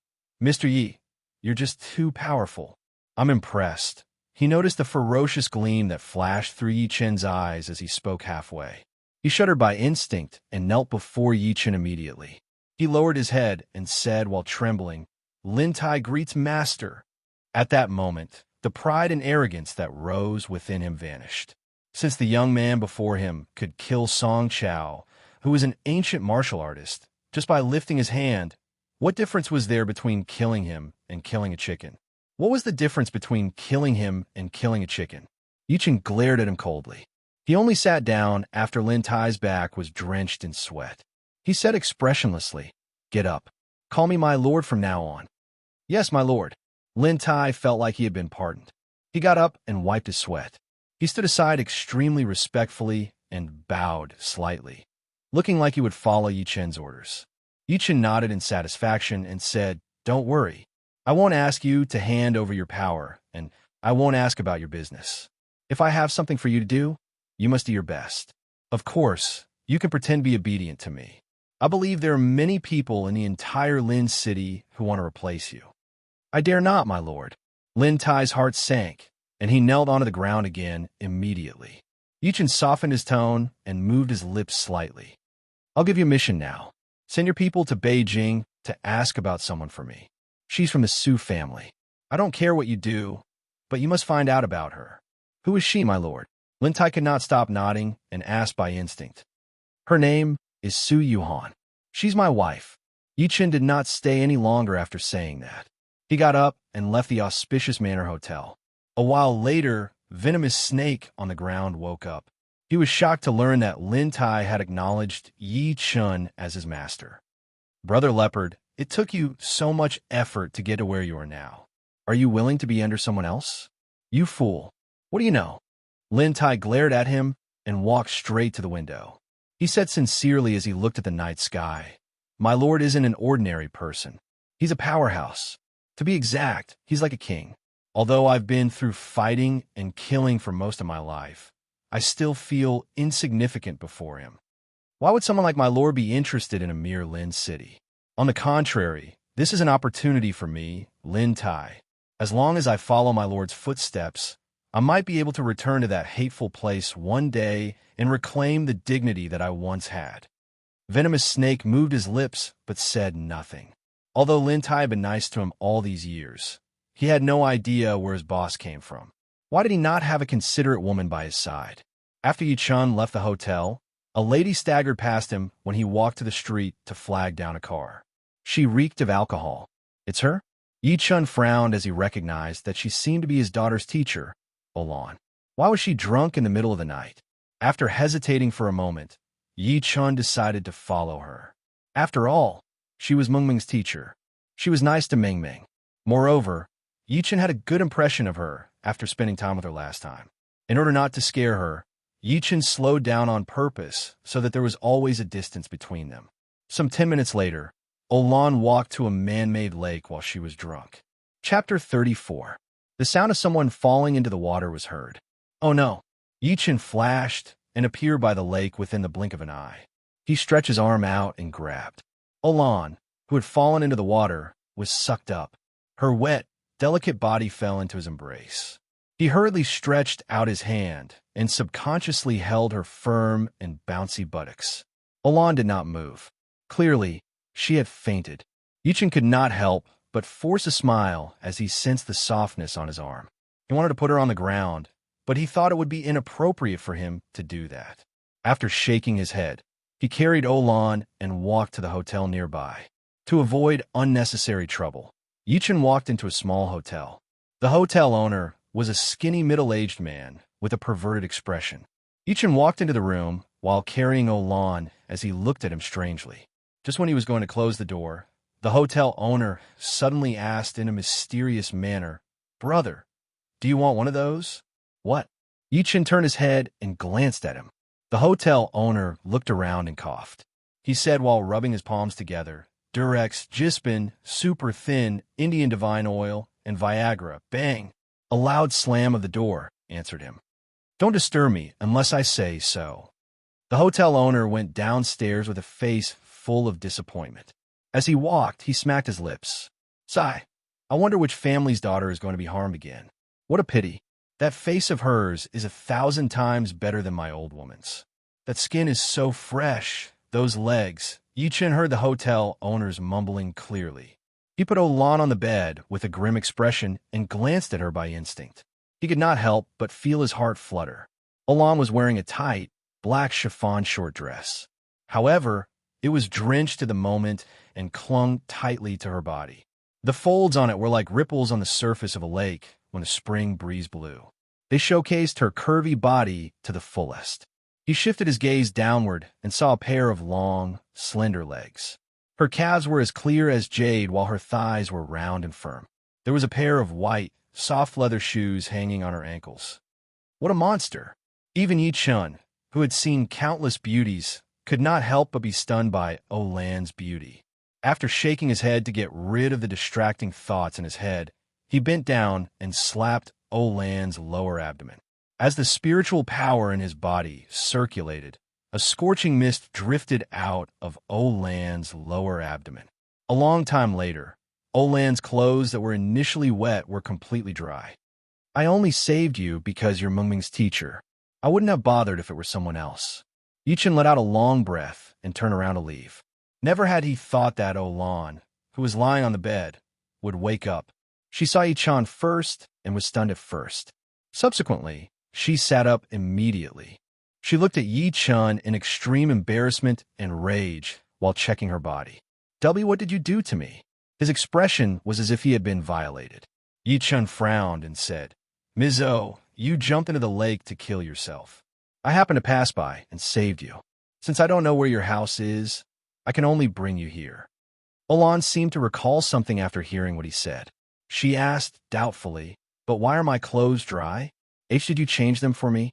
Mr. Yi, you're just too powerful. I'm impressed. He noticed the ferocious gleam that flashed through Yi Chen's eyes as he spoke halfway. He shuddered by instinct and knelt before Yi Chen immediately. He lowered his head and said while trembling, Lin Tai greets master. At that moment, the pride and arrogance that rose within him vanished. Since the young man before him could kill Song Chao, who was an ancient martial artist, just by lifting his hand, what difference was there between killing him and killing a chicken? What was the difference between killing him and killing a chicken? Yi Chen glared at him coldly. He only sat down after Lin Tai's back was drenched in sweat. He said expressionlessly, Get up. Call me my lord from now on. Yes, my lord. Lin Tai felt like he had been pardoned. He got up and wiped his sweat. He stood aside extremely respectfully and bowed slightly, looking like he would follow Yi Chen's orders. Yi Chen nodded in satisfaction and said, "Don't worry. I won't ask you to hand over your power, and I won't ask about your business. If I have something for you to do, you must do your best. Of course, you can pretend to be obedient to me. I believe there are many people in the entire Lin city who want to replace you." "I dare not, my lord." Lin Tai's heart sank, and he knelt onto the ground again immediately. Yi Chen softened his tone and moved his lips slightly. "I'll give you a mission now. Send your people to Beijing to ask about someone for me. She's from the Su family. I don't care what you do, but you must find out about her." "Who is she, my lord?" Lin Tai could not stop nodding and asked by instinct. "Her name is Su Yuhan. She's my wife." Yi Chen did not stay any longer after saying that. He got up and left the auspicious Manor Hotel. A while later, Venomous Snake on the ground woke up. He was shocked to learn that Lin Tai had acknowledged Yi Chen as his master. "Brother Leopard, it took you so much effort to get to where you are now. Are you willing to be under someone else?" "You fool. What do you know?" Lin Tai glared at him and walked straight to the window. He said sincerely as he looked at the night sky, "My lord isn't an ordinary person. He's a powerhouse. To be exact, he's like a king. Although I've been through fighting and killing for most of my life, I still feel insignificant before him. Why would someone like my lord be interested in a mere Lin city? On the contrary, this is an opportunity for me, Lin Tai. As long as I follow my lord's footsteps, I might be able to return to that hateful place one day and reclaim the dignity that I once had." Venomous Snake moved his lips but said nothing. Although Lin Tai had been nice to him all these years, he had no idea where his boss came from. Why did he not have a considerate woman by his side? After Yi Chen left the hotel, a lady staggered past him when he walked to the street to flag down a car. She reeked of alcohol. "It's her?" Yi Chen frowned as he recognized that she seemed to be his daughter's teacher, Olan. Why was she drunk in the middle of the night? After hesitating for a moment, Yi Chen decided to follow her. After all, she was Meng Meng's teacher. She was nice to Meng Meng. Moreover, Yi Chen had a good impression of her after spending time with her last time. In order not to scare her, Yi Chen slowed down on purpose so that there was always a distance between them. Some 10 minutes later, Olan walked to a man-made lake while she was drunk. Chapter 34. The sound of someone falling into the water was heard. "Oh no!" Yi Chen flashed and appeared by the lake within the blink of an eye. He stretched his arm out and grabbed. Olan, who had fallen into the water, was sucked up. Her wet, delicate body fell into his embrace. He hurriedly stretched out his hand and subconsciously held her firm and bouncy buttocks. Olan did not move. Clearly, she had fainted. Yi Chen could not help but force a smile as he sensed the softness on his arm. He wanted to put her on the ground, but he thought it would be inappropriate for him to do that. After shaking his head, he carried Olan and walked to the hotel nearby. To avoid unnecessary trouble, Yi Chen walked into a small hotel. The hotel owner was a skinny middle-aged man with a perverted expression. Yi Chen walked into the room while carrying Olan as he looked at him strangely. Just when he was going to close the door, the hotel owner suddenly asked in a mysterious manner, "Brother, do you want one of those?" "What?" Yi Chen turned his head and glanced at him. The hotel owner looked around and coughed. He said while rubbing his palms together, "Durex, Jispin, Super Thin, Indian Divine Oil, and Viagra, bang." A loud slam of the door answered him. "Don't disturb me unless I say so." The hotel owner went downstairs with a face full of disappointment. As he walked, he smacked his lips. "Sigh, I wonder which family's daughter is going to be harmed again. What a pity. That face of hers is 1,000 times better than my old woman's. That skin is so fresh, those legs." Yi Chen heard the hotel owner's mumbling clearly. He put Olan on the bed with a grim expression and glanced at her by instinct. He could not help but feel his heart flutter. Olan was wearing a tight, black chiffon short dress. However, it was drenched to the moment and clung tightly to her body. The folds on it were like ripples on the surface of a lake when a spring breeze blew. They showcased her curvy body to the fullest. He shifted his gaze downward and saw a pair of long, slender legs. Her calves were as clear as jade while her thighs were round and firm. There was a pair of white, soft leather shoes hanging on her ankles. What a monster! Even Yi Chun, who had seen countless beauties, could not help but be stunned by Olan's beauty. After shaking his head to get rid of the distracting thoughts in his head, he bent down and slapped Olan's lower abdomen. As the spiritual power in his body circulated, a scorching mist drifted out of Olan's lower abdomen. A long time later, Olan's clothes that were initially wet were completely dry. I only saved you because you're Mengming's teacher. I wouldn't have bothered if it were someone else. Yichen let out a long breath and turned around to leave. Never had he thought that Olan, who was lying on the bed, would wake up. She saw Yichan first and was stunned at first. Subsequently, she sat up immediately. She looked at Yi Chun in extreme embarrassment and rage while checking her body. "W, what did you do to me?" His expression was as if he had been violated. Yi Chun frowned and said, "Ms. O, you jumped into the lake to kill yourself. I happened to pass by and saved you. Since I don't know where your house is, I can only bring you here." Olan seemed to recall something after hearing what he said. She asked doubtfully, "But why are my clothes dry? Did you change them for me?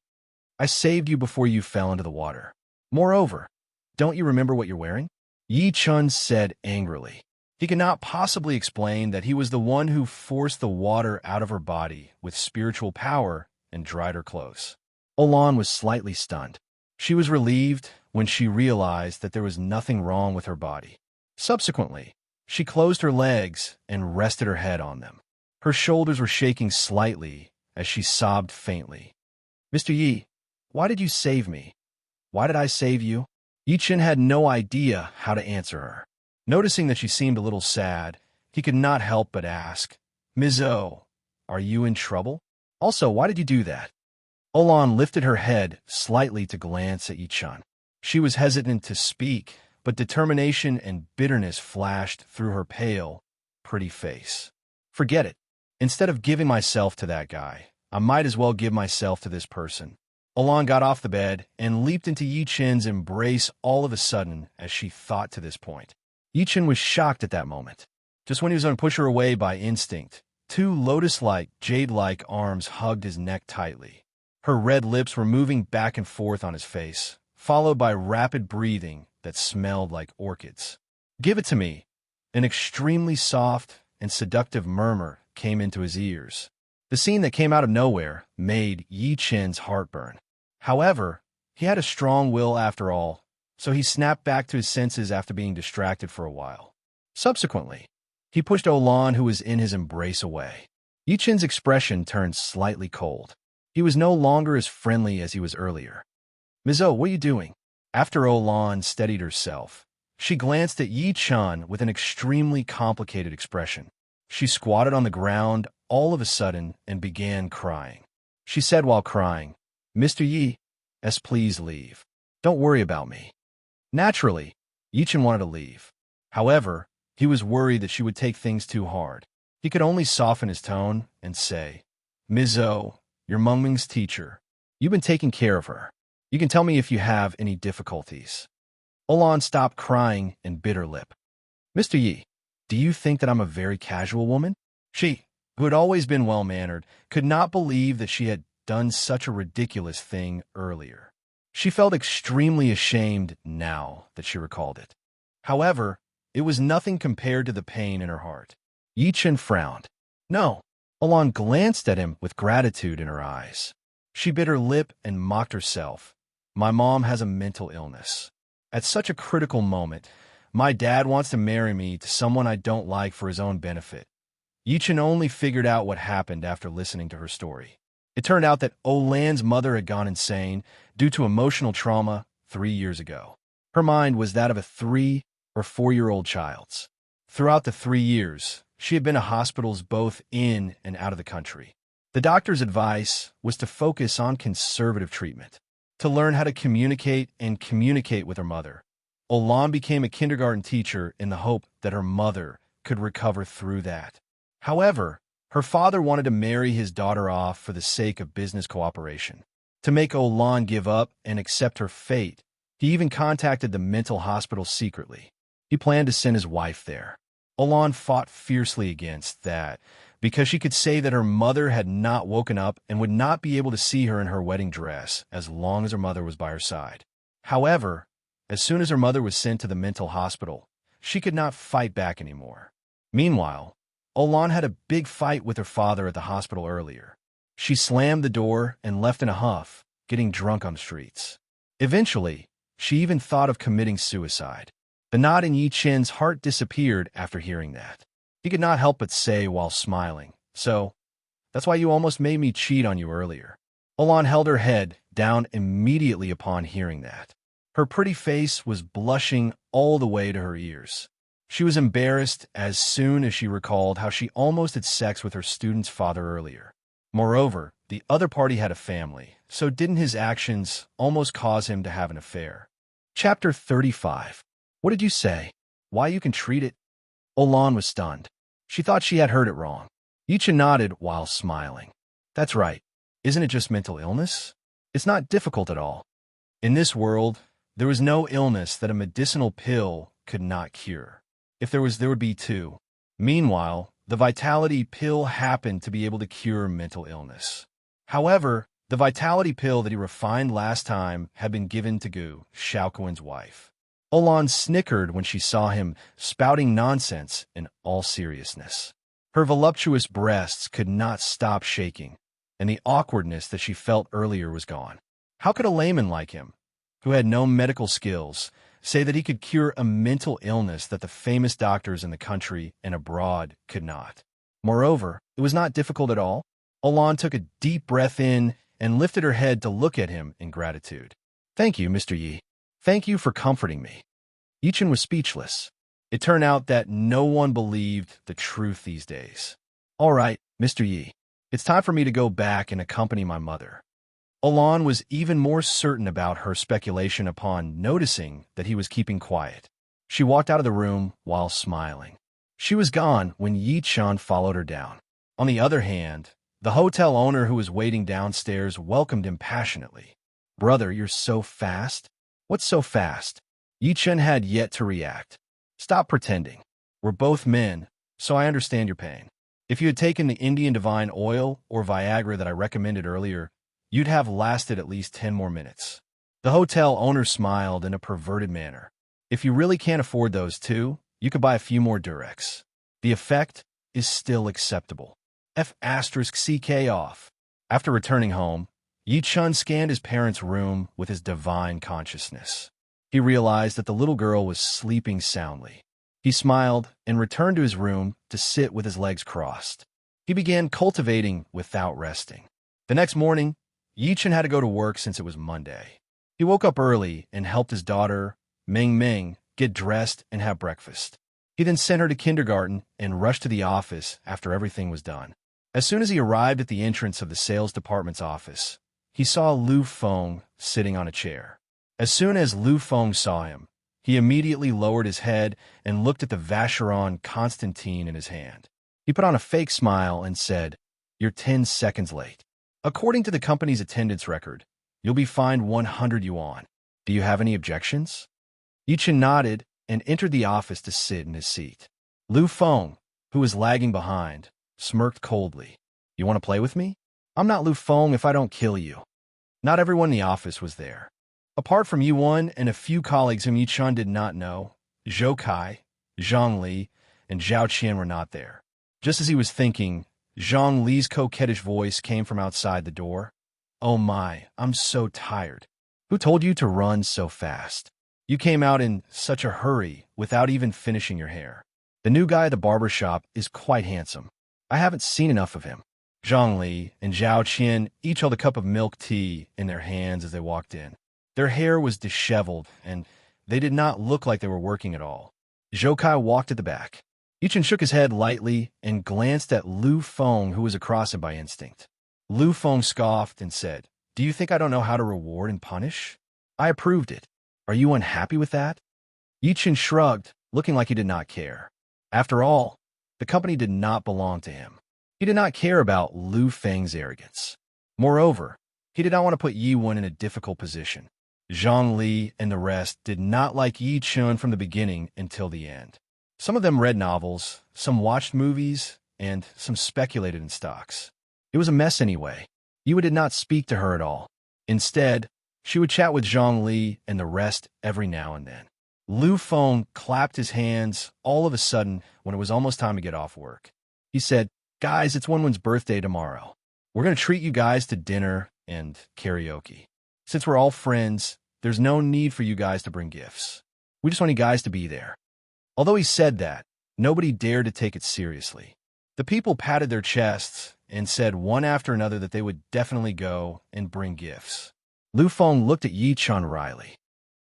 I saved you before you fell into the water. Moreover, don't you remember what you're wearing?" Yi Chun said angrily. He could not possibly explain that he was the one who forced the water out of her body with spiritual power and dried her clothes. Olan was slightly stunned. She was relieved when she realized that there was nothing wrong with her body. Subsequently, she closed her legs and rested her head on them. Her shoulders were shaking slightly as she sobbed faintly. "Mr. Yi, why did you save me? Why did I save you?" Yichen had no idea how to answer her. Noticing that she seemed a little sad, he could not help but ask, "Ms. O, are you in trouble? Also, why did you do that?" Olan lifted her head slightly to glance at Yichen. She was hesitant to speak, but determination and bitterness flashed through her pale, pretty face. "Forget it. Instead of giving myself to that guy, I might as well give myself to this person." Olan got off the bed and leaped into Yichen's embrace all of a sudden as she thought to this point. Yichen was shocked at that moment. Just when he was going to push her away by instinct, two lotus-like, jade-like arms hugged his neck tightly. Her red lips were moving back and forth on his face, followed by rapid breathing that smelled like orchids. "Give it to me." An extremely soft and seductive murmur came into his ears. The scene that came out of nowhere made Yi Chen's heart burn. However, he had a strong will after all, so he snapped back to his senses after being distracted for a while. Subsequently, he pushed Olan, who was in his embrace, away. Yi Chen's expression turned slightly cold. He was no longer as friendly as he was earlier. "Ms. O, what are you doing?" After Olan steadied herself, she glanced at Yi Chen with an extremely complicated expression. She squatted on the ground all of a sudden and began crying. She said while crying, "Mr. Yi, please leave. Don't worry about me." Naturally, Yi Chen wanted to leave. However, he was worried that she would take things too hard. He could only soften his tone and say, "Ms. O, you're Mengming's teacher. You've been taking care of her. You can tell me if you have any difficulties." Olan stopped crying and bit her lip. "Mr. Yi, do you think that I'm a very casual woman?" She, who had always been well-mannered, could not believe that she had done such a ridiculous thing earlier. She felt extremely ashamed now that she recalled it. However, it was nothing compared to the pain in her heart. Yi Chen frowned. "No." Olan glanced at him with gratitude in her eyes. She bit her lip and mocked herself. "My mom has a mental illness. At such a critical moment, my dad wants to marry me to someone I don't like for his own benefit." Yi Chen only figured out what happened after listening to her story. It turned out that Olan's mother had gone insane due to emotional trauma 3 years ago. Her mind was that of a 3- or 4-year-old child's. Throughout the 3 years, she had been to hospitals both in and out of the country. The doctor's advice was to focus on conservative treatment, to learn how to communicate with her mother. Olan became a kindergarten teacher in the hope that her mother could recover through that. However, her father wanted to marry his daughter off for the sake of business cooperation. To make Olan give up and accept her fate, he even contacted the mental hospital secretly. He planned to send his wife there. Olan fought fiercely against that, because she could say that her mother had not woken up and would not be able to see her in her wedding dress as long as her mother was by her side. However, as soon as her mother was sent to the mental hospital, she could not fight back anymore. Meanwhile, Olan had a big fight with her father at the hospital earlier. She slammed the door and left in a huff, getting drunk on the streets. Eventually, she even thought of committing suicide. The knot in Yi Chen's heart disappeared after hearing that. He could not help but say while smiling, "So, that's why you almost made me cheat on you earlier." Olan held her head down immediately upon hearing that. Her pretty face was blushing all the way to her ears. She was embarrassed as soon as she recalled how she almost had sex with her student's father earlier. Moreover, the other party had a family, so didn't his actions almost cause him to have an affair? Chapter 35. What did you say? Why you can treat it? Olan was stunned. She thought she had heard it wrong. Yichen nodded while smiling. That's right. Isn't it just mental illness? It's not difficult at all. In this world, there is no illness that a medicinal pill could not cure. If there was, there would be too. Meanwhile, the vitality pill happened to be able to cure mental illness. However, the vitality pill that he refined last time had been given to Gu, Xiaoquan's wife. Olan snickered when she saw him spouting nonsense in all seriousness. Her voluptuous breasts could not stop shaking, and the awkwardness that she felt earlier was gone. How could a layman like him, who had no medical skills, say that he could cure a mental illness that the famous doctors in the country and abroad could not? Moreover, it was not difficult at all. Olan took a deep breath in and lifted her head to look at him in gratitude. Thank you, Mr. Yi. Thank you for comforting me. Yichen was speechless. It turned out that no one believed the truth these days. All right, Mr. Yi. It's time for me to go back and accompany my mother. Olan was even more certain about her speculation upon noticing that he was keeping quiet. She walked out of the room while smiling. She was gone when Yi Chen followed her down. On the other hand, the hotel owner who was waiting downstairs welcomed him passionately. Brother, you're so fast. What's so fast? Yi Chen had yet to react. Stop pretending. We're both men, so I understand your pain. If you had taken the Indian divine oil or Viagra that I recommended earlier, you'd have lasted at least 10 more minutes. The hotel owner smiled in a perverted manner. If you really can't afford those two, you could buy a few more Durex. The effect is still acceptable. F***CK off. After returning home, Yi Chen scanned his parents' room with his divine consciousness. He realized that the little girl was sleeping soundly. He smiled and returned to his room to sit with his legs crossed. He began cultivating without resting. The next morning, Yi Chen had to go to work since it was Monday. He woke up early and helped his daughter, Ming Ming, get dressed and have breakfast. He then sent her to kindergarten and rushed to the office after everything was done. As soon as he arrived at the entrance of the sales department's office, he saw Lu Feng sitting on a chair. As soon as Lu Feng saw him, he immediately lowered his head and looked at the Vacheron Constantine in his hand. He put on a fake smile and said, "You're 10 seconds late. According to the company's attendance record, you'll be fined 100 yuan. Do you have any objections?" Yi Chen nodded and entered the office to sit in his seat. Lu Feng, who was lagging behind, smirked coldly. "You want to play with me? I'm not Lu Feng if I don't kill you." Not everyone in the office was there. Apart from Yuan and a few colleagues whom Yi Chen did not know, Zhou Kai, Zhang Li, and Zhao Qian were not there. Just as he was thinking, Zhang Li's coquettish voice came from outside the door. "Oh my, I'm so tired. Who told you to run so fast? You came out in such a hurry without even finishing your hair. The new guy at the barber shop is quite handsome. I haven't seen enough of him." Zhang Li and Zhao Qian each held a cup of milk tea in their hands as they walked in. Their hair was disheveled, and they did not look like they were working at all. Zhou Kai walked at the back. Yi Chen shook his head lightly and glanced at Lu Feng, who was across him by instinct. Lu Feng scoffed and said, "Do you think I don't know how to reward and punish? I approved it. Are you unhappy with that?" Yi Chen shrugged, looking like he did not care. After all, the company did not belong to him. He did not care about Lu Feng's arrogance. Moreover, he did not want to put Yi Wen in a difficult position. Zhang Li and the rest did not like Yi Chen from the beginning until the end. Some of them read novels, some watched movies, and some speculated in stocks. It was a mess anyway. Yue did not speak to her at all. Instead, she would chat with Zhongli and the rest every now and then. Lu Feng clapped his hands all of a sudden when it was almost time to get off work. He said, "Guys, it's Wenwen's birthday tomorrow. We're going to treat you guys to dinner and karaoke. Since we're all friends, there's no need for you guys to bring gifts. We just want you guys to be there." Although he said that, nobody dared to take it seriously. The people patted their chests and said one after another that they would definitely go and bring gifts. Lu Feng looked at Yi-chun wryly.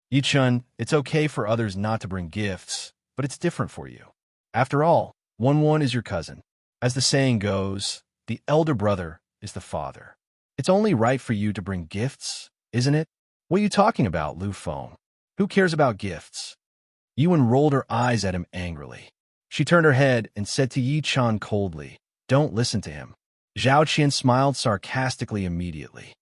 "Yi-chun, it's okay for others not to bring gifts, but it's different for you. After all, Wenwen is your cousin. As the saying goes, the elder brother is the father. It's only right for you to bring gifts, isn't it?" "What are you talking about, Lu Feng? Who cares about gifts?" Yuan rolled her eyes at him angrily. She turned her head and said to Yi-chan coldly, "Don't listen to him." Zhao Qian smiled sarcastically immediately.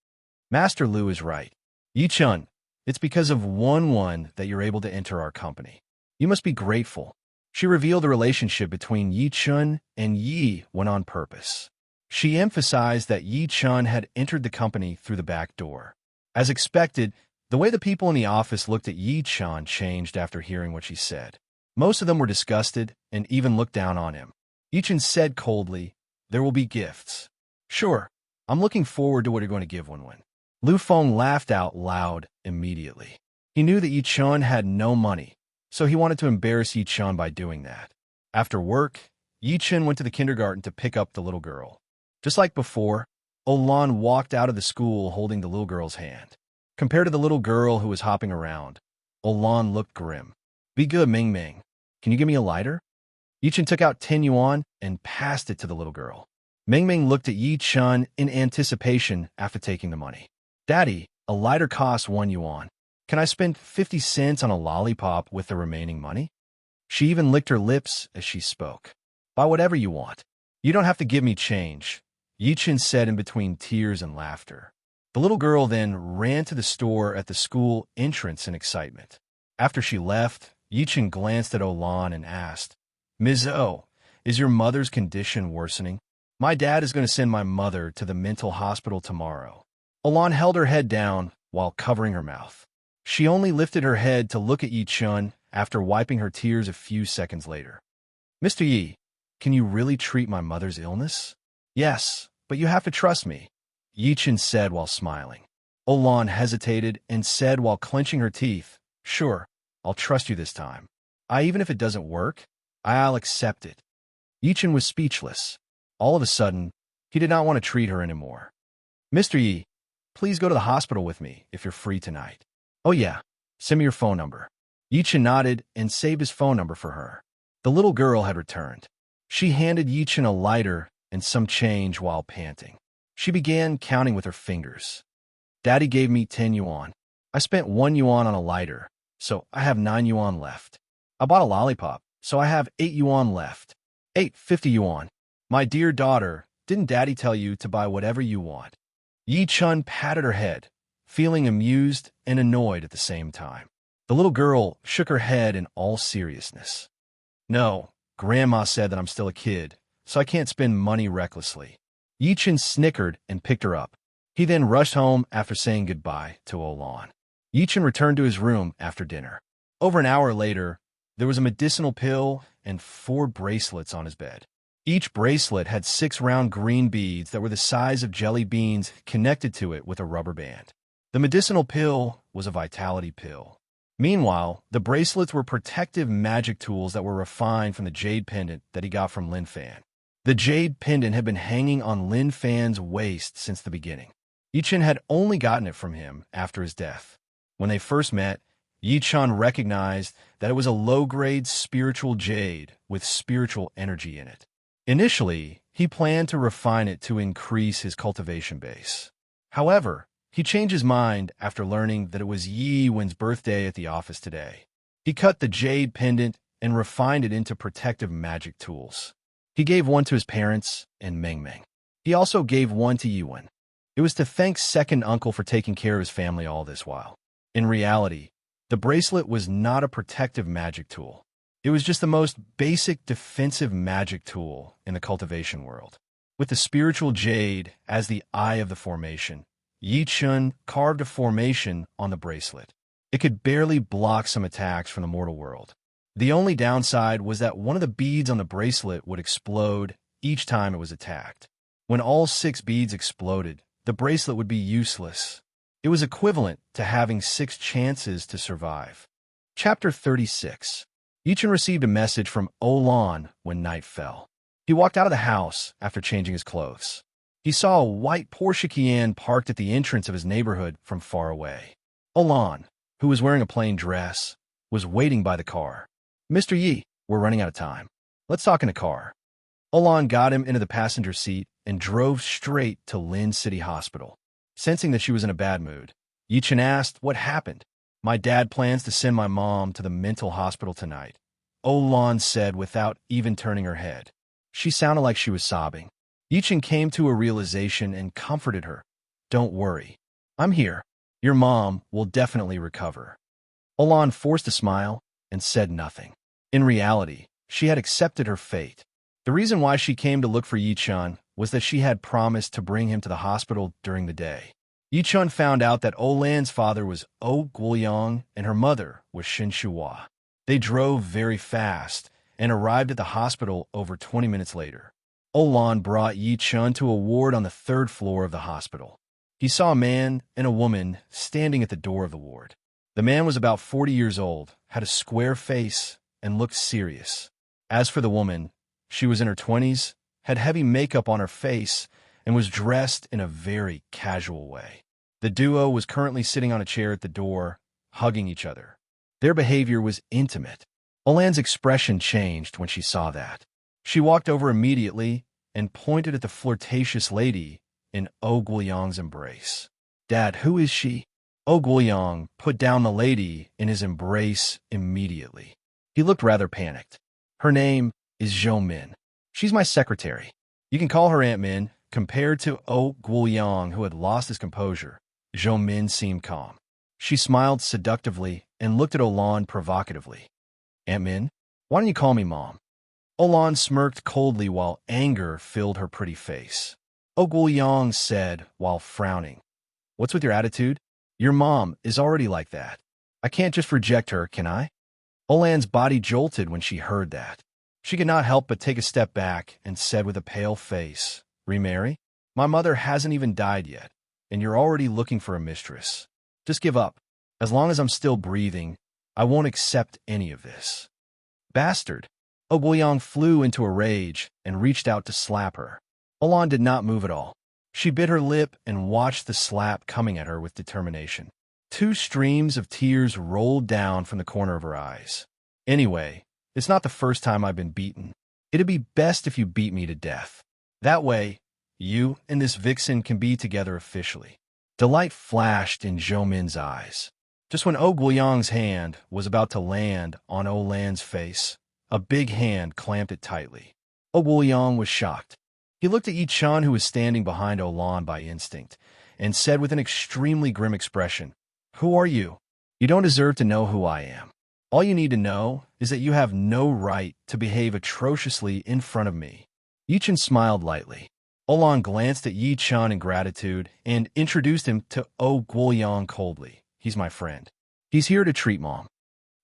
"Master Lu is right. Yi-chun, it's because of Wenwen that you're able to enter our company. You must be grateful." She revealed the relationship between Yi-chun and Yi Wen on purpose. She emphasized that Yi-chun had entered the company through the back door. As expected, the way the people in the office looked at Yi-chan changed after hearing what she said. Most of them were disgusted and even looked down on him. Yi-chan said coldly, "There will be gifts." "Sure, I'm looking forward to what you're going to give Wenwen." Lu Feng laughed out loud immediately. He knew that Yi-chun had no money, so he wanted to embarrass Yi-chun by doing that. After work, Yi-chun went to the kindergarten to pick up the little girl. Just like before, Olan walked out of the school holding the little girl's hand. Compared to the little girl who was hopping around, Olan looked grim. "Be good, Ming Ming. Can you give me a lighter?" Yi-chun took out 10 yuan and passed it to the little girl. Ming Ming looked at Yi-chun in anticipation after taking the money. "Daddy, a lighter costs 1 yuan. Can I spend 50 cents on a lollipop with the remaining money?" She even licked her lips as she spoke. "Buy whatever you want. You don't have to give me change," Yi-chun said in between tears and laughter. The little girl then ran to the store at the school entrance in excitement. After she left, Yi-chun glanced at Olan and asked, "Ms. O, is your mother's condition worsening? My dad is going to send my mother to the mental hospital tomorrow." Olan held her head down while covering her mouth. She only lifted her head to look at Yi-chun after wiping her tears a few seconds later. "Mr. Yi, can you really treat my mother's illness?" "Yes, but you have to trust me," Yi-chun said while smiling. Olan hesitated and said while clenching her teeth, "Sure, I'll trust you this time. Even if it doesn't work, I'll accept it." Yi-chun was speechless. All of a sudden, he did not want to treat her anymore. "Mr. Yi, please go to the hospital with me if you're free tonight." "Oh yeah, send me your phone number." Yi-chun nodded and saved his phone number for her. The little girl had returned. She handed Yi-chun a lighter and some change while panting. She began counting with her fingers. "Daddy gave me 10 yuan. I spent 1 yuan on a lighter, so I have 9 yuan left. I bought a lollipop, so I have 8 yuan left. 50 yuan. My dear daughter, didn't Daddy tell you to buy whatever you want?" Yi-chun patted her head, feeling amused and annoyed at the same time. The little girl shook her head in all seriousness. "No, Grandma said that I'm still a kid, so I can't spend money recklessly." Yi-chun snickered and picked her up. He then rushed home after saying goodbye to Olan. Yi-chun returned to his room after dinner. Over an hour later, there was a medicinal pill and 4 bracelets on his bed. Each bracelet had 6 round green beads that were the size of jelly beans connected to it with a rubber band. The medicinal pill was a vitality pill. Meanwhile, the bracelets were protective magic tools that were refined from the jade pendant that he got from Lin Fan. The jade pendant had been hanging on Lin Fan's waist since the beginning. Yi-chun had only gotten it from him after his death. When they first met, Yi-chun recognized that it was a low-grade spiritual jade with spiritual energy in it. Initially, he planned to refine it to increase his cultivation base. However, he changed his mind after learning that it was Yi Wen's birthday at the office today. He cut the jade pendant and refined it into protective magic tools. He gave one to his parents and Meng Meng. He also gave one to Yi Wen. It was to thank second uncle for taking care of his family all this while. In reality, the bracelet was not a protective magic tool. It was just the most basic defensive magic tool in the cultivation world. With the spiritual jade as the eye of the formation, Yi Chun carved a formation on the bracelet. It could barely block some attacks from the mortal world. The only downside was that one of the beads on the bracelet would explode each time it was attacked. When all 6 beads exploded, the bracelet would be useless. It was equivalent to having 6 chances to survive. Chapter 36. Yi Chun received a message from Olan when night fell. He walked out of the house after changing his clothes. He saw a white Porsche Cayenne parked at the entrance of his neighborhood from far away. Olan, who was wearing a plain dress, was waiting by the car. "Mr. Yi, we're running out of time. Let's talk in the car." Olan got him into the passenger seat and drove straight to Lin City Hospital. Sensing that she was in a bad mood, Yi Chun asked what happened. "My dad plans to send my mom to the mental hospital tonight," Olan said without even turning her head. She sounded like she was sobbing. Yi Chun came to a realization and comforted her. "Don't worry. I'm here. Your mom will definitely recover." Olan forced a smile and said nothing. In reality, she had accepted her fate. The reason why she came to look for Yi Chun was that she had promised to bring him to the hospital during the day. Yi Chun found out that Olan's father was O Guoyang and her mother was Shin Shuhua. They drove very fast and arrived at the hospital over 20 minutes later. Olan brought Yi Chun to a ward on the 3rd floor of the hospital. He saw a man and a woman standing at the door of the ward. The man was about 40 years old, had a square face, and looked serious. As for the woman, she was in her 20s, had heavy makeup on her face, and was dressed in a very casual way. The duo was currently sitting on a chair at the door, hugging each other. Their behavior was intimate. Olan's expression changed when she saw that. She walked over immediately and pointed at the flirtatious lady in O Guoyang's embrace. "Dad, who is she?" O Guoyang put down the lady in his embrace immediately. He looked rather panicked. "Her name is Zhou Min. She's my secretary. You can call her Aunt Min." Compared to O Guoyang, who had lost his composure, Zhou Min seemed calm. She smiled seductively and looked at Olan provocatively. "Aunt Min, why don't you call me Mom?" Olan smirked coldly while anger filled her pretty face. O Guoyang said while frowning, "What's with your attitude? Your mom is already like that. I can't just reject her, can I?" Olan's body jolted when she heard that. She could not help but take a step back and said with a pale face, "Remarry? My mother hasn't even died yet, and you're already looking for a mistress. Just give up. As long as I'm still breathing, I won't accept any of this." "Bastard!" O Guoyang flew into a rage and reached out to slap her. Olan did not move at all. She bit her lip and watched the slap coming at her with determination. 2 streams of tears rolled down from the corner of her eyes. "Anyway, it's not the first time I've been beaten. It'd be best if you beat me to death. That way, you and this vixen can be together officially." Delight flashed in Zhou Min's eyes. Just when O Guoyang's hand was about to land on Olan's face, a big hand clamped it tightly. O Guoyang was shocked. He looked at Yi Chun, who was standing behind Olan by instinct, and said with an extremely grim expression, "Who are you? You don't deserve to know who I am. All you need to know is that you have no right to behave atrociously in front of me." Yi Chun smiled lightly. Olan glanced at Yi Chun in gratitude and introduced him to O Guoyang coldly. "He's my friend. He's here to treat Mom."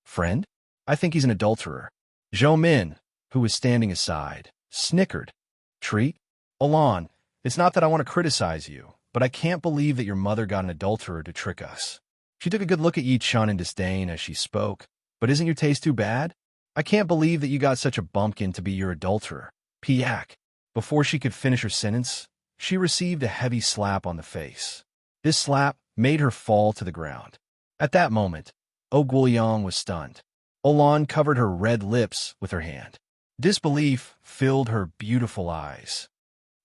"Friend? I think he's an adulterer." Zhou Min, who was standing aside, snickered. "Treat? Olan, it's not that I want to criticize you, but I can't believe that your mother got an adulterer to trick us." She took a good look at Yi Chun in disdain as she spoke. "But isn't your taste too bad? I can't believe that you got such a bumpkin to be your adulterer. Piak." Before she could finish her sentence, she received a heavy slap on the face. This slap made her fall to the ground. At that moment, O Guoyang was stunned. Olan covered her red lips with her hand. Disbelief filled her beautiful eyes.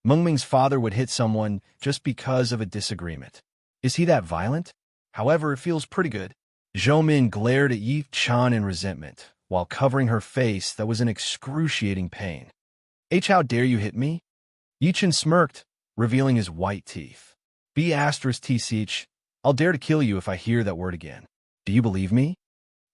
Mengming's father would hit someone just because of a disagreement. Is he that violent? However, it feels pretty good. Zhou Min glared at Yi Chun in resentment, while covering her face that was in excruciating pain. How dare you hit me?" Yi Chun smirked, revealing his white teeth. "B*TCH, I'll dare to kill you if I hear that word again. Do you believe me?"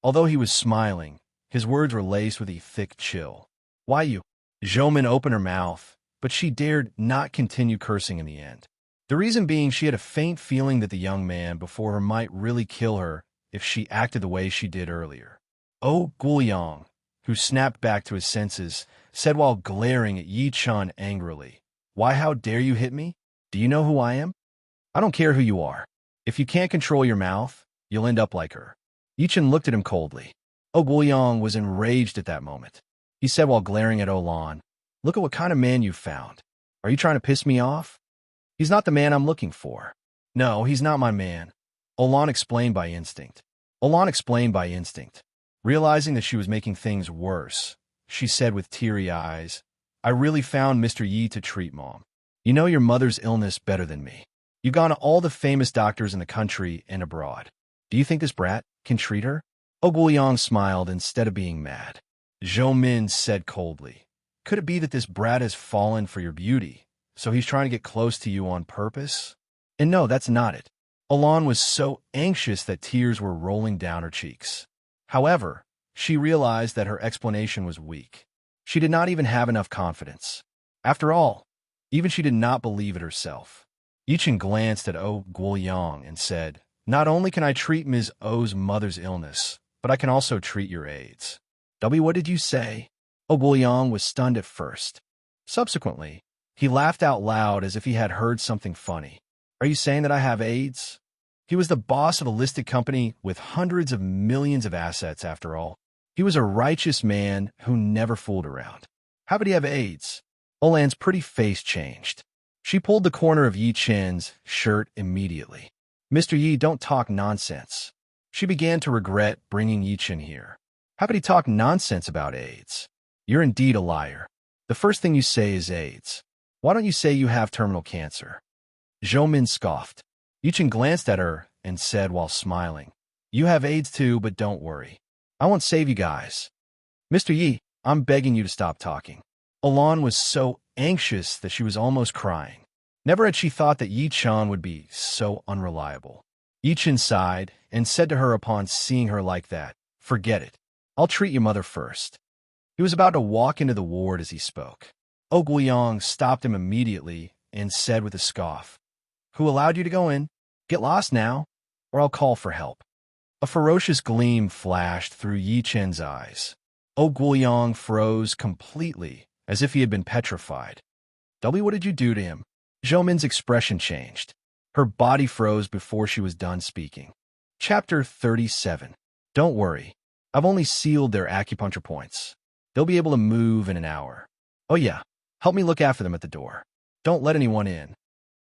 Although he was smiling, His words were laced with a thick chill. Why you? Zhoumin opened her mouth, but she dared not continue cursing in the end. The reason being she had a faint feeling that the young man before her might really kill her if she acted the way she did earlier. Oh Guoyang, who snapped back to his senses, said while glaring at Yi Chun angrily, Why, how dare you hit me? Do you know who I am? I don't care who you are. If you can't control your mouth, you'll end up like her. Yi Chun looked at him coldly. Oh Guoyang was enraged at that moment. He said while glaring at Olan, Look at what kind of man you've found. Are you trying to piss me off? He's not the man I'm looking for. No, he's not my man. Olan explained by instinct. Realizing that she was making things worse, she said with teary eyes, I really found Mr. Yi to treat, Mom. You know your mother's illness better than me. You've gone to all the famous doctors in the country and abroad. Do you think this brat can treat her? Oh Guoyang smiled instead of being mad. Zhou Min said coldly, Could it be that this brat has fallen for your beauty, so he's trying to get close to you on purpose? And no, that's not it. Olan was so anxious that tears were rolling down her cheeks. However, she realized that her explanation was weak. She did not even have enough confidence. After all, even she did not believe it herself. Yichen glanced at Oh Guoyang and said, Not only can I treat Ms. O's mother's illness, but I can also treat your AIDS. What did you say? Oh Guoyang was stunned at first. Subsequently, he laughed out loud as if he had heard something funny. Are you saying that I have AIDS? He was the boss of a listed company with hundreds of millions of assets, after all. He was a righteous man who never fooled around. How could he have AIDS? Olan's pretty face changed. She pulled the corner of Yi Chen's shirt immediately. Mr. Yi, don't talk nonsense. She began to regret bringing Yi Chen here. How could he talk nonsense about AIDS? You're indeed a liar. The first thing you say is AIDS. Why don't you say you have terminal cancer? Zhou Min scoffed. Yi Chen glanced at her and said while smiling, You have AIDS too, but don't worry. I won't save you guys. Mr. Yi, I'm begging you to stop talking. Olan was so anxious that she was almost crying. Never had she thought that Yi Chen would be so unreliable. Yi Chen sighed and said to her upon seeing her like that, Forget it. I'll treat your mother first. He was about to walk into the ward as he spoke. Oh Guoyang stopped him immediately and said with a scoff, Who allowed you to go in? Get lost now, or I'll call for help. A ferocious gleam flashed through Yi Chen's eyes. Oh Guoyang froze completely, as if he had been petrified. What did you do to him? Zhou Min's expression changed. Her body froze before she was done speaking. Chapter 37. Don't worry. I've only sealed their acupuncture points. They'll be able to move in an hour. Oh yeah, help me look after them at the door. Don't let anyone in.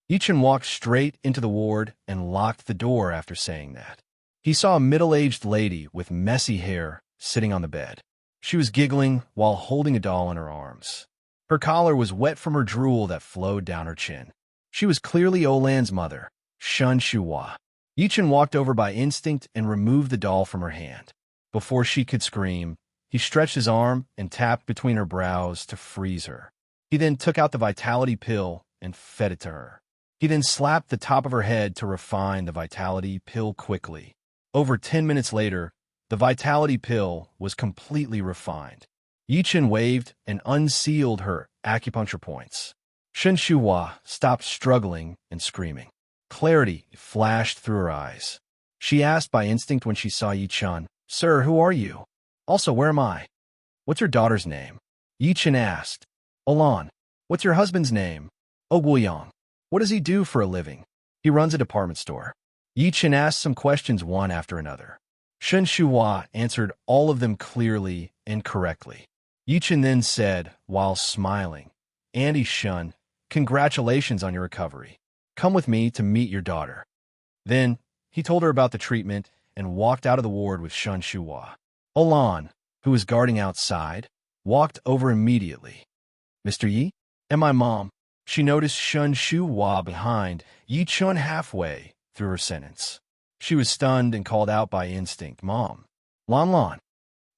Yi Chen walked straight into the ward and locked the door after saying that. He saw a middle-aged lady with messy hair sitting on the bed. She was giggling while holding a doll in her arms. Her collar was wet from her drool that flowed down her chin. She was clearly Olan's mother, Shun Shuhua. Yi Chen walked over by instinct and removed the doll from her hand. Before she could scream, he stretched his arm and tapped between her brows to freeze her. He then took out the vitality pill and fed it to her. He then slapped the top of her head to refine the vitality pill quickly. Over 10 minutes later, the vitality pill was completely refined. Yi Chen waved and unsealed her acupuncture points. Shun Shuhua stopped struggling and screaming. Clarity flashed through her eyes. She asked by instinct when she saw Yi Chen, Sir, who are you? Also, where am I? What's your daughter's name? Yi Chen asked. Olan. What's your husband's name? Oh Guoyang. What does he do for a living? He runs a department store. Yi Chen asked some questions one after another. Shun Shuhua answered all of them clearly and correctly. Yi Chen then said, while smiling, Andy Shun, congratulations on your recovery. Come with me to meet your daughter. Then, he told her about the treatment and walked out of the ward with Shun Shuhua. Olan, who was guarding outside, walked over immediately. Mr. Yi? And my mom. She noticed Shun Shuhua behind, Yi Chen halfway through her sentence. She was stunned and called out by instinct, Mom. Lan Lan.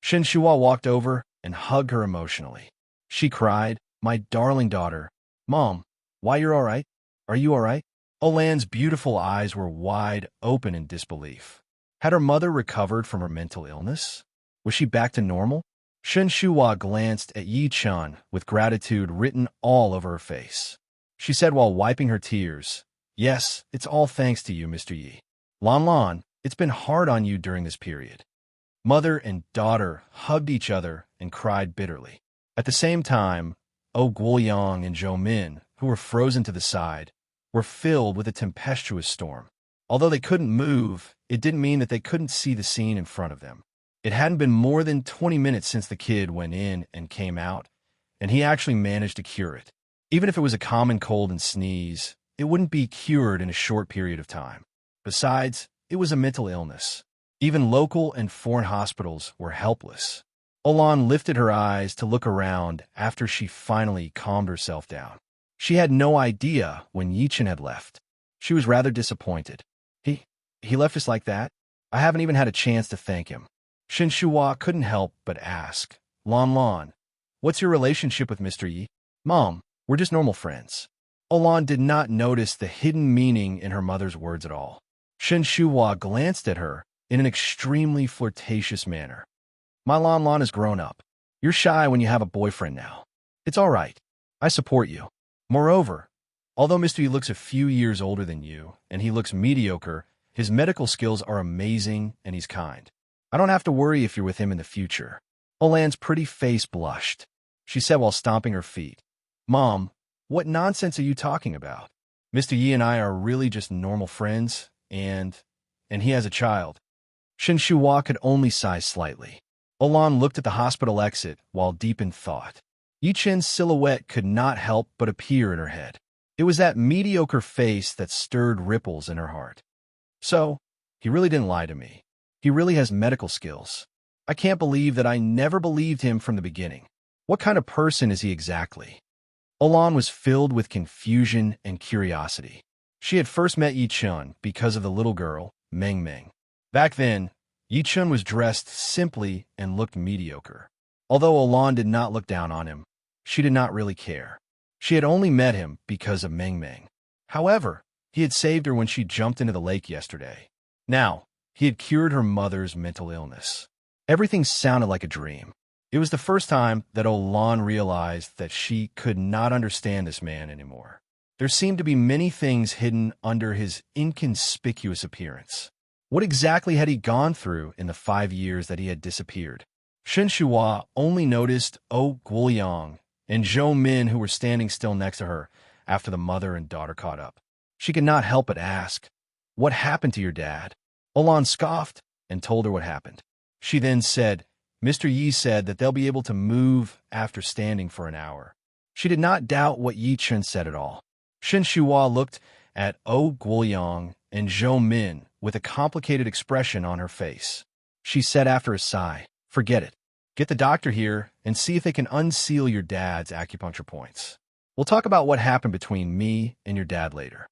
Shun Shuhua walked over and hugged her emotionally. She cried, My darling daughter. Mom, why you're all right? Are you all right? Olan's beautiful eyes were wide open in disbelief. Had her mother recovered from her mental illness? Was she back to normal? Shen Shuhua glanced at Yi Chun with gratitude written all over her face. She said while wiping her tears, "Yes, it's all thanks to you, Mr. Yi. Lan Lan, it's been hard on you during this period." Mother and daughter hugged each other and cried bitterly. At the same time, Guoyang and Zhou Min, who were frozen to the side, were filled with a tempestuous storm. Although they couldn't move, it didn't mean that they couldn't see the scene in front of them. It hadn't been more than 20 minutes since the kid went in and came out, and he actually managed to cure it. Even if it was a common cold and sneeze, it wouldn't be cured in a short period of time. Besides, it was a mental illness. Even local and foreign hospitals were helpless. Olan lifted her eyes to look around after she finally calmed herself down. She had no idea when Yichen had left. She was rather disappointed. He left us like that? I haven't even had a chance to thank him. Shen Shuhua couldn't help but ask, Lan Lan, what's your relationship with Mr. Yi? Mom, we're just normal friends. Olan did not notice the hidden meaning in her mother's words at all. Shen Shuhua glanced at her in an extremely flirtatious manner. My Lan Lan has grown up. You're shy when you have a boyfriend now. It's all right. I support you. Moreover, although Mr. Yi looks a few years older than you, and he looks mediocre, his medical skills are amazing and he's kind. I don't have to worry if you're with him in the future. Olan's pretty face blushed. She said while stomping her feet, Mom, what nonsense are you talking about? Mr. Yi and I are really just normal friends, and he has a child. Shen Shuhua could only sigh slightly. Olan looked at the hospital exit while deep in thought. Yi Chen's silhouette could not help but appear in her head. It was that mediocre face that stirred ripples in her heart. So, he really didn't lie to me. He really has medical skills. I can't believe that I never believed him from the beginning. What kind of person is he exactly? Olan was filled with confusion and curiosity. She had first met Yi Chun because of the little girl, Meng Meng. Back then, Yi Chun was dressed simply and looked mediocre. Although Olan did not look down on him, she did not really care. She had only met him because of Meng Meng. However, he had saved her when she jumped into the lake yesterday. Now, he had cured her mother's mental illness. Everything sounded like a dream. It was the first time that Olan realized that she could not understand this man anymore. There seemed to be many things hidden under his inconspicuous appearance. What exactly had he gone through in the 5 years that he had disappeared? Shen Shuhua only noticed Guoyang and Zhou Min, who were standing still next to her after the mother and daughter caught up. She could not help but ask, What happened to your dad? Olan scoffed and told her what happened. She then said, Mr. Yi said that they'll be able to move after standing for an hour. She did not doubt what Yi Chen said at all. Shen Shuhua looked at Guoyang and Zhou Min with a complicated expression on her face. She said after a sigh, Forget it. Get the doctor here and see if they can unseal your dad's acupuncture points. We'll talk about what happened between me and your dad later.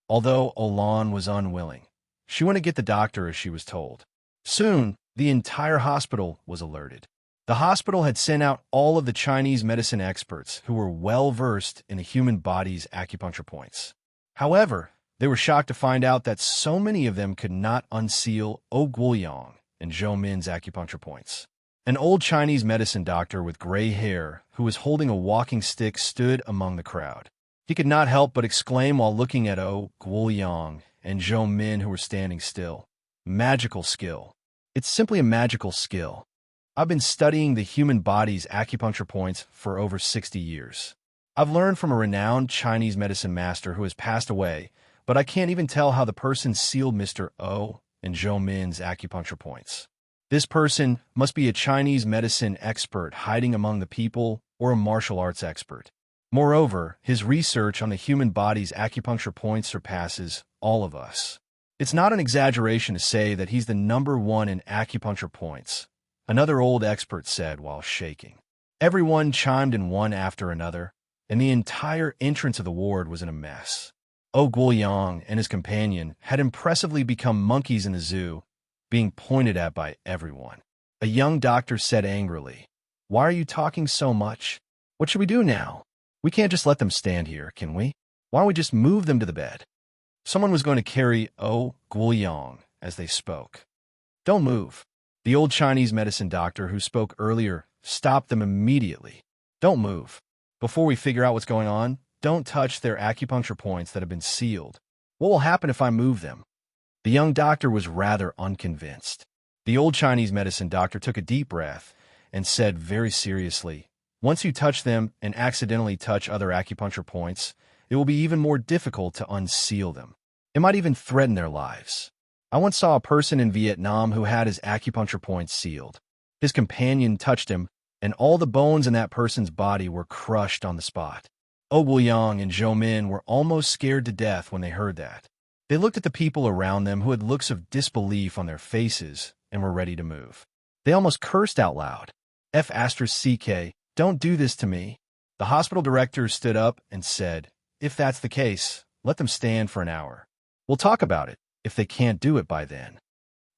Although Olan was unwilling, she went to get the doctor as she was told. Soon, the entire hospital was alerted. The hospital had sent out all of the Chinese medicine experts who were well-versed in the human body's acupuncture points. However, they were shocked to find out that so many of them could not unseal Guoyang and Zhou Min's acupuncture points. An old Chinese medicine doctor with gray hair who was holding a walking stick stood among the crowd. He could not help but exclaim while looking at Guoyang and Zhou Min, who were standing still. Magical skill. It's simply a magical skill. I've been studying the human body's acupuncture points for over 60 years. I've learned from a renowned Chinese medicine master who has passed away, but I can't even tell how the person sealed Mr. O and Zhou Min's acupuncture points. This person must be a Chinese medicine expert hiding among the people or a martial arts expert. Moreover, his research on the human body's acupuncture points surpasses all of us. It's not an exaggeration to say that he's the #1 in acupuncture points, another old expert said while shaking. Everyone chimed in one after another, and the entire entrance of the ward was in a mess. Guoyang and his companion had impressively become monkeys in the zoo, being pointed at by everyone. A young doctor said angrily, Why are you talking so much? What should we do now? We can't just let them stand here, can we? Why don't we just move them to the bed? Someone was going to carry Guoyang as they spoke. Don't move. The old Chinese medicine doctor who spoke earlier stopped them immediately. Don't move. Before we figure out what's going on, don't touch their acupuncture points that have been sealed. What will happen if I move them? The young doctor was rather unconvinced. The old Chinese medicine doctor took a deep breath and said very seriously, once you touch them and accidentally touch other acupuncture points, it will be even more difficult to unseal them. It might even threaten their lives. I once saw a person in Vietnam who had his acupuncture points sealed. His companion touched him, and all the bones in that person's body were crushed on the spot. Oh Guoyang and Zhou Min were almost scared to death when they heard that. They looked at the people around them who had looks of disbelief on their faces and were ready to move. They almost cursed out loud. F***, don't do this to me. The hospital director stood up and said, if that's the case, let them stand for an hour. We'll talk about it if they can't do it by then.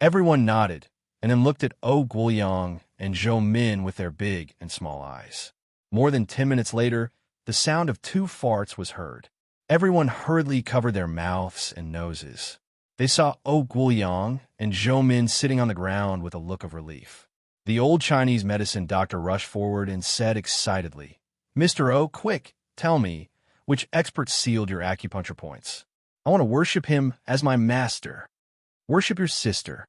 Everyone nodded and then looked at Oh Guoyang and Zhou Min with their big and small eyes. More than 10 minutes later, the sound of 2 farts was heard. Everyone hurriedly covered their mouths and noses. They saw Oh Guoyang and Zhou Min sitting on the ground with a look of relief. The old Chinese medicine doctor rushed forward and said excitedly, Mr. O, quick, tell me, which expert sealed your acupuncture points? I want to worship him as my master. Worship your sister.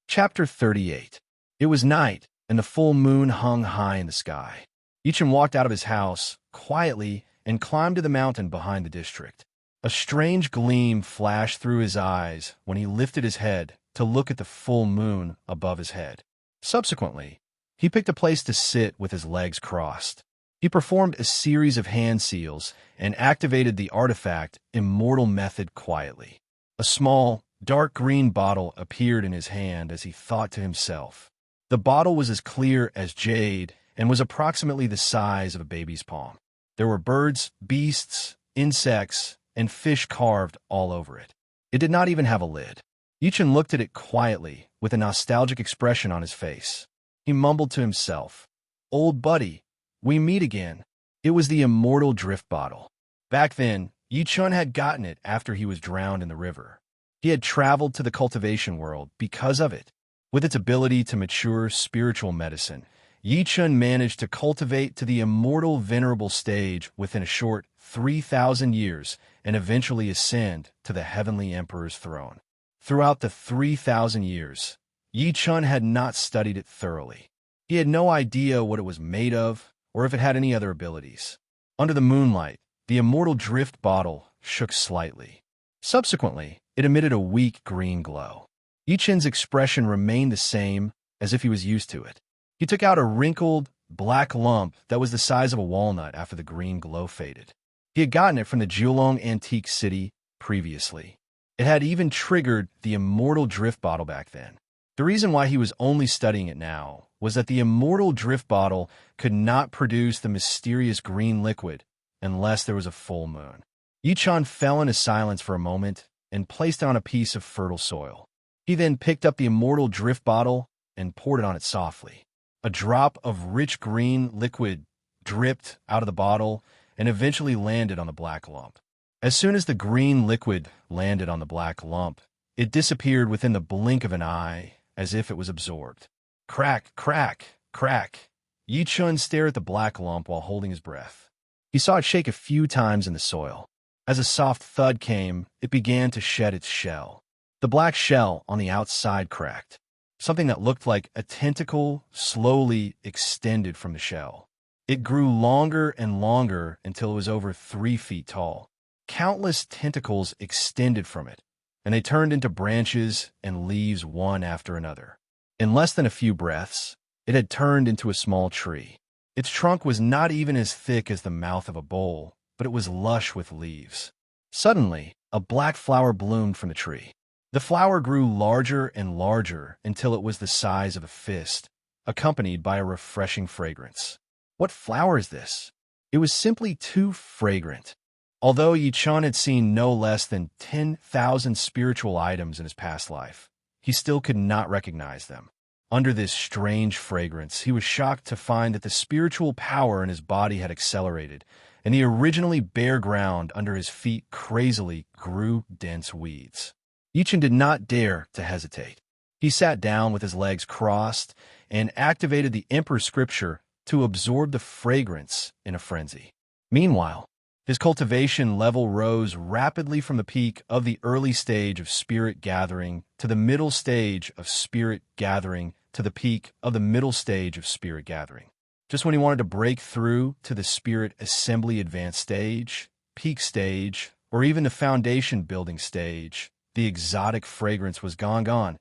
Chapter 38. It was night, and the full moon hung high in the sky. Yichen walked out of his house, quietly, and climbed to the mountain behind the district. A strange gleam flashed through his eyes when he lifted his head to look at the full moon above his head. Subsequently, he picked a place to sit with his legs crossed. He performed a series of hand seals and activated the artifact Immortal Method quietly. A small, dark green bottle appeared in his hand as he thought to himself. The bottle was as clear as jade and was approximately the size of a baby's palm. There were birds, beasts, insects, and fish carved all over it. It did not even have a lid. Yichen looked at it quietly, with a nostalgic expression on his face. He mumbled to himself, Old buddy, we meet again. It was the immortal drift bottle. Back then, Yichen had gotten it after he was drowned in the river. He had traveled to the cultivation world because of it. With its ability to mature spiritual medicine, Yichen managed to cultivate to the immortal venerable stage within a short 3,000 years and eventually ascend to the heavenly emperor's throne. Throughout the 3,000 years, Yichen had not studied it thoroughly. He had no idea what it was made of or if it had any other abilities. Under the moonlight, the immortal drift bottle shook slightly. Subsequently, it emitted a weak green glow. Yichen's expression remained the same as if he was used to it. He took out a wrinkled, black lump that was the size of a walnut after the green glow faded. He had gotten it from the Jiulong Antique City previously. It had even triggered the immortal drift bottle back then. The reason why he was only studying it now was that the immortal drift bottle could not produce the mysterious green liquid unless there was a full moon. Yichen fell into silence for a moment and placed it on a piece of fertile soil. He then picked up the immortal drift bottle and poured it on it softly. A drop of rich green liquid dripped out of the bottle and eventually landed on the black lump. As soon as the green liquid landed on the black lump, it disappeared within the blink of an eye, as if it was absorbed. Crack, crack, crack. Yichen stared at the black lump while holding his breath. He saw it shake a few times in the soil. As a soft thud came, it began to shed its shell. The black shell on the outside cracked. Something that looked like a tentacle slowly extended from the shell. It grew longer and longer until it was over 3 feet tall. Countless tentacles extended from it, and they turned into branches and leaves one after another. In less than a few breaths, it had turned into a small tree. Its trunk was not even as thick as the mouth of a bowl, but it was lush with leaves. Suddenly, a black flower bloomed from the tree. The flower grew larger and larger until it was the size of a fist, accompanied by a refreshing fragrance. What flower is this? It was simply too fragrant. Although Yichen had seen no less than 10,000 spiritual items in his past life, he still could not recognize them. Under this strange fragrance, he was shocked to find that the spiritual power in his body had accelerated, and the originally bare ground under his feet crazily grew dense weeds. Yichen did not dare to hesitate. He sat down with his legs crossed and activated the Emperor's scripture to absorb the fragrance in a frenzy. Meanwhile, his cultivation level rose rapidly from the peak of the early stage of spirit gathering to the middle stage of spirit gathering to the peak of the middle stage of spirit gathering. Just when he wanted to break through to the spirit assembly advanced stage, peak stage, or even the foundation building stage, the exotic fragrance was gone.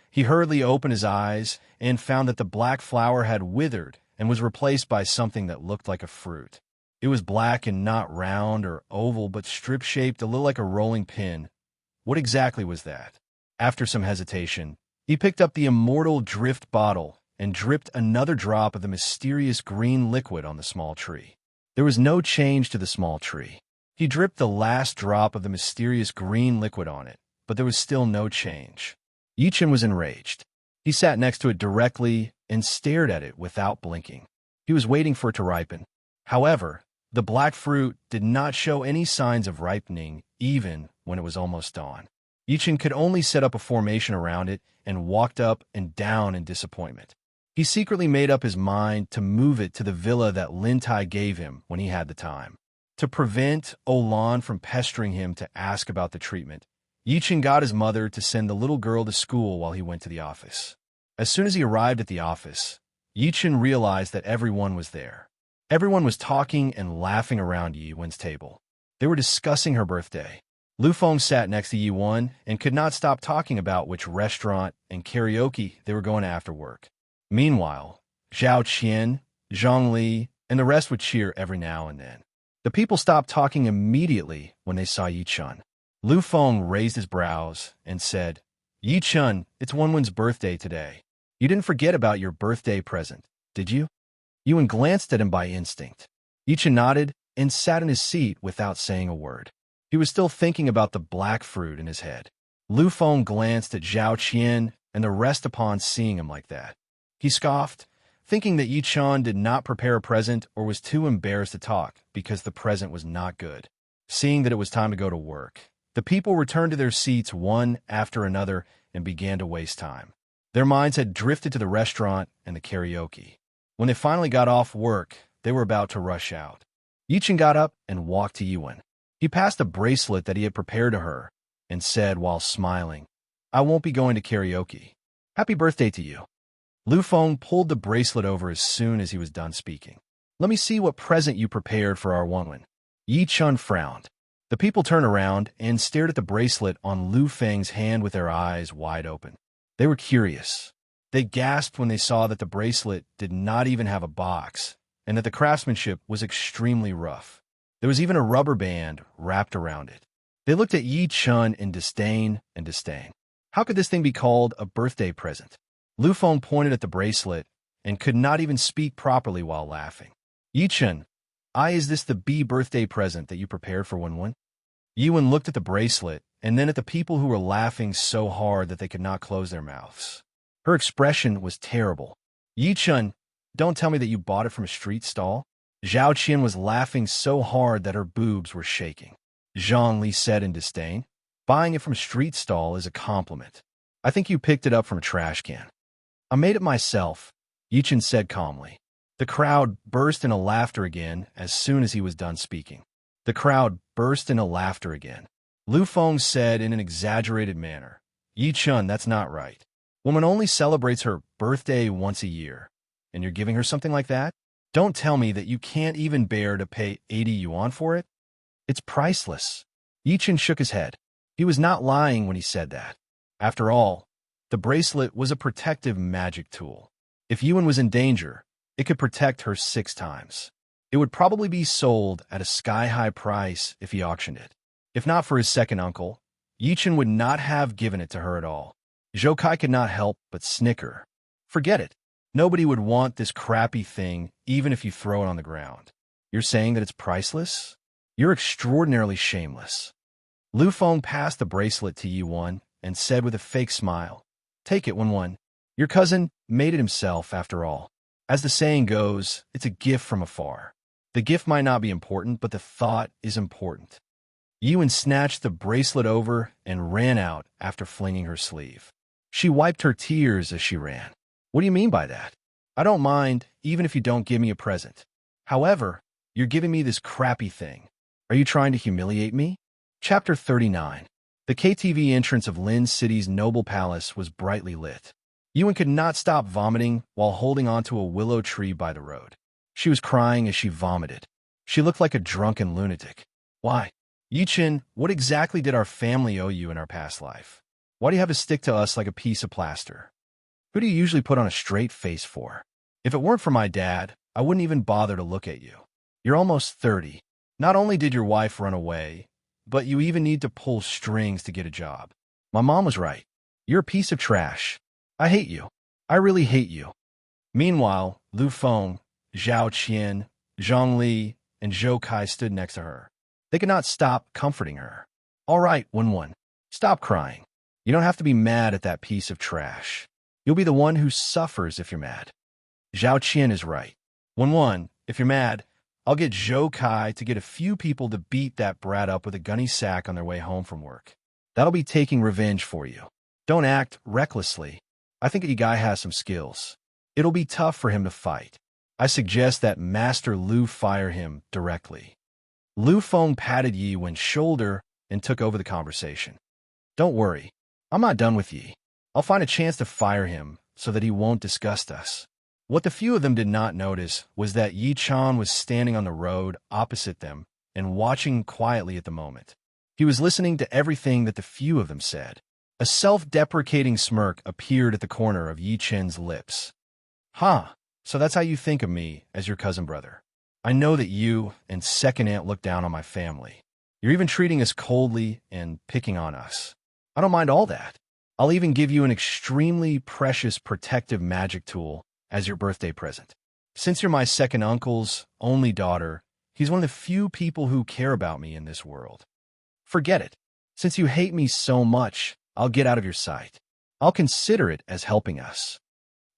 He hurriedly opened his eyes and found that the black flower had withered and was replaced by something that looked like a fruit. It was black and not round or oval, but strip-shaped, a little like a rolling pin. What exactly was that? After some hesitation, he picked up the immortal drift bottle and dripped another drop of the mysterious green liquid on the small tree. There was no change to the small tree. He dripped the last drop of the mysterious green liquid on it, but there was still no change. Yichen was enraged. He sat next to it directly and stared at it without blinking. He was waiting for it to ripen. However, the black fruit did not show any signs of ripening, even when it was almost dawn. Yichen could only set up a formation around it and walked up and down in disappointment. He secretly made up his mind to move it to the villa that Lin Tai gave him when he had the time. To prevent Olan from pestering him to ask about the treatment, Yichen got his mother to send the little girl to school while he went to the office. As soon as he arrived at the office, Yichen realized that everyone was there. Everyone was talking and laughing around Yiwen's table. They were discussing her birthday. Lu Feng sat next to Yiwen and could not stop talking about which restaurant and karaoke they were going to after work. Meanwhile, Zhao Qian, Zhang Li, and the rest would cheer every now and then. The people stopped talking immediately when they saw Yichen. Lu Feng raised his brows and said, "Yichen, it's Wenwen's birthday today. You didn't forget about your birthday present, did you?" Yiwen glanced at him by instinct. Yichen nodded and sat in his seat without saying a word. He was still thinking about the black fruit in his head. Lu Feng glanced at Zhao Qian and the rest upon seeing him like that. He scoffed, thinking that Yichen did not prepare a present or was too embarrassed to talk because the present was not good. Seeing that it was time to go to work, the people returned to their seats one after another and began to waste time. Their minds had drifted to the restaurant and the karaoke. When they finally got off work, they were about to rush out. Yichen got up and walked to Yiwen. He passed a bracelet that he had prepared to her and said while smiling, "I won't be going to karaoke. Happy birthday to you." Lu Feng pulled the bracelet over as soon as he was done speaking. "Let me see what present you prepared for our Wenwen." Yichen frowned. The people turned around and stared at the bracelet on Lu Feng's hand with their eyes wide open. They were curious. They gasped when they saw that the bracelet did not even have a box and that the craftsmanship was extremely rough. There was even a rubber band wrapped around it. They looked at Yichen in disdain and disdain. How could this thing be called a birthday present? Lu Feng pointed at the bracelet and could not even speak properly while laughing. "Yichen, is this the B birthday present that you prepared for Wenwen?" Yiwen looked at the bracelet and then at the people who were laughing so hard that they could not close their mouths. Her expression was terrible. "Yichen, don't tell me that you bought it from a street stall." Zhao Qian was laughing so hard that her boobs were shaking. Zhang Li said in disdain, "Buying it from a street stall is a compliment. I think you picked it up from a trash can." "I made it myself," Yichen said calmly. The crowd burst into laughter again as soon as he was done speaking. The crowd burst into laughter again. Lu Feng said in an exaggerated manner, "Yichen, that's not right. Woman only celebrates her birthday once a year, and you're giving her something like that? Don't tell me that you can't even bear to pay 80 yuan for it? It's priceless." Yichen shook his head. He was not lying when he said that. After all, the bracelet was a protective magic tool. If Yiwen was in danger, it could protect her 6 times. It would probably be sold at a sky-high price if he auctioned it. If not for his second uncle, Yichen would not have given it to her at all. Zhou Kai could not help but snicker. "Forget it. Nobody would want this crappy thing even if you throw it on the ground. You're saying that it's priceless? You're extraordinarily shameless." Lu Feng passed the bracelet to Yiwen and said with a fake smile, "Take it, Wenwen. Your cousin made it himself after all. As the saying goes, it's a gift from afar. The gift might not be important, but the thought is important." Yiwen snatched the bracelet over and ran out after flinging her sleeve. She wiped her tears as she ran. What do you mean by that? I don't mind, even if you don't give me a present. However, you're giving me this crappy thing. Are you trying to humiliate me? Chapter 39. The KTV entrance of Lin City's noble palace was brightly lit. Yuan could not stop vomiting while holding onto a willow tree by the road. She was crying as she vomited. She looked like a drunken lunatic. Why? Yichen, what exactly did our family owe you in our past life? Why do you have to stick to us like a piece of plaster? Who do you usually put on a straight face for? If it weren't for my dad, I wouldn't even bother to look at you. You're almost 30. Not only did your wife run away, but you even need to pull strings to get a job. My mom was right. You're a piece of trash. I hate you. I really hate you. Meanwhile, Lu Feng, Zhao Qian, Zhang Li, and Zhou Kai stood next to her. They could not stop comforting her. All right, Wen, stop crying. You don't have to be mad at that piece of trash. You'll be the one who suffers if you're mad. Zhao Qian is right. Wen, if you're mad, I'll get Zhou Kai to get a few people to beat that brat up with a gunny sack on their way home from work. That'll be taking revenge for you. Don't act recklessly. I think the guy has some skills. It'll be tough for him to fight. I suggest that Master Lu fire him directly. Lu Feng patted Yi Wen's shoulder and took over the conversation. Don't worry. I'm not done with Yi. I'll find a chance to fire him so that he won't disgust us. What the few of them did not notice was that Yi Chan was standing on the road opposite them and watching quietly at the moment. He was listening to everything that the few of them said. A self-deprecating smirk appeared at the corner of Yi Chen's lips. Huh, so that's how you think of me as your cousin brother. I know that you and Second Aunt look down on my family. You're even treating us coldly and picking on us. I don't mind all that. I'll even give you an extremely precious protective magic tool as your birthday present. Since you're my second uncle's only daughter, he's one of the few people who care about me in this world. Forget it. Since you hate me so much, I'll get out of your sight. I'll consider it as helping us.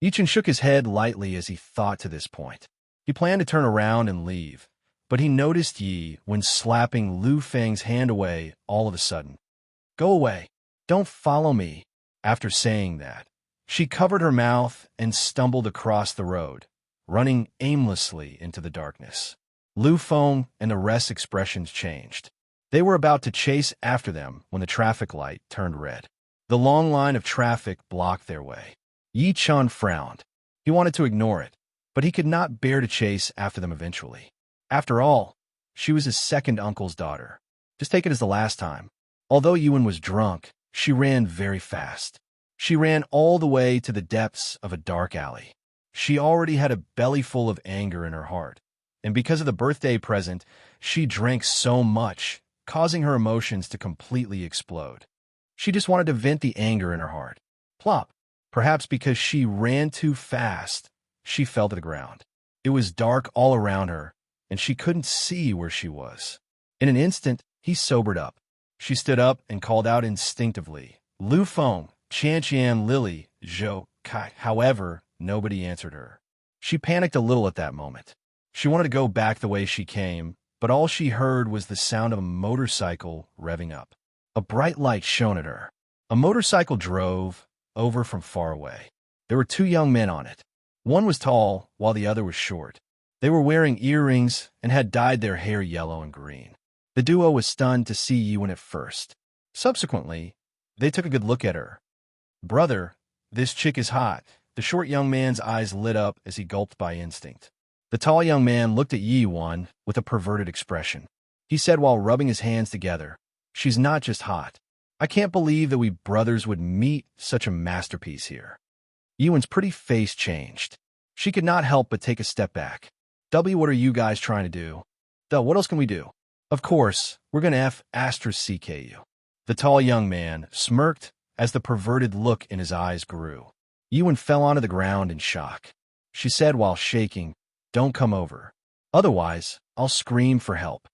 Yichen shook his head lightly as he thought to this point. He planned to turn around and leave, but he noticed Yi when slapping Lu Feng's hand away all of a sudden. Go away. Don't follow me. After saying that, she covered her mouth and stumbled across the road, running aimlessly into the darkness. Lu Feng and the rest's expressions changed. They were about to chase after them when the traffic light turned red. The long line of traffic blocked their way. Yi Chan frowned. He wanted to ignore it, but he could not bear to chase after them eventually. After all, she was his second uncle's daughter. Just take it as the last time. Although Yuan was drunk, she ran very fast. She ran all the way to the depths of a dark alley. She already had a belly full of anger in her heart, and because of the birthday present, she drank so much, causing her emotions to completely explode. She just wanted to vent the anger in her heart. Plop. Perhaps because she ran too fast, she fell to the ground. It was dark all around her, and she couldn't see where she was. In an instant, he sobered up. She stood up and called out instinctively, Lu Feng, Qian, Lily, Zhou Kai. However, nobody answered her. She panicked a little at that moment. She wanted to go back the way she came, but all she heard was the sound of a motorcycle revving up. A bright light shone at her. A motorcycle drove over from far away. There were two young men on it. One was tall, while the other was short. They were wearing earrings and had dyed their hair yellow and green. The duo was stunned to see Yuan at first. Subsequently, they took a good look at her. Brother, this chick is hot. The short young man's eyes lit up as he gulped by instinct. The tall young man looked at Yuan with a perverted expression. He said while rubbing his hands together, "She's not just hot. I can't believe that we brothers would meet such a masterpiece here." Yuan's pretty face changed. She could not help but take a step back. What are you guys trying to do? What else can we do? Of course, we're gonna *CK you. The tall young man smirked as the perverted look in his eyes grew. Yuan fell onto the ground in shock. She said while shaking, "Don't come over. Otherwise, I'll scream for help."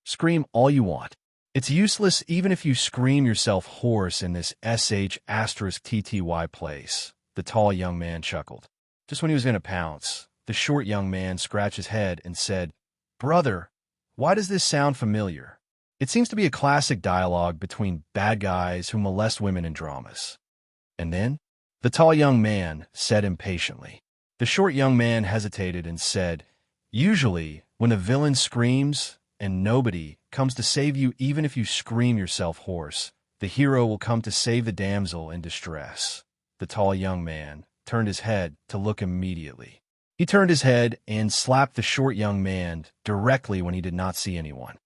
Scream all you want. It's useless even if you scream yourself hoarse in this *TTY place, the tall young man chuckled. Just when he was going to pounce, the short young man scratched his head and said, "Brother, why does this sound familiar? It seems to be a classic dialogue between bad guys who molest women in dramas." And then? The tall young man said impatiently. The short young man hesitated and said, "Usually, when a villain screams and nobody comes to save you, even if you scream yourself hoarse, the hero will come to save the damsel in distress." The tall young man turned his head to look immediately. He turned his head and slapped the short young man directly when he did not see anyone.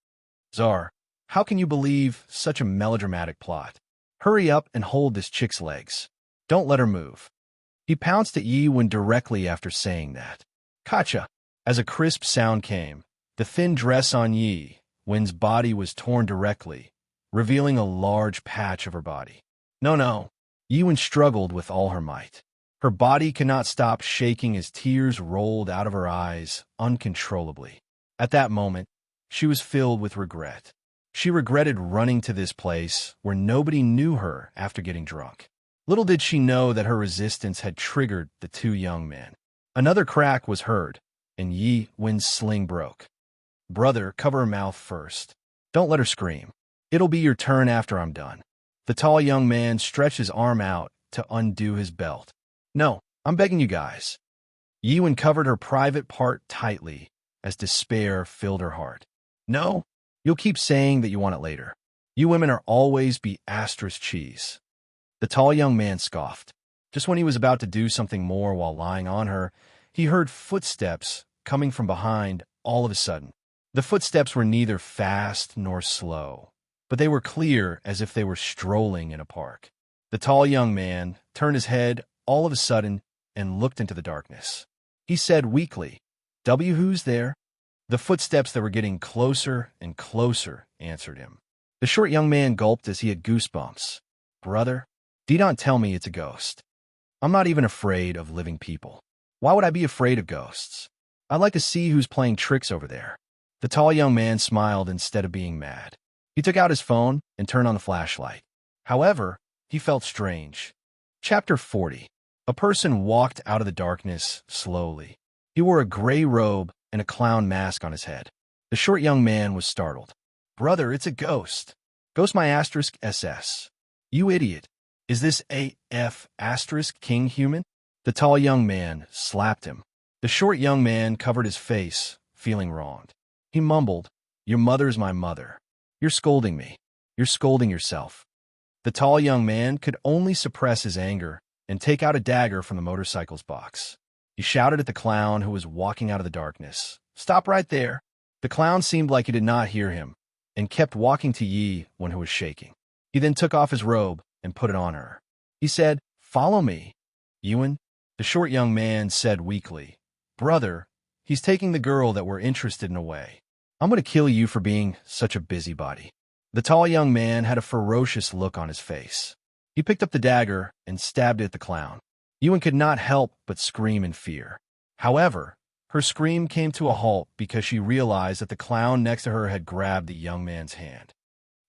"Czar, how can you believe such a melodramatic plot? Hurry up and hold this chick's legs. Don't let her move." He pounced at Yi-Wen directly after saying that. "Gotcha!" As a crisp sound came, the thin dress on Yi-Wen's body was torn directly, revealing a large patch of her body. "No, no." Yi-Wen struggled with all her might. Her body could not stop shaking as tears rolled out of her eyes uncontrollably. At that moment, she was filled with regret. She regretted running to this place where nobody knew her after getting drunk. Little did she know that her resistance had triggered the two young men. Another crack was heard, and Yi-Wen's sling broke. "Brother, cover her mouth first. Don't let her scream. It'll be your turn after I'm done." The tall young man stretched his arm out to undo his belt. "No, I'm begging you guys." Yi-Wen covered her private part tightly as despair filled her heart. "No, you'll keep saying that you want it later. You women are always be asterisk cheese." The tall young man scoffed. Just when he was about to do something more while lying on her, he heard footsteps coming from behind all of a sudden. The footsteps were neither fast nor slow, but they were clear as if they were strolling in a park. The tall young man turned his head all of a sudden and looked into the darkness. He said weakly, "Who's there?" The footsteps that were getting closer and closer answered him. The short young man gulped as he had goosebumps. "Brother, don't tell me it's a ghost. I'm not even afraid of living people. Why would I be afraid of ghosts? I'd like to see who's playing tricks over there." The tall young man smiled instead of being mad. He took out his phone and turned on the flashlight. However, he felt strange. Chapter 40. A person walked out of the darkness slowly. He wore a gray robe and a clown mask on his head. The short young man was startled. "Brother, it's a ghost. Ghost my asterisk SS. You idiot. Is this AF asterisk king human?" The tall young man slapped him. The short young man covered his face, feeling wronged. He mumbled, "Your mother's my mother. You're scolding me. You're scolding yourself." The tall young man could only suppress his anger and take out a dagger from the motorcycle's box. He shouted at the clown who was walking out of the darkness, "Stop right there." The clown seemed like he did not hear him and kept walking to Yi-Wen, who was shaking. He then took off his robe and put it on her. He said, "Follow me." "Yi-Wen," the short young man said weakly, "Brother, he's taking the girl that we're interested in away. I'm going to kill you for being such a busybody." The tall young man had a ferocious look on his face. He picked up the dagger and stabbed it at the clown. Yi-Wen could not help but scream in fear. However, her scream came to a halt because she realized that the clown next to her had grabbed the young man's hand.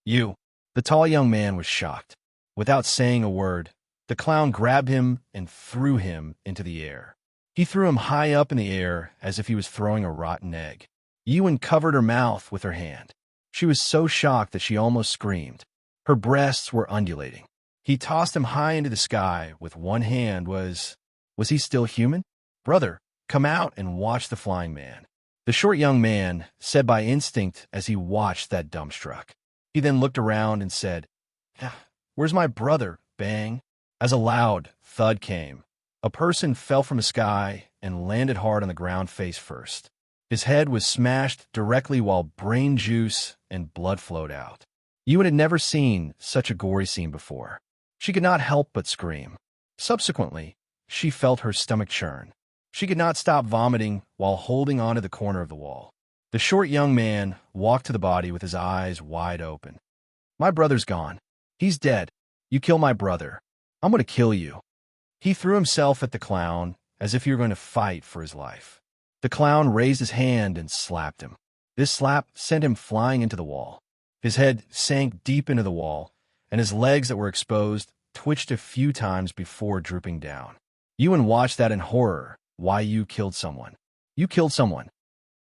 "You." The tall young man was shocked. Without saying a word, the clown grabbed him and threw him into the air. He threw him high up in the air as if he was throwing a rotten egg. Yi-Wen covered her mouth with her hand. She was so shocked that she almost screamed. Her breasts were undulating. He tossed him high into the sky with one hand. Was he still human? "Brother, come out and watch the flying man," the short young man said by instinct as he watched that dumbstruck. He then looked around and said, "Where's my brother?" Bang. As a loud thud came, a person fell from the sky and landed hard on the ground face first. His head was smashed directly while brain juice and blood flowed out. Yi-Wen had never seen such a gory scene before. She could not help but scream. Subsequently, she felt her stomach churn. She could not stop vomiting while holding onto the corner of the wall. The short young man walked to the body with his eyes wide open. "My brother's gone. He's dead. You kill my brother. I'm going to kill you." He threw himself at the clown as if he were going to fight for his life. The clown raised his hand and slapped him. This slap sent him flying into the wall. His head sank deep into the wall, and his legs that were exposed twitched a few times before drooping down. Yi-Wen watched that in horror. "Why, you killed someone. You killed someone.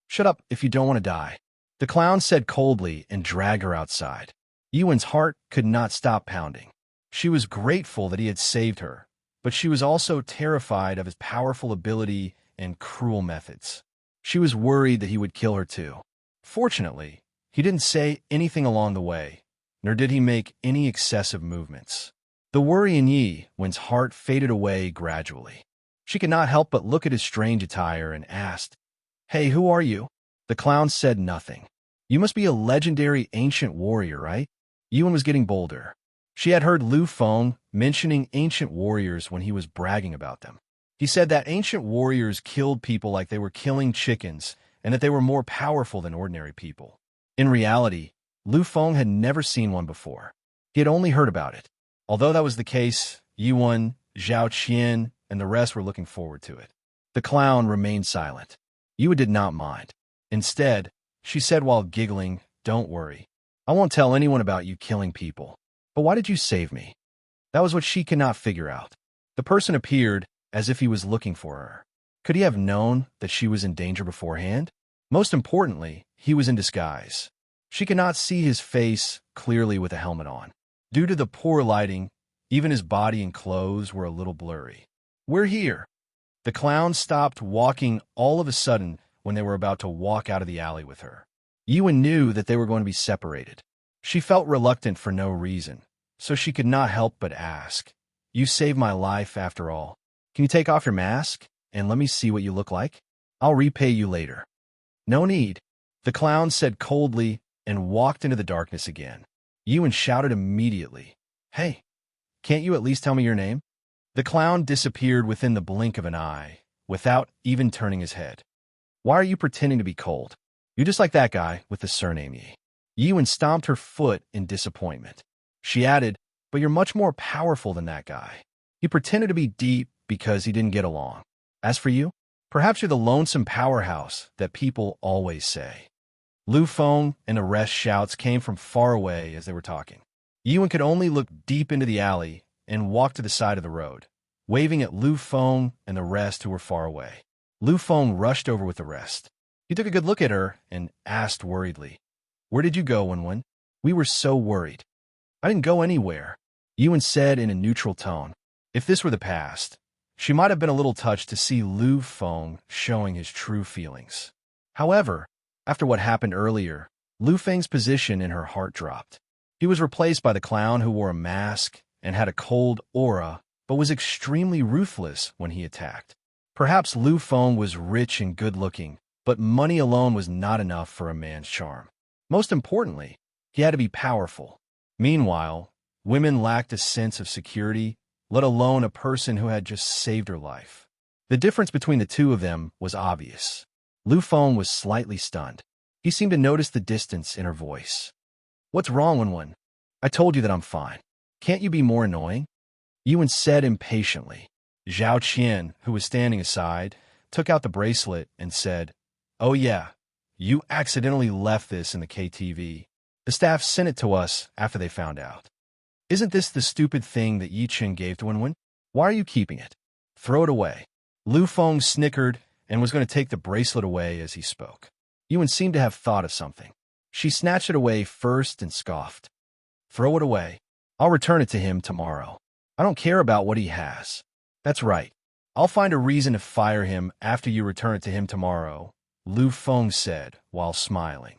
Shut up if you don't want to die," the clown said coldly and dragged her outside. Yi-Wen's heart could not stop pounding. She was grateful that he had saved her, but she was also terrified of his powerful ability and cruel methods. She was worried that he would kill her too. Fortunately, he didn't say anything along the way, nor did he make any excessive movements. The worry in Yi Wen's heart faded away gradually. She could not help but look at his strange attire and asked, "Hey, who are you?" The clown said nothing. "You must be a legendary ancient warrior, right?" Yi Wen was getting bolder. She had heard Lu Feng mentioning ancient warriors when he was bragging about them. He said that ancient warriors killed people like they were killing chickens and that they were more powerful than ordinary people. In reality, Lu Feng had never seen one before. He had only heard about it. Although that was the case, Yi Wen, Zhao Qian, and the rest were looking forward to it. The clown remained silent. Yi Wen did not mind. Instead, she said while giggling, "Don't worry. I won't tell anyone about you killing people. But why did you save me?" That was what she could not figure out. The person appeared as if he was looking for her. Could he have known that she was in danger beforehand? Most importantly, he was in disguise. She could not see his face clearly with a helmet on. Due to the poor lighting, even his body and clothes were a little blurry. "We're here." The clown stopped walking all of a sudden when they were about to walk out of the alley with her. Yi Wen knew that they were going to be separated. She felt reluctant for no reason, so she could not help but ask, "You saved my life after all. Can you take off your mask and let me see what you look like? I'll repay you later." "No need," the clown said coldly and walked into the darkness again. Yi Wen shouted immediately, "Hey, can't you at least tell me your name?" The clown disappeared within the blink of an eye, without even turning his head. "Why are you pretending to be cold? You're just like that guy with the surname Yi." Yi Wen stomped her foot in disappointment. She added, "But you're much more powerful than that guy. He pretended to be deep because he didn't get along. As for you, perhaps you're the lonesome powerhouse that people always say." Lu Feng and the rest shouts came from far away as they were talking. Yi Wen could only look deep into the alley and walk to the side of the road, waving at Lu Feng and the rest who were far away. Lu Feng rushed over with the rest. He took a good look at her and asked worriedly, "Where did you go, Wen? We were so worried." "I didn't go anywhere," Yi Wen said in a neutral tone. If this were the past, she might have been a little touched to see Lu Feng showing his true feelings. However, after what happened earlier, Lu Feng's position in her heart dropped. He was replaced by the clown who wore a mask and had a cold aura, but was extremely ruthless when he attacked. Perhaps Lu Feng was rich and good-looking, but money alone was not enough for a man's charm. Most importantly, he had to be powerful. Meanwhile, women lacked a sense of security, let alone a person who had just saved her life. The difference between the two of them was obvious. Lu Feng was slightly stunned. He seemed to notice the distance in her voice. "What's wrong, Wen? I told you that I'm fine. Can't you be more annoying?" Yi Wen said impatiently. Zhao Qian, who was standing aside, took out the bracelet and said, "Oh yeah, you accidentally left this in the KTV. The staff sent it to us after they found out. Isn't this the stupid thing that Yi Chen gave to Wen? Why are you keeping it? Throw it away." Lu Feng snickered and was going to take the bracelet away as he spoke. Yi Wen seemed to have thought of something. She snatched it away first and scoffed. "Throw it away. I'll return it to him tomorrow. I don't care about what he has." "That's right. I'll find a reason to fire him after you return it to him tomorrow," Lu Feng said while smiling.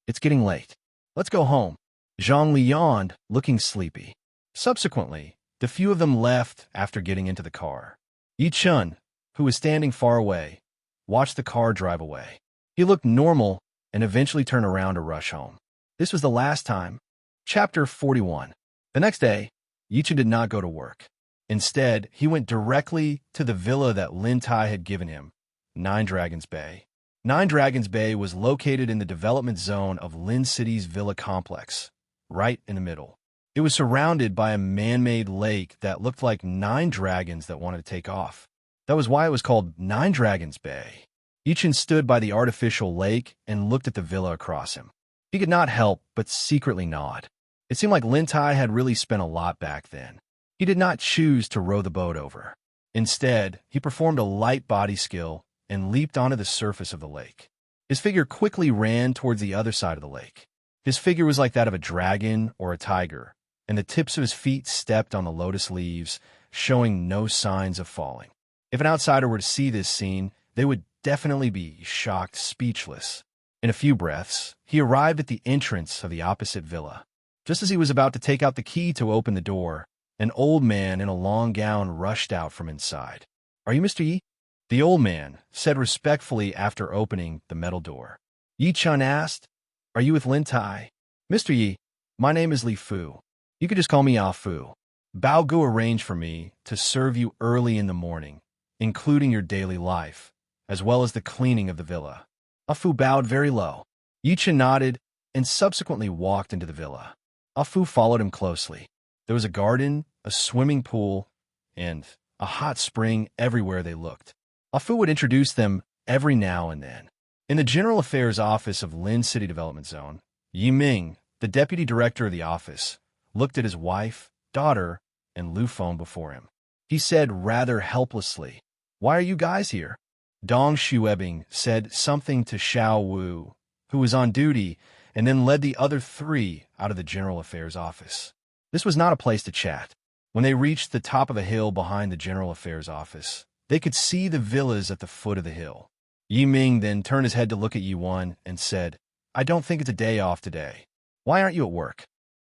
"It's getting late. Let's go home." Zhang Li yawned, looking sleepy. Subsequently, the few of them left after getting into the car. Yi Chun, who was standing far away, watched the car drive away. He looked normal and eventually turned around to rush home. This was the last time. Chapter 41. The next day, Yi Chun did not go to work. Instead, he went directly to the villa that Lin Tai had given him, Nine Dragons Bay. Nine Dragons Bay was located in the development zone of Lin City's villa complex, right in the middle. It was surrounded by a man-made lake that looked like 9 dragons that wanted to take off. That was why it was called Nine Dragons Bay. Yi Chun stood by the artificial lake and looked at the villa across him. He could not help but secretly nod. It seemed like Lin Tai had really spent a lot back then. He did not choose to row the boat over. Instead, he performed a light body skill and leaped onto the surface of the lake. His figure quickly ran towards the other side of the lake. His figure was like that of a dragon or a tiger, and the tips of his feet stepped on the lotus leaves, showing no signs of falling. If an outsider were to see this scene, they would definitely be shocked, speechless. In a few breaths, he arrived at the entrance of the opposite villa. Just as he was about to take out the key to open the door, an old man in a long gown rushed out from inside. "Are you Mr. Yi?" The old man said respectfully after opening the metal door. Yi-chun asked, "Are you with Lin Tai?" "Mr. Yi, my name is Li Fu. You could just call me Ah Fu. Bao Gu arranged for me to serve you early in the morning, including your daily life, as well as the cleaning of the villa." Ah Fu bowed very low. Yi-chun nodded and subsequently walked into the villa. Ah Fu followed him closely. There was a garden, a swimming pool, and a hot spring everywhere they looked. Ah Fu would introduce them every now and then. In the General Affairs Office of Lin City Development Zone, Yi Ming, the deputy director of the office, looked at his wife, daughter, and Lu Feng before him. He said rather helplessly, "Why are you guys here?" Dong Shuebing said something to Xiao Wu, who was on duty, and then led the other three out of the General Affairs Office. This was not a place to chat. When they reached the top of a hill behind the General Affairs Office, they could see the villas at the foot of the hill. Yi Ming then turned his head to look at Yi Wan and said, "I don't think it's a day off today. Why aren't you at work?"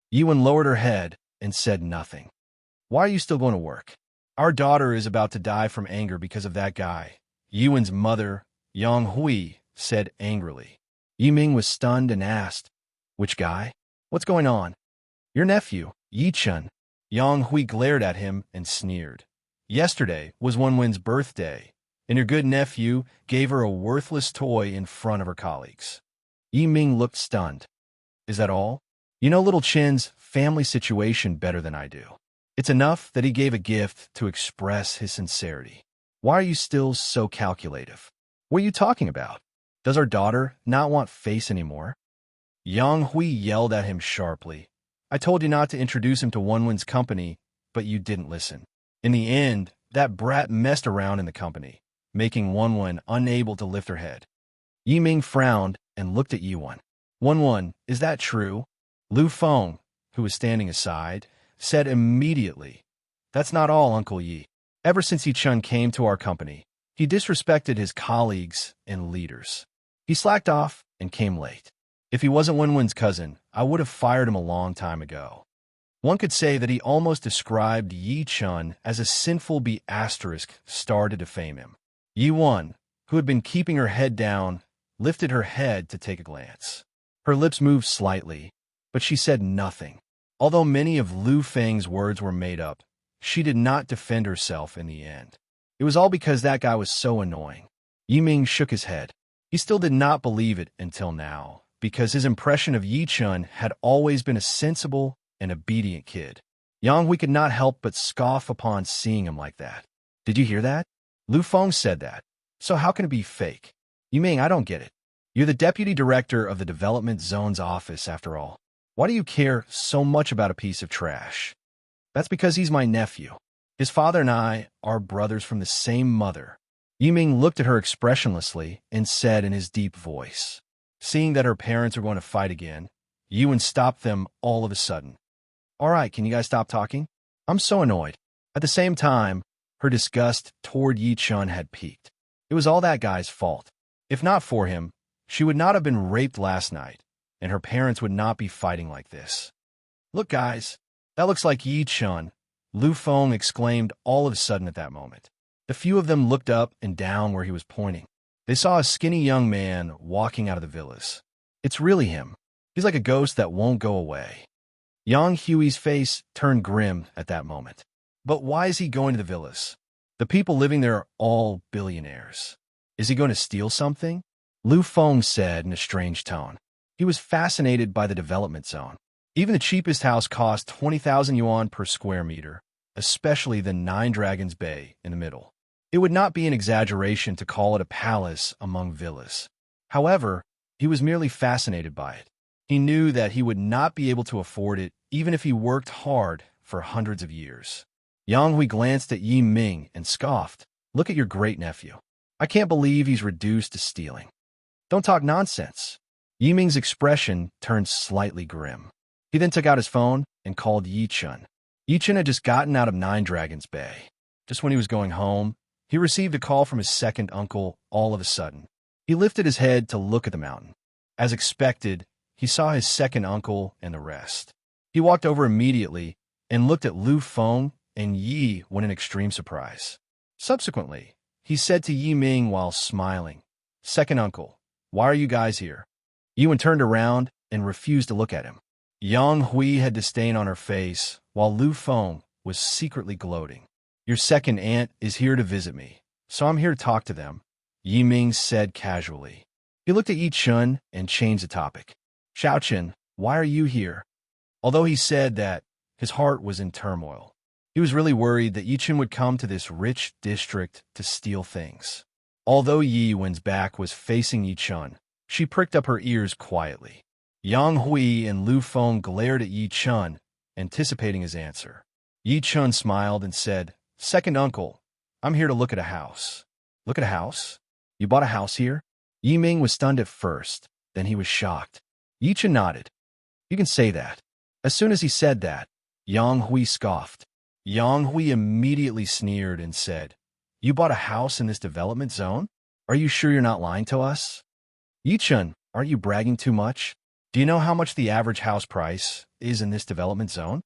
Yi Wan lowered her head and said nothing. "Why are you still going to work?" "Our daughter is about to die from anger because of that guy," Yi Wan's mother, Yang Hui, said angrily. Yi Ming was stunned and asked, "Which guy? What's going on?" "Your nephew, Yi-chun." Yang Hui glared at him and sneered. "Yesterday was Wenwen's birthday, and your good nephew gave her a worthless toy in front of her colleagues." Yi Ming looked stunned. "Is that all? You know little Chin's family situation better than I do. It's enough that he gave a gift to express his sincerity. Why are you still so calculative? What are you talking about? Does our daughter not want face anymore?" Yang Hui yelled at him sharply. "I told you not to introduce him to Wenwen's company, but you didn't listen. In the end, that brat messed around in the company, making Wenwen unable to lift her head." Yi Ming frowned and looked at Yi Wan. "Wenwen, is that true?" Lu Feng, who was standing aside, said immediately, "That's not all, Uncle Yi. Ever since Yi-chun came to our company, he disrespected his colleagues and leaders. He slacked off and came late. If he wasn't Wenwen's cousin, I would have fired him a long time ago. One could say that he almost described Yi-chun as a sinful B** star to defame him." Yi Wan, who had been keeping her head down, lifted her head to take a glance. Her lips moved slightly, but she said nothing. Although many of Lu Feng's words were made up, she did not defend herself in the end. It was all because that guy was so annoying. Yi Ming shook his head. He still did not believe it until now, because his impression of Yi-chun had always been a sensible and obedient kid. Yang Hui could not help but scoff upon seeing him like that. "Did you hear that? Lu Feng said that. So how can it be fake? Yi Ming, I don't get it. You're the deputy director of the Development Zone's office, after all. Why do you care so much about a piece of trash?" "That's because he's my nephew. His father and I are brothers from the same mother." Yi Ming looked at her expressionlessly and said in his deep voice. Seeing that her parents were going to fight again, Yi Wan stopped them all of a sudden. "All right, can you guys stop talking? I'm so annoyed." At the same time, her disgust toward Yi-chun had peaked. It was all that guy's fault. If not for him, she would not have been raped last night, and her parents would not be fighting like this. "Look, guys, that looks like Yi-chun," Lu Feng exclaimed all of a sudden at that moment. The few of them looked up and down where he was pointing. They saw a skinny young man walking out of the villas. "It's really him. He's like a ghost that won't go away." Yang Hui's face turned grim at that moment. "But why is he going to the villas? The people living there are all billionaires. Is he going to steal something?" Lu Feng said in a strange tone. He was fascinated by the development zone. Even the cheapest house cost 20,000 yuan per square meter, especially the Nine Dragons Bay in the middle. It would not be an exaggeration to call it a palace among villas. However, he was merely fascinated by it. He knew that he would not be able to afford it even if he worked hard for hundreds of years. Yang Hui glanced at Yi Ming and scoffed. "Look at your great-nephew. I can't believe he's reduced to stealing." "Don't talk nonsense." Yi Ming's expression turned slightly grim. He then took out his phone and called Yi-chun. Yi-chun had just gotten out of Nine Dragons Bay. Just when he was going home, he received a call from his second uncle all of a sudden. He lifted his head to look at the mountain. As expected, he saw his second uncle and the rest. He walked over immediately and looked at Lu Feng and Yi when in extreme surprise. Subsequently, he said to Yi Ming while smiling, "Second uncle, why are you guys here?" Yuan turned around and refused to look at him. Yang Hui had disdain on her face, while Lu Feng was secretly gloating. "Your second aunt is here to visit me, so I'm here to talk to them," Yi Ming said casually. He looked at Yi Chun and changed the topic. "Xiao Chen, why are you here?" Although he said that, his heart was in turmoil. He was really worried that Yi Chun would come to this rich district to steal things. Although Yi Wen's back was facing Yi Chun, she pricked up her ears quietly. Yang Hui and Lu Feng glared at Yi Chun, anticipating his answer. Yi Chun smiled and said, "Second uncle, I'm here to look at a house." "Look at a house? You bought a house here?" Yi Ming was stunned at first, then he was shocked. Yi Chun nodded. "You can say that." As soon as he said that, Yang Hui scoffed. Yang Hui immediately sneered and said, "You bought a house in this development zone? Are you sure you're not lying to us?" "Yi Chun, aren't you bragging too much? Do you know how much the average house price is in this development zone?"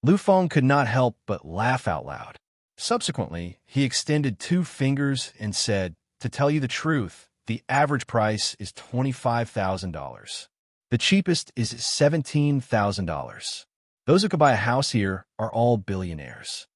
Lu Feng could not help but laugh out loud. Subsequently, he extended 2 fingers and said, "To tell you the truth, the average price is $25,000. The cheapest is $17,000. Those who could buy a house here are all billionaires."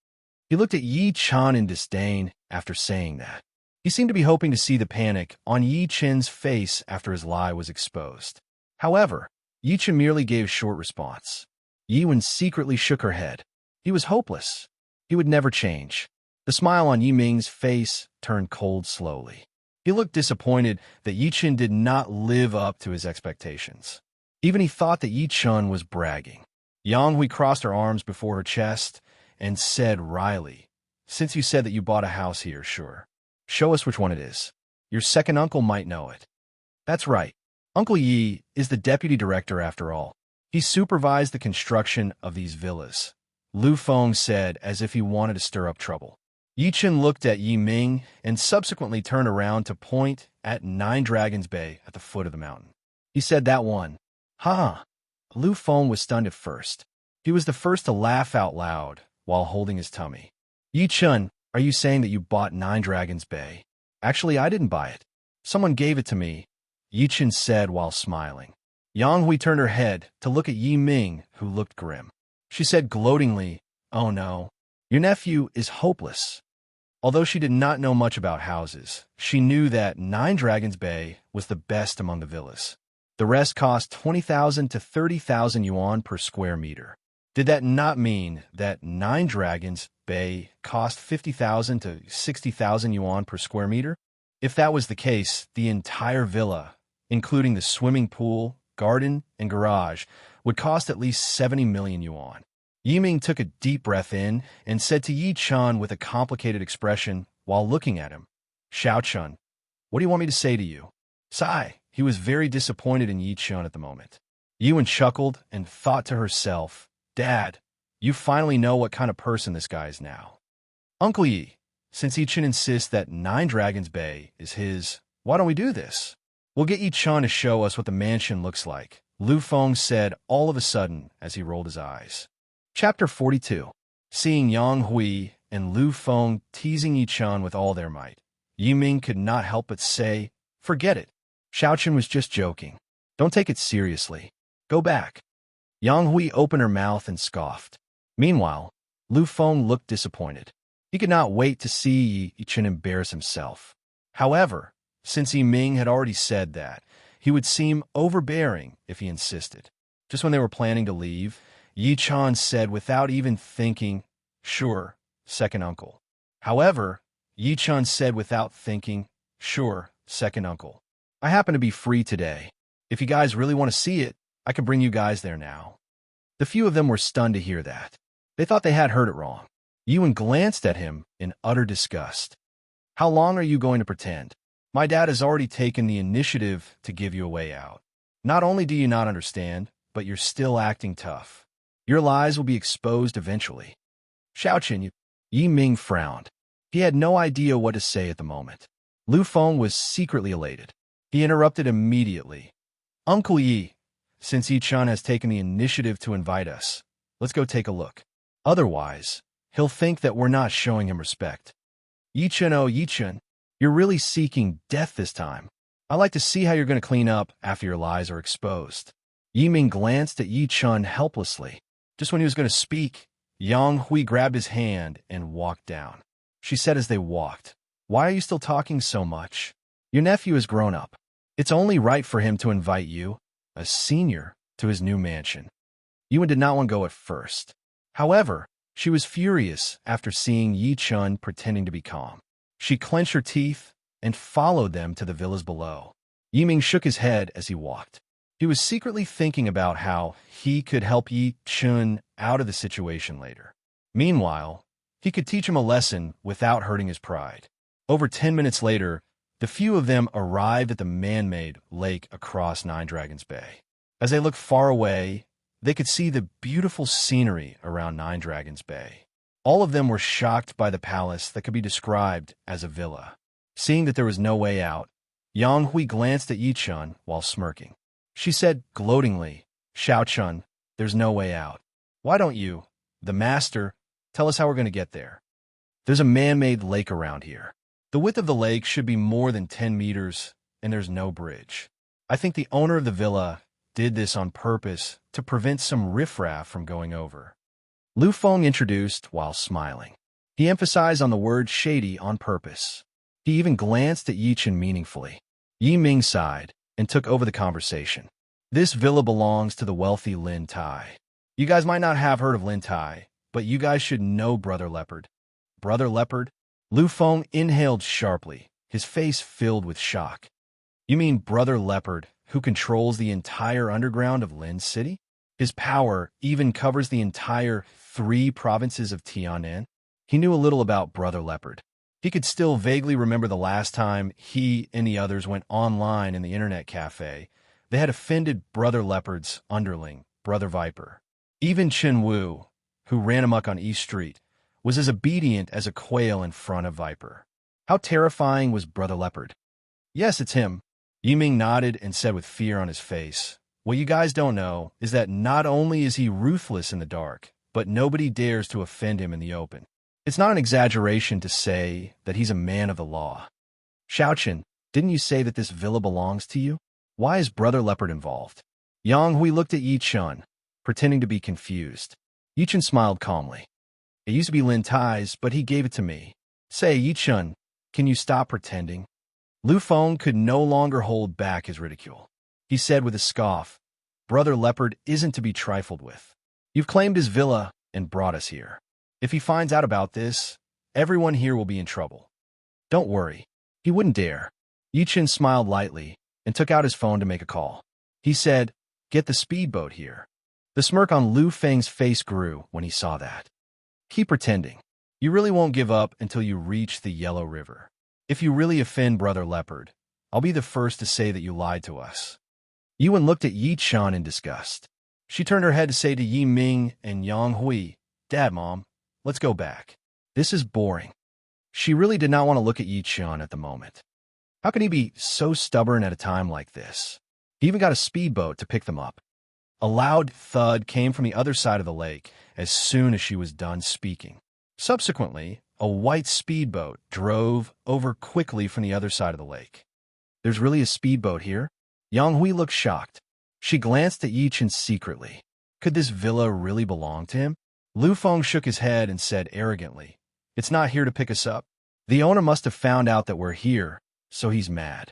He looked at Yi Chun in disdain after saying that. He seemed to be hoping to see the panic on Yi Chun's face after his lie was exposed. However, Yi Chun merely gave short response. Yi Wen secretly shook her head. He was hopeless. He would never change. The smile on Yi Ming's face turned cold slowly. He looked disappointed that Yi Chun did not live up to his expectations. Even he thought that Yi Chun was bragging. Yang Hui crossed her arms before her chest and said wryly, "Since you said that you bought a house here, sure. Show us which one it is. Your second uncle might know it." "That's right. Uncle Yi is the deputy director after all. He supervised the construction of these villas," Lu Feng said as if he wanted to stir up trouble. Yi Chun looked at Yi Ming and subsequently turned around to point at Nine Dragons Bay at the foot of the mountain. He said, "That one." "Ha!" Lu Feng was stunned at first. He was the first to laugh out loud while holding his tummy. "Yi Chun, are you saying that you bought Nine Dragons Bay?" "Actually, I didn't buy it. Someone gave it to me," Yi Chun said while smiling. Yang Hui turned her head to look at Yi Ming, who looked grim. She said gloatingly, "Oh no, your nephew is hopeless." Although she did not know much about houses, she knew that Nine Dragons Bay was the best among the villas. The rest cost 20,000 to 30,000 yuan per square meter. Did that not mean that Nine Dragons Bay cost 50,000 to 60,000 yuan per square meter? If that was the case, the entire villa, including the swimming pool, garden, and garage, would cost at least 70 million yuan. Yi Ming took a deep breath in and said to Yi Chun with a complicated expression while looking at him, "Xiao Chun, what do you want me to say to you?" Sigh. He was very disappointed in Yi Chun at the moment. Yi Wen chuckled and thought to herself, "Dad, you finally know what kind of person this guy is now." "Uncle Yi, since Yi Chun insists that Nine Dragons Bay is his, why don't we do this? We'll get Yi Chun to show us what the mansion looks like," Lu Feng said all of a sudden as he rolled his eyes. Chapter 42. Seeing Yang Hui and Lu Feng teasing Yi Chun with all their might, Yi Ming could not help but say, "Forget it. Xiao Chen was just joking. Don't take it seriously. Go back." Yang Hui opened her mouth and scoffed. Meanwhile, Lu Feng looked disappointed. He could not wait to see Yi Chun embarrass himself. However, since Yi Ming had already said that, he would seem overbearing if he insisted. Just when they were planning to leave, Yi Chun said without even thinking, "Sure, second uncle." However, Yi Chun said without thinking, "Sure, second uncle. I happen to be free today. If you guys really want to see it, I can bring you guys there now." The few of them were stunned to hear that. They thought they had heard it wrong. Yuan glanced at him in utter disgust. "How long are you going to pretend? My dad has already taken the initiative to give you a way out. Not only do you not understand, but you're still acting tough. Your lies will be exposed eventually. Xiaoqin, Yi Ming frowned. He had no idea what to say at the moment. Lu Feng was secretly elated. He interrupted immediately. Uncle Yi, since Yi-chun has taken the initiative to invite us, let's go take a look. Otherwise, he'll think that we're not showing him respect. Yi-chun, oh Yi-chun, you're really seeking death this time. I like to see how you're going to clean up after your lies are exposed. Yi Ming glanced at Yi-chun helplessly. Just when he was going to speak, Yang Hui grabbed his hand and walked down. She said as they walked, "Why are you still talking so much? Your nephew has grown up. It's only right for him to invite you, a senior, to his new mansion." Yuan did not want to go at first. However, she was furious after seeing Yi-chun pretending to be calm. She clenched her teeth and followed them to the villas below. Yi Ming shook his head as he walked. He was secretly thinking about how he could help Yi-chun out of the situation later. Meanwhile, he could teach him a lesson without hurting his pride. Over 10 minutes later, the few of them arrived at the man-made lake across Nine Dragons Bay. As they looked far away, they could see the beautiful scenery around Nine Dragons Bay. All of them were shocked by the palace that could be described as a villa. Seeing that there was no way out, Yang Hui glanced at Yi-chun while smirking. She said gloatingly, "Xiao-chun, there's no way out. Why don't you, the master, tell us how we're going to get there? There's a man-made lake around here. The width of the lake should be more than 10 meters, and there's no bridge. I think the owner of the villa did this on purpose to prevent some riffraff from going over." Lu Feng introduced while smiling. He emphasized on the word shady on purpose. He even glanced at Yi-chun meaningfully. Yi Ming sighed and took over the conversation. "This villa belongs to the wealthy Lin Tai. You guys might not have heard of Lin Tai, but you guys should know Brother Leopard." Brother Leopard? Lu Feng inhaled sharply, his face filled with shock. "You mean Brother Leopard, who controls the entire underground of Lin City? His power even covers the entire 3 provinces of Tianan?" He knew a little about Brother Leopard. He could still vaguely remember the last time he and the others went online in the internet cafe. They had offended Brother Leopard's underling, Brother Viper. Even Chen Wu, who ran amok on East Street, was as obedient as a quail in front of Viper. How terrifying was Brother Leopard? "Yes, it's him." Yi Ming nodded and said with fear on his face, "What you guys don't know is that not only is he ruthless in the dark, but nobody dares to offend him in the open. It's not an exaggeration to say that he's a man of the law." "Xiaoqin, didn't you say that this villa belongs to you? Why is Brother Leopard involved?" Yang Hui looked at Yi-chun, pretending to be confused. Yi-chun smiled calmly. "It used to be Lin Tai's, but he gave it to me. Say, Yi-chun, can you stop pretending?" Lu Feng could no longer hold back his ridicule. He said with a scoff, "Brother Leopard isn't to be trifled with. You've claimed his villa and brought us here. If he finds out about this, everyone here will be in trouble. Don't worry, he wouldn't dare." Yi-chun smiled lightly and took out his phone to make a call. He said, "Get the speedboat here." The smirk on Lu Feng's face grew when he saw that. "Keep pretending. You really won't give up until you reach the Yellow River. If you really offend Brother Leopard, I'll be the first to say that you lied to us." Yuan looked at Yi-chun in disgust. She turned her head to say to Yi Ming and Yang Hui, "Dad, Mom, let's go back. This is boring." She really did not want to look at Yi-chun at the moment. How can he be so stubborn at a time like this? He even got a speedboat to pick them up. A loud thud came from the other side of the lake as soon as she was done speaking. Subsequently, a white speedboat drove over quickly from the other side of the lake. "There's really a speedboat here?" Yang Hui looked shocked. She glanced at Yi-chun secretly. Could this villa really belong to him? Lu Feng shook his head and said arrogantly, "It's not here to pick us up. The owner must have found out that we're here, so he's mad."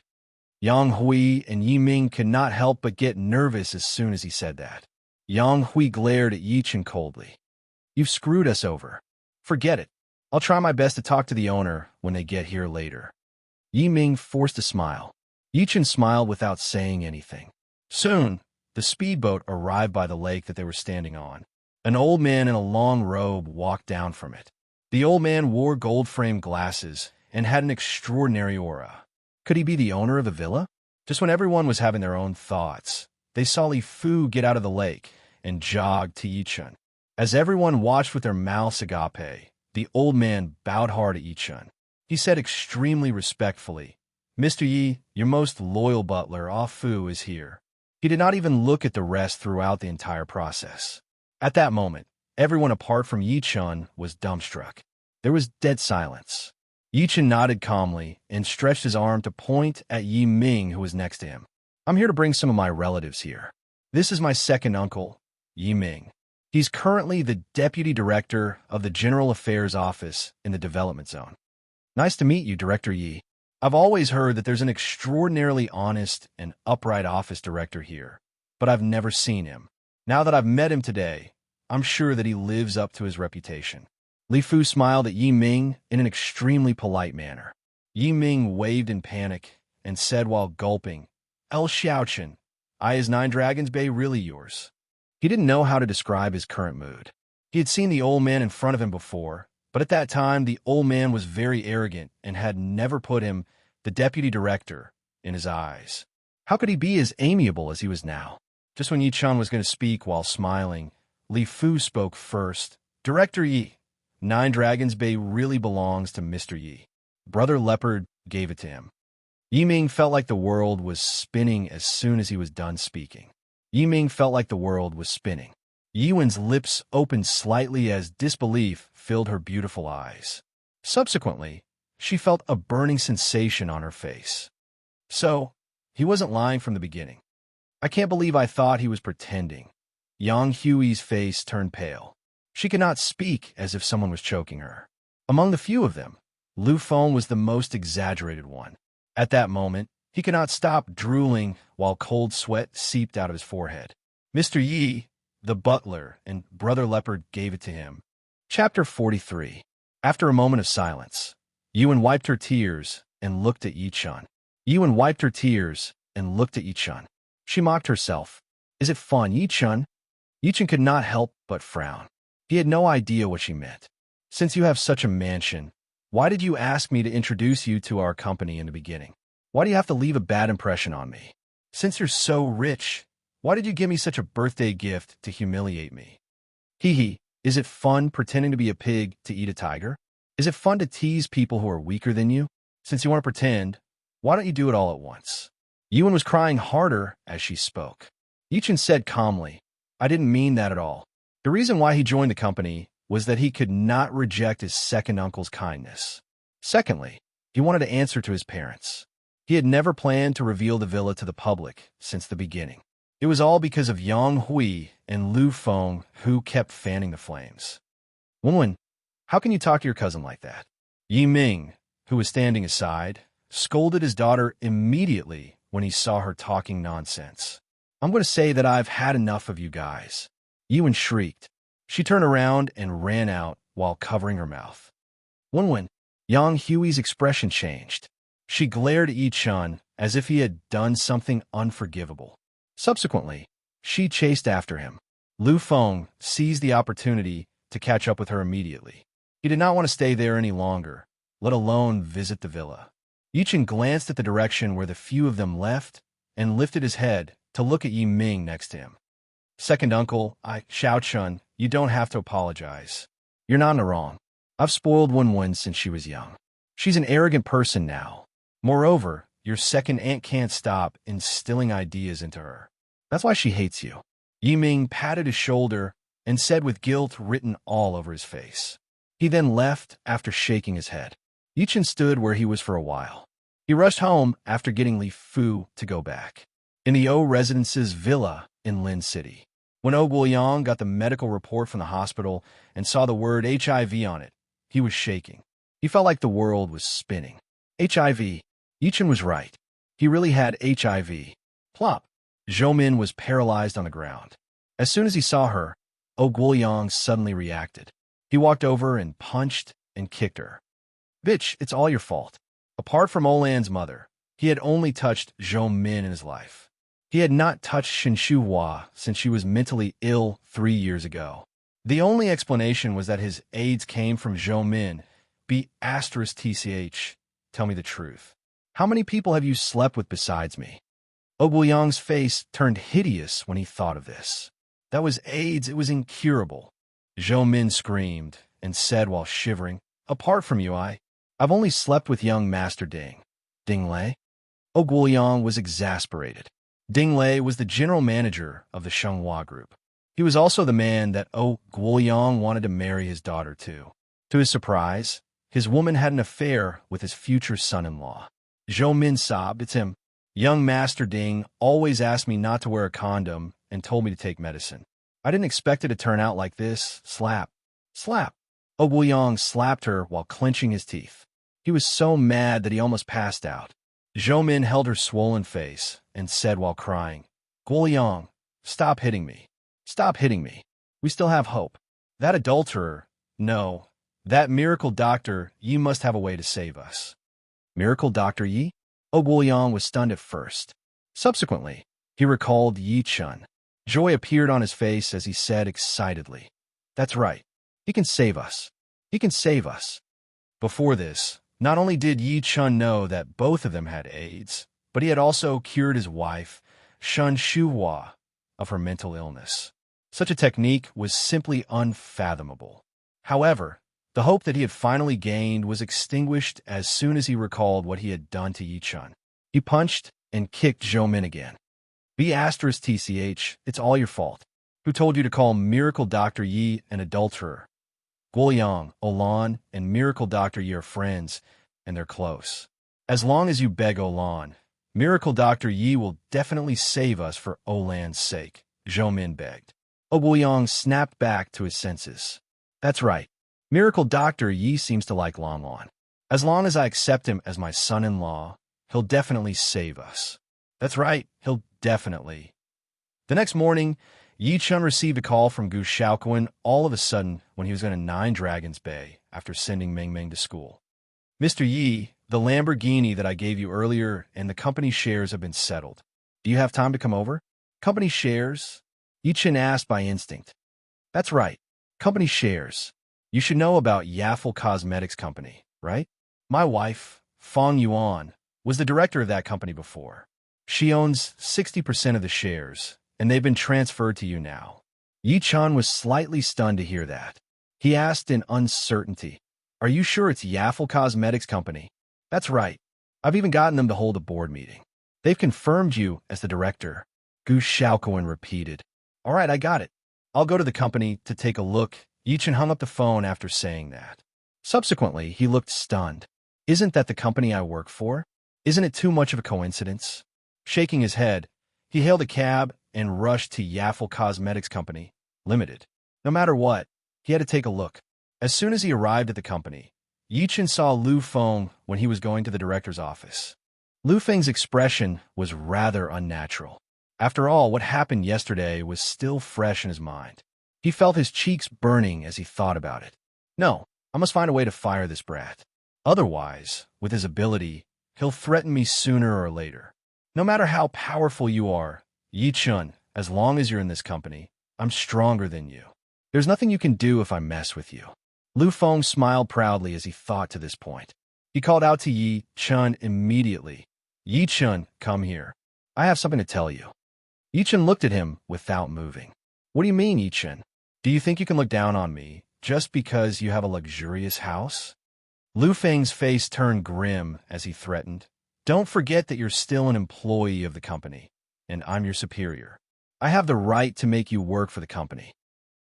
Yang Hui and Yi Ming could not help but get nervous as soon as he said that. Yang Hui glared at Yi-chun coldly. "You've screwed us over. Forget it. I'll try my best to talk to the owner when they get here later." Yi Ming forced a smile. Yi-chun smiled without saying anything. Soon, the speedboat arrived by the lake that they were standing on. An old man in a long robe walked down from it. The old man wore gold-framed glasses and had an extraordinary aura. Could he be the owner of the villa? Just when everyone was having their own thoughts, they saw Li Fu get out of the lake and jog to Yi-chun. As everyone watched with their mouths agape, the old man bowed hard to Yichun. He said extremely respectfully, "Mr. Yi, your most loyal butler, Ah Fu, is here." He did not even look at the rest throughout the entire process. At that moment, everyone apart from Yichun was dumbstruck. There was dead silence. Yichun nodded calmly and stretched his arm to point at Yi Ming, who was next to him. "I'm here to bring some of my relatives here. This is my second uncle, Yi Ming. He's currently the Deputy Director of the General Affairs Office in the Development Zone." "Nice to meet you, Director Yi. I've always heard that there's an extraordinarily honest and upright office director here, but I've never seen him. Now that I've met him today, I'm sure that he lives up to his reputation." Li Fu smiled at Yi Ming in an extremely polite manner. Yi Ming waved in panic and said while gulping, "El Xiaochen, is Nine Dragons Bay really yours?" He didn't know how to describe his current mood. He had seen the old man in front of him before, but at that time the old man was very arrogant and had never put him, the deputy director, in his eyes. How could he be as amiable as he was now? Just when Yichun was going to speak while smiling, Li Fu spoke first. "Director Yi, Nine Dragons Bay really belongs to Mr. Yi." Brother Leopard gave it to him. Yi Ming felt like the world was spinning as soon as he was done speaking. Yi Ming felt like the world was spinning. Yiwen's lips opened slightly as disbelief filled her beautiful eyes. Subsequently, she felt a burning sensation on her face. So, he wasn't lying from the beginning. "I can't believe I thought he was pretending." Yang Hui's face turned pale. She could not speak, as if someone was choking her. Among the few of them, Lu Feng was the most exaggerated one. At that moment, he could not stop drooling while cold sweat seeped out of his forehead. "Mr. Yi, the butler," and Brother Leopard gave it to him. Chapter 43. After a moment of silence, Yuan wiped her tears and looked at Yichun. Yuan wiped her tears and looked at Yichun. She mocked herself. "Is it fun, Yichun?" Yichun could not help but frown. He had no idea what she meant. "Since you have such a mansion, why did you ask me to introduce you to our company in the beginning? Why do you have to leave a bad impression on me? Since you're so rich, why did you give me such a birthday gift to humiliate me? Hee hee, is it fun pretending to be a pig to eat a tiger? Is it fun to tease people who are weaker than you? Since you want to pretend, why don't you do it all at once?" Yuan was crying harder as she spoke. Yichun said calmly, "I didn't mean that at all. The reason why he joined the company was that he could not reject his second uncle's kindness. Secondly, he wanted to answer to his parents. He had never planned to reveal the villa to the public since the beginning. It was all because of Yang Hui and Lu Feng, who kept fanning the flames." "Wenwen, how can you talk to your cousin like that?" Yi Ming, who was standing aside, scolded his daughter immediately when he saw her talking nonsense. "I'm going to say that I've had enough of you guys." Yuan shrieked. She turned around and ran out while covering her mouth. Wenwen, Yang Hui's expression changed. She glared at Yichun as if he had done something unforgivable. Subsequently, she chased after him. Lu Feng seized the opportunity to catch up with her immediately. He did not want to stay there any longer, let alone visit the villa. Yichun glanced at the direction where the few of them left and lifted his head to look at Yi Ming next to him. "Second uncle, Xiaochun, you don't have to apologize. You're not in the wrong. I've spoiled Wenwen since she was young. She's an arrogant person now. Moreover, your second aunt can't stop instilling ideas into her. That's why she hates you." Yi Ming patted his shoulder and said with guilt written all over his face. He then left after shaking his head. Yichun stood where he was for a while. He rushed home after getting Li Fu to go back. In the O Residence's villa in Lin City. When O Guoyang got the medical report from the hospital and saw the word HIV on it, he was shaking. He felt like the world was spinning. HIV. Yichun was right. He really had HIV. Plop. Zhou Min was paralyzed on the ground. As soon as he saw her, O Guoyang suddenly reacted. He walked over and punched and kicked her. "Bitch, it's all your fault." Apart from Olan's mother, he had only touched Zhou Min in his life. He had not touched Shinshu Hua since she was mentally ill 3 years ago. The only explanation was that his AIDS came from Zhou Min. *TCH. Tell me the truth. How many people have you slept with besides me? O Guoyang's face turned hideous when he thought of this. That was AIDS. It was incurable. Zhou Min screamed and said while shivering, "Apart from you, I've only slept with young Master Ding." Ding Lei? Oh Guoyang was exasperated. Ding Lei was the general manager of the Shenghua group. He was also the man that Guoyang wanted to marry his daughter to. To his surprise, his woman had an affair with his future son-in-law. Zhou Min sobbed, "It's him. Young Master Ding always asked me not to wear a condom and told me to take medicine. I didn't expect it to turn out like this." Slap. Slap. Oh Guoyang slapped her while clenching his teeth. He was so mad that he almost passed out. Zhou Min held her swollen face and said while crying, "Guoyang, stop hitting me. Stop hitting me. We still have hope. That adulterer, no, that miracle doctor, Yi must have a way to save us." Miracle Dr. Yi? Oh Guoyang was stunned at first. Subsequently, he recalled Yi Chun. Joy appeared on his face as he said excitedly, "That's right. He can save us. He can save us." Before this, not only did Yi Chun know that both of them had AIDS, but he had also cured his wife, Shun Shuhua, of her mental illness. Such a technique was simply unfathomable. However, the hope that he had finally gained was extinguished as soon as he recalled what he had done to Yi Chun. He punched and kicked Zhou Min again. "B*TCH, it's all your fault. Who told you to call Miracle Dr. Yi an adulterer? Guoyang, Olan, and Miracle Dr. Yi are friends, and they're close. As long as you beg Olan, Miracle Dr. Yi will definitely save us for Olan's sake," Zhou Min begged. Guoyang snapped back to his senses. "That's right. Miracle Dr. Yi seems to like Lan Lan. As long as I accept him as my son-in-law, he'll definitely save us." "That's right, he'll definitely." The next morning, Yi Chun received a call from Gu Shaoquan all of a sudden when he was going to Nine Dragons Bay after sending Meng Meng to school. "Mr. Yi, the Lamborghini that I gave you earlier and the company shares have been settled. Do you have time to come over?" "Company shares?" Yi Chun asked by instinct. "That's right, company shares. You should know about Yaffle Cosmetics Company, right? My wife, Fong Yuan, was the director of that company before. She owns 60% of the shares, and they've been transferred to you now." Yi Chun was slightly stunned to hear that. He asked in uncertainty, "Are you sure it's Yaffle Cosmetics Company?" "That's right. I've even gotten them to hold a board meeting. They've confirmed you as the director," Gu Shaoquan repeated. "All right, I got it. I'll go to the company to take a look." Yi Chun hung up the phone after saying that. Subsequently, he looked stunned. "Isn't that the company I work for? Isn't it too much of a coincidence?" Shaking his head, he hailed a cab and rushed to Yaffle Cosmetics Company, Limited. No matter what, he had to take a look. As soon as he arrived at the company, Yi Chun saw Lu Feng when he was going to the director's office. Lu Feng's expression was rather unnatural. After all, what happened yesterday was still fresh in his mind. He felt his cheeks burning as he thought about it. "No, I must find a way to fire this brat. Otherwise, with his ability, he'll threaten me sooner or later. No matter how powerful you are, Yi Chun, as long as you're in this company, I'm stronger than you. There's nothing you can do if I mess with you." Lu Feng smiled proudly as he thought to this point. He called out to Yi Chun immediately. "Yi Chun, come here. I have something to tell you." Yi Chun looked at him without moving. "What do you mean, Yi Chun? Do you think you can look down on me just because you have a luxurious house?" Lu Feng's face turned grim as he threatened. "Don't forget that you're still an employee of the company, and I'm your superior. I have the right to make you work for the company."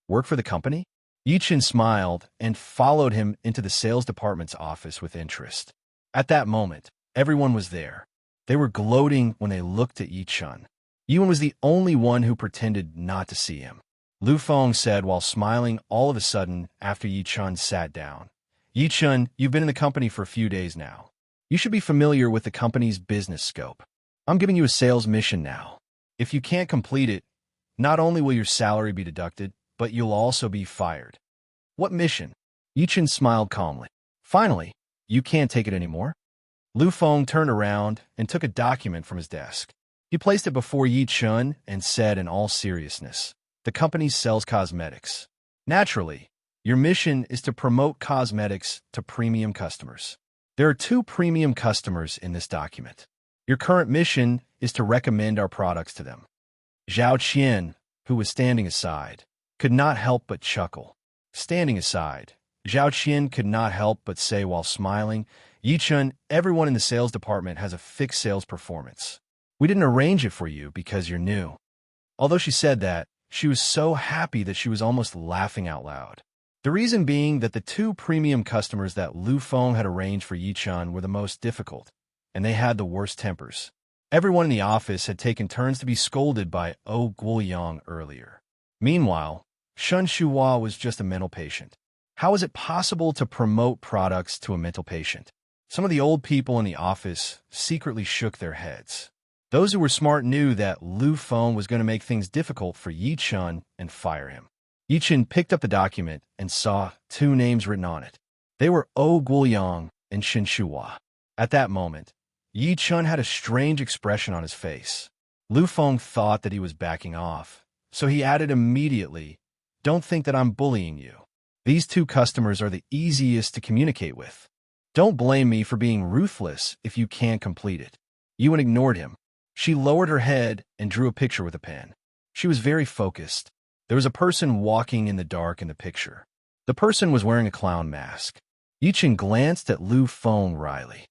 "Work for the company?" Yi Chun smiled and followed him into the sales department's office with interest. At that moment, everyone was there. They were gloating when they looked at Yi Chun. Yuan was the only one who pretended not to see him. Lu Feng said while smiling all of a sudden after Yi Chun sat down. "Yi Chun, you've been in the company for a few days now. You should be familiar with the company's business scope. I'm giving you a sales mission now. If you can't complete it, not only will your salary be deducted, but you'll also be fired." "What mission?" Yi Chun smiled calmly. "Finally, you can't take it anymore?" Lu Feng turned around and took a document from his desk. He placed it before Yi Chun and said in all seriousness, "The company sells cosmetics. Naturally, your mission is to promote cosmetics to premium customers. There are 2 premium customers in this document. Your current mission is to recommend our products to them." Zhao Qian, who was standing aside, could not help but chuckle. Standing aside, Zhao Qian could not help but say while smiling, Yi-chun, everyone in the sales department has a fixed sales performance. We didn't arrange it for you because you're new. Although she said that, she was so happy that she was almost laughing out loud. The reason being that the two premium customers that Lu Feng had arranged for Yi-chun were the most difficult, and they had the worst tempers. Everyone in the office had taken turns to be scolded by Guoyang earlier. Meanwhile, Shun Shuhua was just a mental patient. How is it possible to promote products to a mental patient? Some of the old people in the office secretly shook their heads. Those who were smart knew that Lu Feng was going to make things difficult for Yi-chun and fire him. Yi-chun picked up the document and saw two names written on it. They were Guoyang and Shin Shuhua. At that moment, Yi-chun had a strange expression on his face. Lu Feng thought that he was backing off, so he added immediately, "Don't think that I'm bullying you. These two customers are the easiest to communicate with. Don't blame me for being ruthless if you can't complete it." Yuan ignored him. She lowered her head and drew a picture with a pen. She was very focused. There was a person walking in the dark in the picture. The person was wearing a clown mask. Yi-chun glanced at Lu Feng wryly.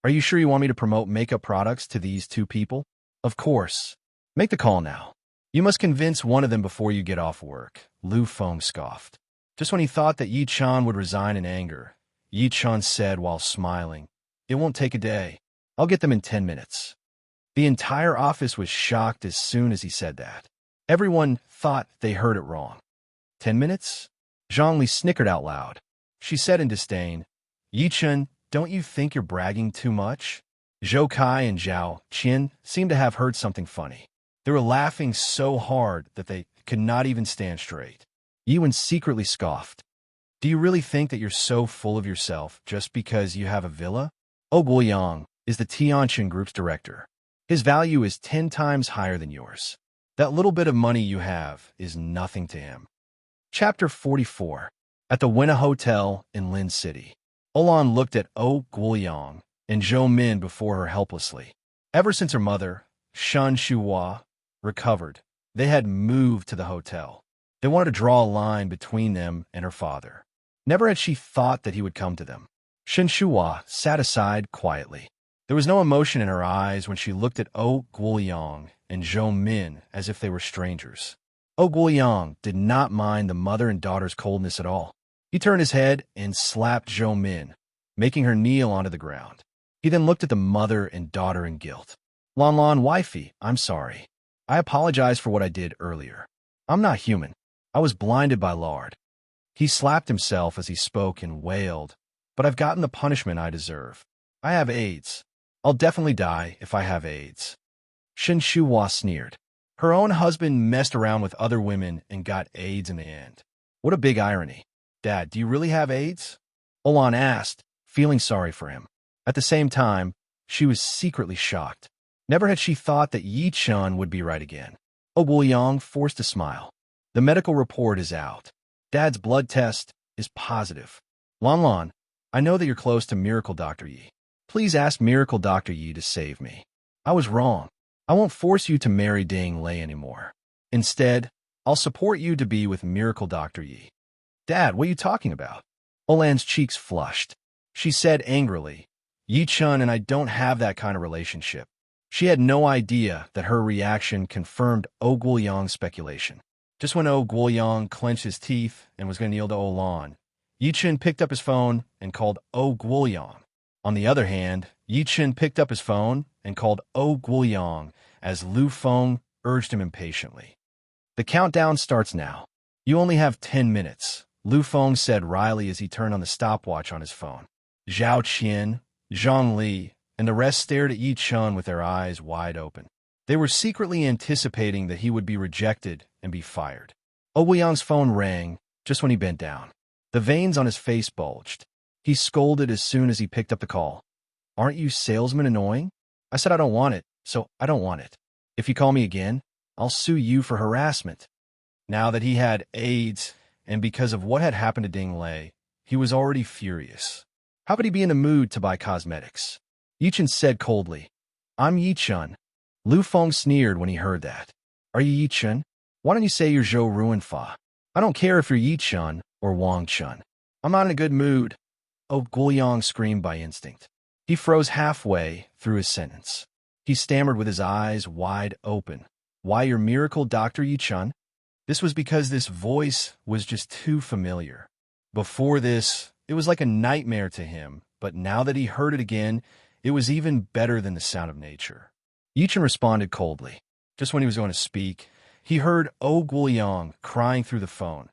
"Are you sure you want me to promote makeup products to these two people?" "Of course. Make the call now. You must convince one of them before you get off work," Lu Feng scoffed. Just when he thought that Yi-chun would resign in anger, Yi-chun said while smiling, "It won't take a day. I'll get them in 10 minutes. The entire office was shocked as soon as he said that. Everyone thought they heard it wrong. 10 minutes? Zhongli snickered out loud. She said in disdain, "Yi-chun, don't you think you're bragging too much?" Zhou Kai and Zhao Qian seemed to have heard something funny. They were laughing so hard that they could not even stand straight. Yuan secretly scoffed. "Do you really think that you're so full of yourself just because you have a villa?" Guoyang is the Tianqin Group's director. His value is 10 times higher than yours. That little bit of money you have is nothing to him. Chapter 44. At the Winna Hotel in Lin City, Olan looked at Guoyang and Zhou Min before her helplessly. Ever since her mother, Shun Shuhua, recovered, they had moved to the hotel. They wanted to draw a line between them and her father. Never had she thought that he would come to them. Shin Shuhua sat aside quietly. There was no emotion in her eyes when she looked at Guoyang and Zhou Min as if they were strangers. Guoyang did not mind the mother and daughter's coldness at all. He turned his head and slapped Zhou Min, making her kneel onto the ground. He then looked at the mother and daughter in guilt. "Lan, wifey, I'm sorry. I apologize for what I did earlier. I'm not human. I was blinded by lard." He slapped himself as he spoke and wailed, "But I've gotten the punishment I deserve. I have AIDS. I'll definitely die if I have AIDS." Shin Shuhua sneered. Her own husband messed around with other women and got AIDS in the end. What a big irony. "Dad, do you really have AIDS?" Olan asked, feeling sorry for him. At the same time, she was secretly shocked. Never had she thought that Yi-chun would be right again. Guoyang forced a smile. "The medical report is out. Dad's blood test is positive. Lan, I know that you're close to Miracle Dr. Yi. Please ask Miracle Dr. Yi to save me. I was wrong. I won't force you to marry Dang Lei anymore. Instead, I'll support you to be with Miracle Dr. Yi." "Dad, what are you talking about?" Olan's cheeks flushed. She said angrily, "Yi-chun and I don't have that kind of relationship." She had no idea that her reaction confirmed Guoyang's speculation. Just when Guoyang clenched his teeth and was going to kneel to Olan, Yi-chun picked up his phone and called Guoyang. On the other hand, Yi-chun picked up his phone and called Guoyang as Lu Feng urged him impatiently. "The countdown starts now. You only have 10 minutes, Lu Feng said wryly as he turned on the stopwatch on his phone. Zhao Qian, Zhang Li, and the rest stared at Yi-chun with their eyes wide open. They were secretly anticipating that he would be rejected and be fired. Guoyang's phone rang just when he bent down. The veins on his face bulged. He scolded as soon as he picked up the call. "Aren't you salesmen annoying? I said I don't want it, so I don't want it. If you call me again, I'll sue you for harassment." Now that he had AIDS, and because of what had happened to Ding Lei, he was already furious. How could he be in the mood to buy cosmetics? Yi-chun said coldly, "I'm Yi-chun." Lu Feng sneered when he heard that. "Are you Yi-chun? Why don't you say you're Zhou Ruinfa? I don't care if you're Yi-chun or Wang Chun. I'm not in a good mood. Oh, Guoyang screamed by instinct. He froze halfway through his sentence. He stammered with his eyes wide open. Why, your miracle Dr. Yi Chun? This was because this voice was just too familiar. Before this, it was like a nightmare to him, but now that he heard it again, it was even better than the sound of nature. Yi Chun responded coldly. Just when he was going to speak, he heard Oh Guoyang crying through the phone.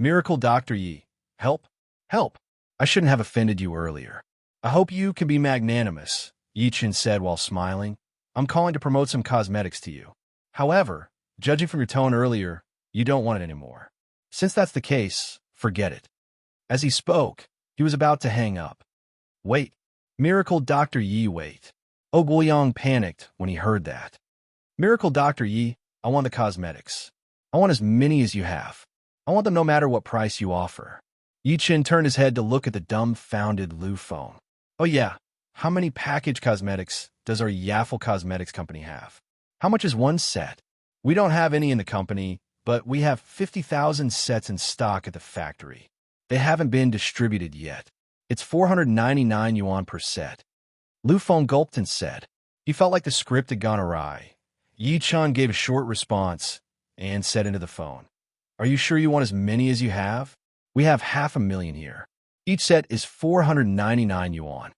Miracle Dr. Yi, help, help. I shouldn't have offended you earlier. I hope you can be magnanimous, Yi Chun said while smiling. I'm calling to promote some cosmetics to you. However, judging from your tone earlier, you don't want it anymore. Since that's the case, forget it. As he spoke, he was about to hang up. Wait. Miracle Dr. Yi, wait. Oh Guoyang panicked when he heard that. Miracle Dr. Yi, I want the cosmetics. I want as many as you have. I want them no matter what price you offer. Yi Chun turned his head to look at the dumbfounded Lu Feng. Oh yeah, how many packaged cosmetics does our Yaffle Cosmetics company have? How much is one set? We don't have any in the company, but we have 50,000 sets in stock at the factory. They haven't been distributed yet. It's 499 yuan per set. Lu Feng gulped and said. He felt like the script had gone awry. Yi Chun gave a short response and said into the phone, Are you sure you want as many as you have? We have 500,000 here. Each set is 499 yuan.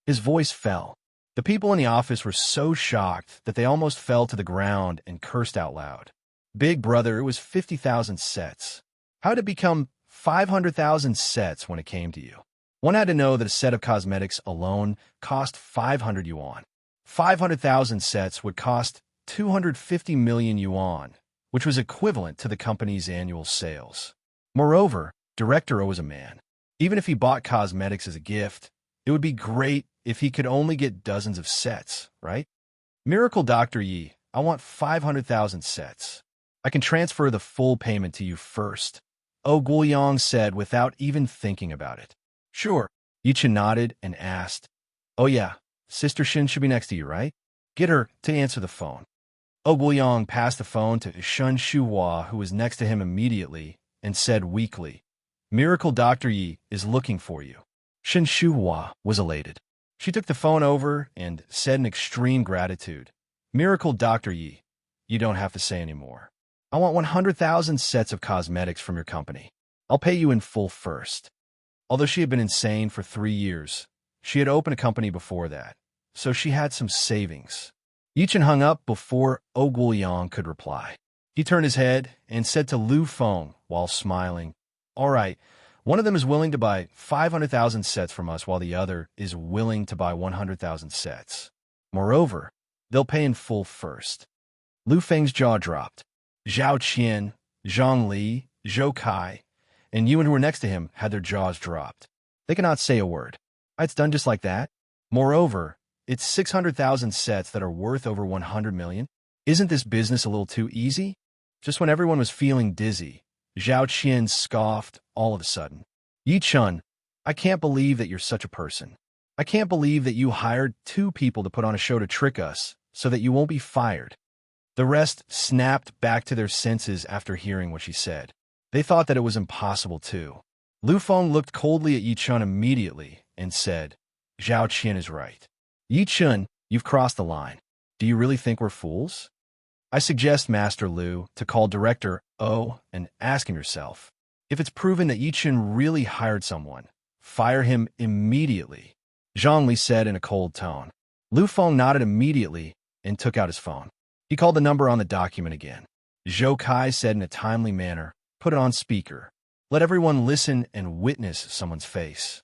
His voice fell. The people in the office were so shocked that they almost fell to the ground and cursed out loud. Big brother, it was 50,000 sets. How did it become 500,000 sets when it came to you? One had to know that a set of cosmetics alone cost 500 yuan. 500,000 sets would cost 250 million yuan, which was equivalent to the company's annual sales. Moreover, Director O was a man. Even if he bought cosmetics as a gift, it would be great if he could only get dozens of sets, right? Miracle Dr. Yi, I want 500,000 sets. I can transfer the full payment to you first. Oh Guoyang said without even thinking about it. Sure. Yi Chun nodded and asked, Oh yeah, Sister Shin should be next to you, right? Get her to answer the phone. Oh Guoyang passed the phone to Shun Shuhua, who was next to him immediately, and said weakly, Miracle Dr. Yi is looking for you. Shun Shuhua was elated. She took the phone over and said in extreme gratitude, Miracle Dr. Yi, you don't have to say anymore. I want 100,000 sets of cosmetics from your company. I'll pay you in full first. Although she had been insane for 3 years, she had opened a company before that, so she had some savings. Yi Chun hung up before Oh Guoyang could reply. He turned his head and said to Lu Feng while smiling, All right, one of them is willing to buy 500,000 sets from us while the other is willing to buy 100,000 sets. Moreover, they'll pay in full first. Lu Feng's jaw dropped. Zhao Qian, Zhang Li, Zhou Kai, and Yuan who were next to him had their jaws dropped. They cannot say a word. It's done just like that. Moreover, it's 600,000 sets that are worth over 100 million. Isn't this business a little too easy? Just when everyone was feeling dizzy, Zhao Qian scoffed all of a sudden. Yi Chun, I can't believe that you're such a person. I can't believe that you hired 2 people to put on a show to trick us so that you won't be fired. The rest snapped back to their senses after hearing what she said. They thought that it was impossible too. Lu Feng looked coldly at Yi Chun immediately and said, Zhao Qian is right. Yi Chun, you've crossed the line. Do you really think we're fools? I suggest, Master Lu, to call Director O and ask him yourself. If it's proven that Yi Chun really hired someone, fire him immediately, Zhang Li said in a cold tone. Lu Feng nodded immediately and took out his phone. He called the number on the document again. Zhou Kai said in a timely manner, Put it on speaker. Let everyone listen and witness someone's face.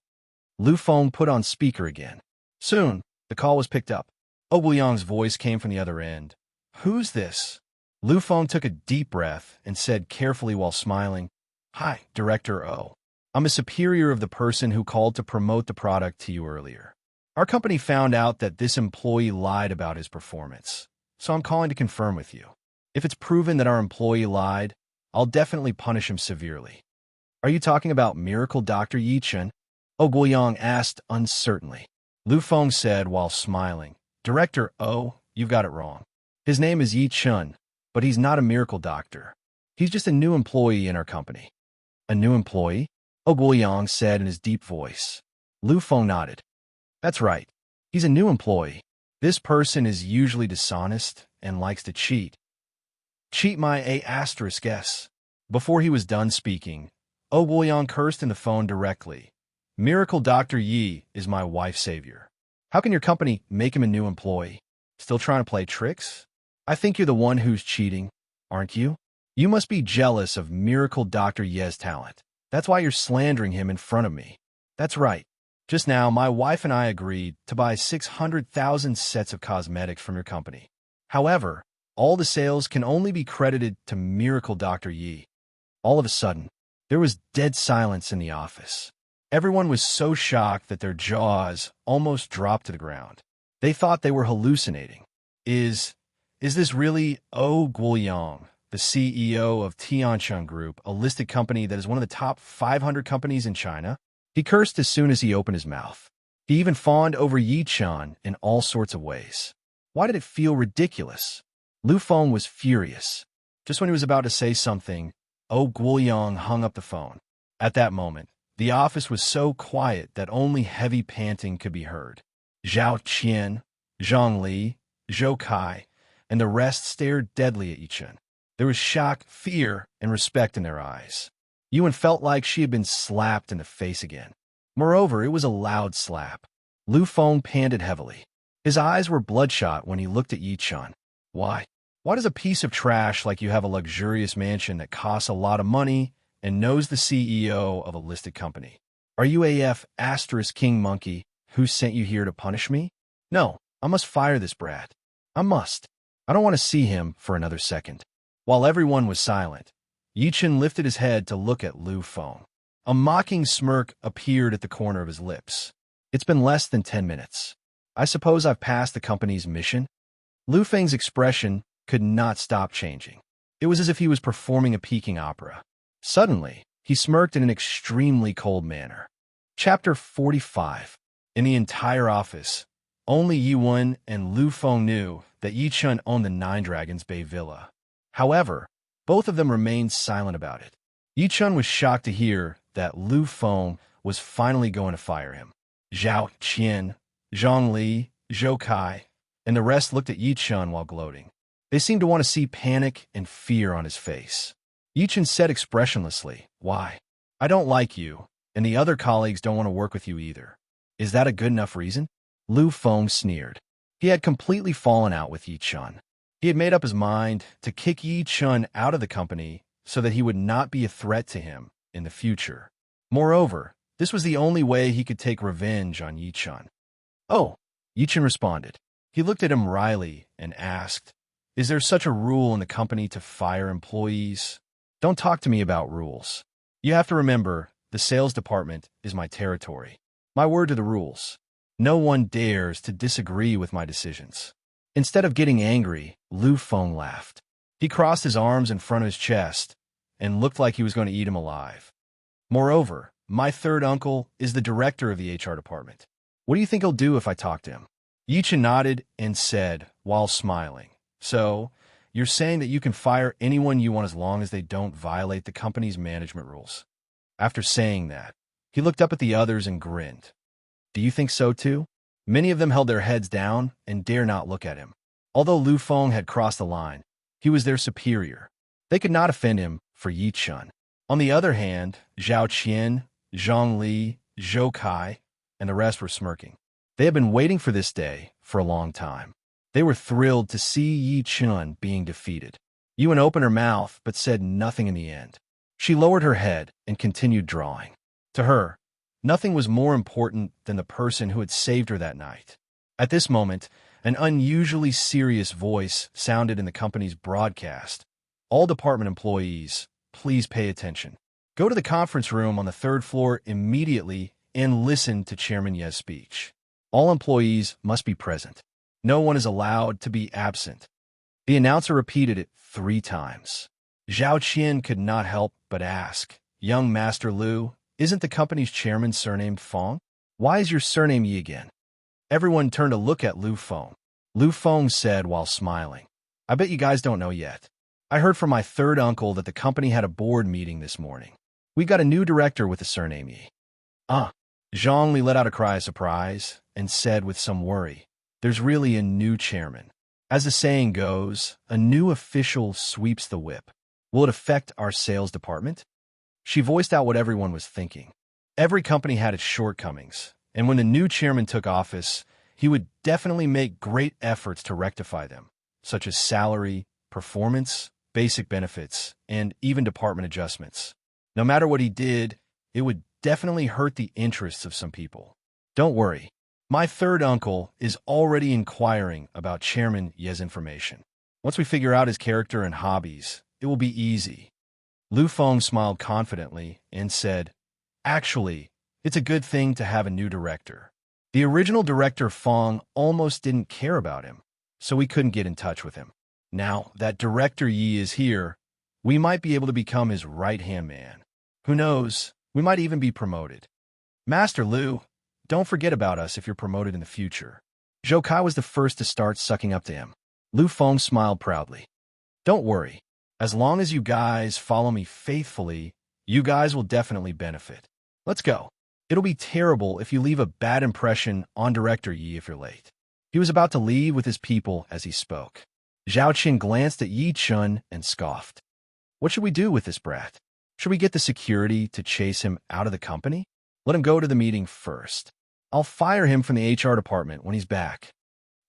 Lu Feng put on speaker again. Soon, the call was picked up. Oh Guoyang's voice came from the other end. Who's this? Lu Feng took a deep breath and said carefully while smiling, Hi, Director O. I'm a superior of the person who called to promote the product to you earlier. Our company found out that this employee lied about his performance, so I'm calling to confirm with you. If it's proven that our employee lied, I'll definitely punish him severely. Are you talking about Miracle Dr. Yi Chun? Oh Guoyang asked uncertainly. Lu Feng said while smiling, Director O, you've got it wrong. His name is Yi Chun, but he's not a miracle doctor. He's just a new employee in our company. A new employee? Guoyang said in his deep voice. Lu Feng nodded. That's right. He's a new employee. This person is usually dishonest and likes to cheat. Cheat my A***s. Before he was done speaking, Guoyang cursed in the phone directly. Miracle Dr. Yi is my wife's savior. How can your company make him a new employee? Still trying to play tricks? I think you're the one who's cheating, aren't you? You must be jealous of Miracle Dr. Ye's talent. That's why you're slandering him in front of me. That's right. Just now, my wife and I agreed to buy 600,000 sets of cosmetics from your company. However, all the sales can only be credited to Miracle Dr. Yi. All of a sudden, there was dead silence in the office. Everyone was so shocked that their jaws almost dropped to the ground. They thought they were hallucinating. Is this really Guoyang, the CEO of Tiancheng Group, a listed company that is one of the top 500 companies in China? He cursed as soon as he opened his mouth. He even fawned over Yi Chan in all sorts of ways. Why did it feel ridiculous? Lu Feng was furious. Just when he was about to say something, Guoyang hung up the phone. At that moment, the office was so quiet that only heavy panting could be heard. Zhao Qian, Zhang Li, Zhou Kai, and the rest stared deadly at Yi Chen. There was shock, fear, and respect in their eyes. Yuan felt like she had been slapped in the face again. Moreover, it was a loud slap. Lu Feng panted heavily. His eyes were bloodshot when he looked at Yi Chen. Why? Why does a piece of trash like you have a luxurious mansion that costs a lot of money and knows the CEO of a listed company? Are you AF** King Monkey who sent you here to punish me? No, I must fire this brat. I must. I don't want to see him for another second. While everyone was silent, Yi Chen lifted his head to look at Lu Feng. A mocking smirk appeared at the corner of his lips. It's been less than 10 minutes. I suppose I've passed the company's mission? Lu Feng's expression could not stop changing. It was as if he was performing a Peking opera. Suddenly, he smirked in an extremely cold manner. Chapter 45. In the entire office, only Yuan and Lu Feng knew that Yi Chen owned the Nine Dragons Bay Villa. However, both of them remained silent about it. Yi Chen was shocked to hear that Lu Feng was finally going to fire him. Zhao Qian, Zhang Li, Zhou Kai, and the rest looked at Yi Chen while gloating. They seemed to want to see panic and fear on his face. Yi Chen said expressionlessly, "Why? I don't like you, and the other colleagues don't want to work with you either. Is that a good enough reason?" Lu Feng sneered. He had completely fallen out with Yi Chen. He had made up his mind to kick Yi Chen out of the company so that he would not be a threat to him in the future. Moreover, this was the only way he could take revenge on Yi Chen. "Oh," Yi Chen responded. He looked at him wryly and asked, "Is there such a rule in the company to fire employees?" "Don't talk to me about rules. You have to remember, the sales department is my territory. My word to the rules. No one dares to disagree with my decisions." Instead of getting angry, Lu Feng laughed. He crossed his arms in front of his chest and looked like he was going to eat him alive. "Moreover, my third uncle is the director of the HR department. What do you think he'll do if I talk to him?" Yi Chen nodded and said, while smiling, "So, you're saying that you can fire anyone you want as long as they don't violate the company's management rules." After saying that, he looked up at the others and grinned. "Do you think so too?" Many of them held their heads down and dare not look at him. Although Lu Feng had crossed the line, he was their superior. They could not offend him for Yi Chen. On the other hand, Zhao Qian, Zhang Li, Zhou Kai, and the rest were smirking. They had been waiting for this day for a long time. They were thrilled to see Yi Chen being defeated. Yuan opened her mouth but said nothing in the end. She lowered her head and continued drawing. To her, nothing was more important than the person who had saved her that night. At this moment, an unusually serious voice sounded in the company's broadcast. "All department employees, please pay attention. Go to the conference room on the third floor immediately and listen to Chairman Ye's speech. All employees must be present. No one is allowed to be absent." The announcer repeated it 3 times. Zhao Qian could not help but ask, "Young Master Lu, isn't the company's chairman surnamed Feng? Why is your surname Yi again?" Everyone turned to look at Lu Feng. Lu Feng said while smiling, "I bet you guys don't know yet. I heard from my third uncle that the company had a board meeting this morning. We got a new director with the surname Yi. Ah. Zhang Li let out a cry of surprise and said with some worry, there's really a new chairman. As the saying goes, a new official sweeps the whip. Will it affect our sales department? She voiced out what everyone was thinking. Every company had its shortcomings, and when the new chairman took office, he would definitely make great efforts to rectify them, such as salary, performance, basic benefits, and even department adjustments. No matter what he did, it would definitely hurt the interests of some people. Don't worry. My third uncle is already inquiring about Chairman Ye's information. Once we figure out his character and hobbies, it will be easy. Lu Feng smiled confidently and said, actually, it's a good thing to have a new director. The original director Feng almost didn't care about him, so we couldn't get in touch with him. Now that Director Yi is here, we might be able to become his right-hand man. Who knows, we might even be promoted. Master Lu, don't forget about us if you're promoted in the future. Zhou Kai was the first to start sucking up to him. Lu Feng smiled proudly. Don't worry. As long as you guys follow me faithfully, you guys will definitely benefit. Let's go. It'll be terrible if you leave a bad impression on Director Yi if you're late. He was about to leave with his people as he spoke. Zhao Qin glanced at Yi Chun and scoffed. What should we do with this brat? Should we get the security to chase him out of the company? Let him go to the meeting first. I'll fire him from the HR department when he's back.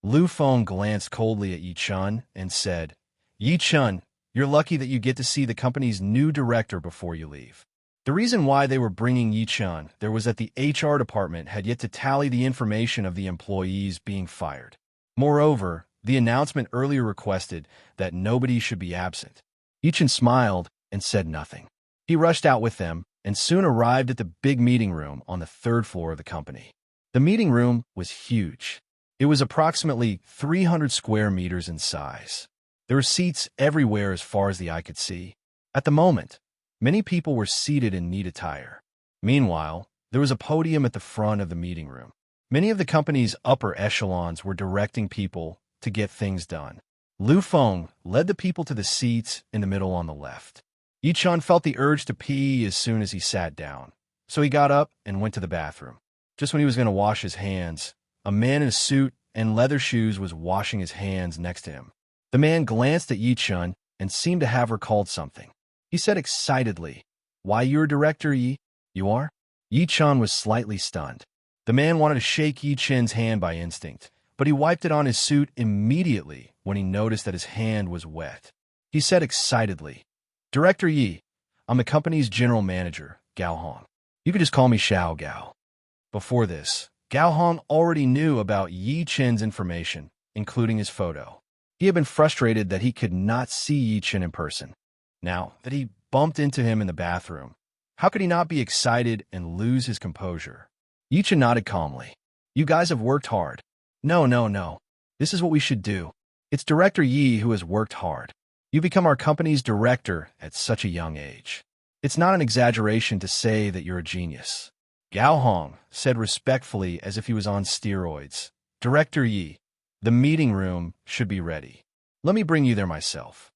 Lu Feng glanced coldly at Yi Chun and said, Yi Chun, you're lucky that you get to see the company's new director before you leave. The reason why they were bringing Yi Chun there was that the HR department had yet to tally the information of the employees being fired. Moreover, the announcement earlier requested that nobody should be absent. Yi Chun smiled and said nothing. He rushed out with them and soon arrived at the big meeting room on the third floor of the company. The meeting room was huge. It was approximately 300 square meters in size. There were seats everywhere as far as the eye could see. At the moment, many people were seated in neat attire. Meanwhile, there was a podium at the front of the meeting room. Many of the company's upper echelons were directing people to get things done. Lu Feng led the people to the seats in the middle on the left. Yi Chun felt the urge to pee as soon as he sat down, so he got up and went to the bathroom. Just when he was going to wash his hands, a man in a suit and leather shoes was washing his hands next to him. The man glanced at Yi Chun and seemed to have recalled something. He said excitedly, Why, you're Director Yi? You are? Yi Chun was slightly stunned. The man wanted to shake Yi Chun's hand by instinct, but he wiped it on his suit immediately when he noticed that his hand was wet. He said excitedly, Director Yi, I'm the company's general manager, Gao Hong. You could just call me Xiao Gao. Before this, Gao Hong already knew about Yi Chun's information, including his photo. He had been frustrated that he could not see Yi Chun in person. Now that he bumped into him in the bathroom, how could he not be excited and lose his composure? Yi Chun nodded calmly. You guys have worked hard. No. This is what we should do. It's Director Yi who has worked hard. You become our company's director at such a young age. It's not an exaggeration to say that you're a genius. Gao Hong said respectfully as if he was on steroids. Director Yi, the meeting room should be ready. Let me bring you there myself.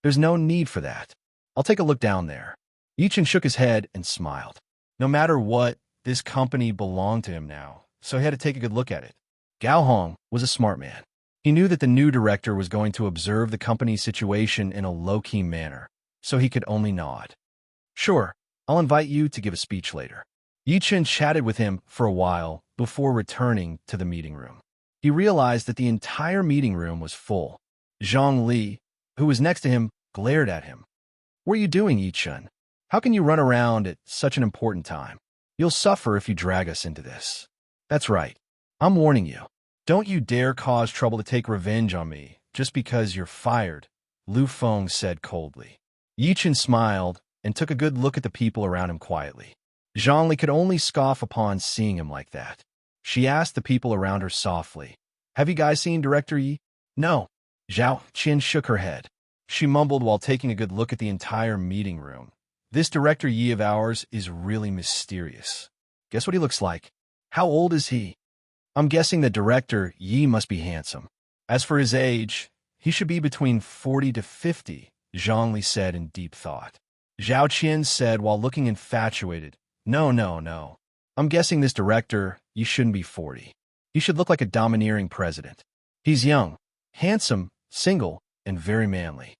There's no need for that. I'll take a look down there. Yi Chun shook his head and smiled. No matter what, this company belonged to him now, so he had to take a good look at it. Gao Hong was a smart man. He knew that the new director was going to observe the company's situation in a low-key manner, so he could only nod. Sure, I'll invite you to give a speech later. Yi Chun chatted with him for a while before returning to the meeting room. He realized that the entire meeting room was full. Zhang Li, who was next to him, glared at him. What are you doing, Yi Chun? How can you run around at such an important time? You'll suffer if you drag us into this. That's right. I'm warning you. Don't you dare cause trouble to take revenge on me just because you're fired, Lu Feng said coldly. Yi Chun smiled and took a good look at the people around him quietly. Zhang Li could only scoff upon seeing him like that. She asked the people around her softly, Have you guys seen Director Yi? No. Zhao Qin shook her head. She mumbled while taking a good look at the entire meeting room. This Director Yi of ours is really mysterious. Guess what he looks like? How old is he? I'm guessing that Director Yi must be handsome. As for his age, he should be between 40 to 50, Zhang Li said in deep thought. Zhao Qian said while looking infatuated. No, no, no. I'm guessing this director, you shouldn't be 40. You should look like a domineering president. He's young, handsome, single, and very manly.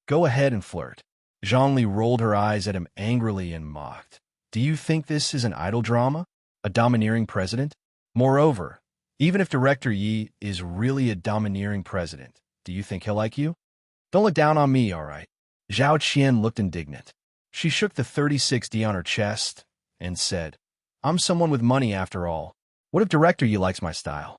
Go ahead and flirt. Zhongli rolled her eyes at him angrily and mocked. Do you think this is an idle drama? A domineering president? Moreover, even if Director Yi is really a domineering president, do you think he'll like you? Don't look down on me, all right? Zhao Qian looked indignant. She shook the 36D on her chest and said, I'm someone with money after all. What if Director Yi likes my style?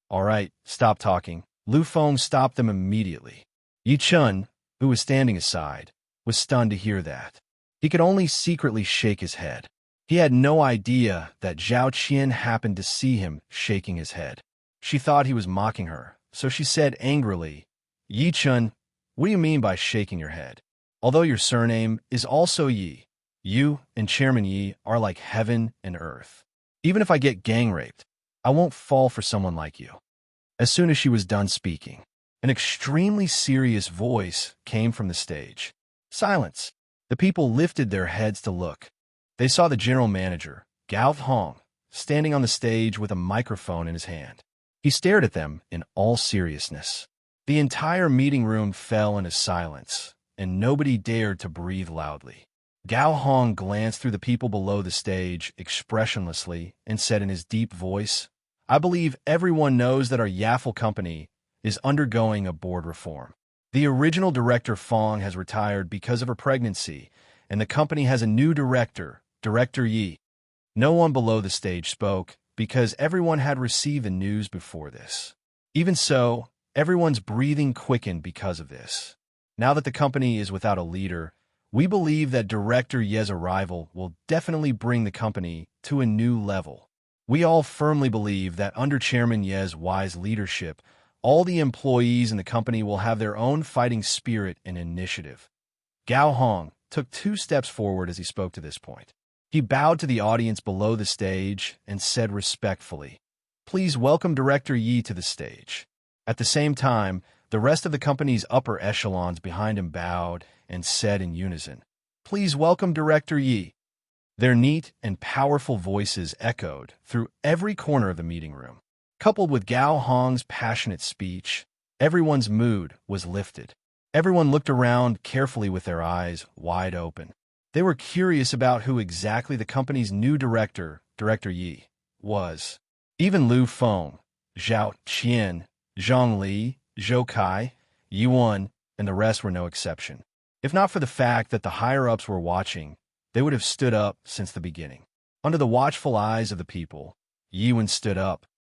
All right, stop talking. Lu Feng stopped them immediately. Yi Chun, who was standing aside, was stunned to hear that. He could only secretly shake his head. He had no idea that Zhao Qian happened to see him shaking his head. She thought he was mocking her, so she said angrily, Yi Chun, what do you mean by shaking your head? Although your surname is also Yi, you and Chairman Yi are like heaven and earth. Even if I get gang raped, I won't fall for someone like you. As soon as she was done speaking, an extremely serious voice came from the stage. Silence. The people lifted their heads to look. They saw the general manager, Gao Hong, standing on the stage with a microphone in his hand. He stared at them in all seriousness. The entire meeting room fell into silence, and nobody dared to breathe loudly. Gao Hong glanced through the people below the stage expressionlessly and said in his deep voice, I believe everyone knows that our Yaffle company is undergoing a board reform. The original director Fong has retired because of her pregnancy, and the company has a new director, Director Yi. No one below the stage spoke because everyone had received the news before this. Even so, everyone's breathing quickened because of this. Now that the company is without a leader, we believe that Director Ye's arrival will definitely bring the company to a new level. We all firmly believe that under Chairman Ye's wise leadership, all the employees in the company will have their own fighting spirit and initiative. Gao Hong took 2 steps forward as he spoke to this point. He bowed to the audience below the stage and said respectfully, Please welcome Director Yi to the stage. At the same time, the rest of the company's upper echelons behind him bowed and said in unison, Please welcome Director Yi. Their neat and powerful voices echoed through every corner of the meeting room. Coupled with Gao Hong's passionate speech, everyone's mood was lifted. Everyone looked around carefully with their eyes wide open. They were curious about who exactly the company's new director, Director Yi, was. Even Lu Feng, Zhao Qian, Zhang Li, Zhou Kai, Yuan, and the rest were no exception. If not for the fact that the higher-ups were watching, they would have stood up since the beginning. Under the watchful eyes of the people, Yuan stood up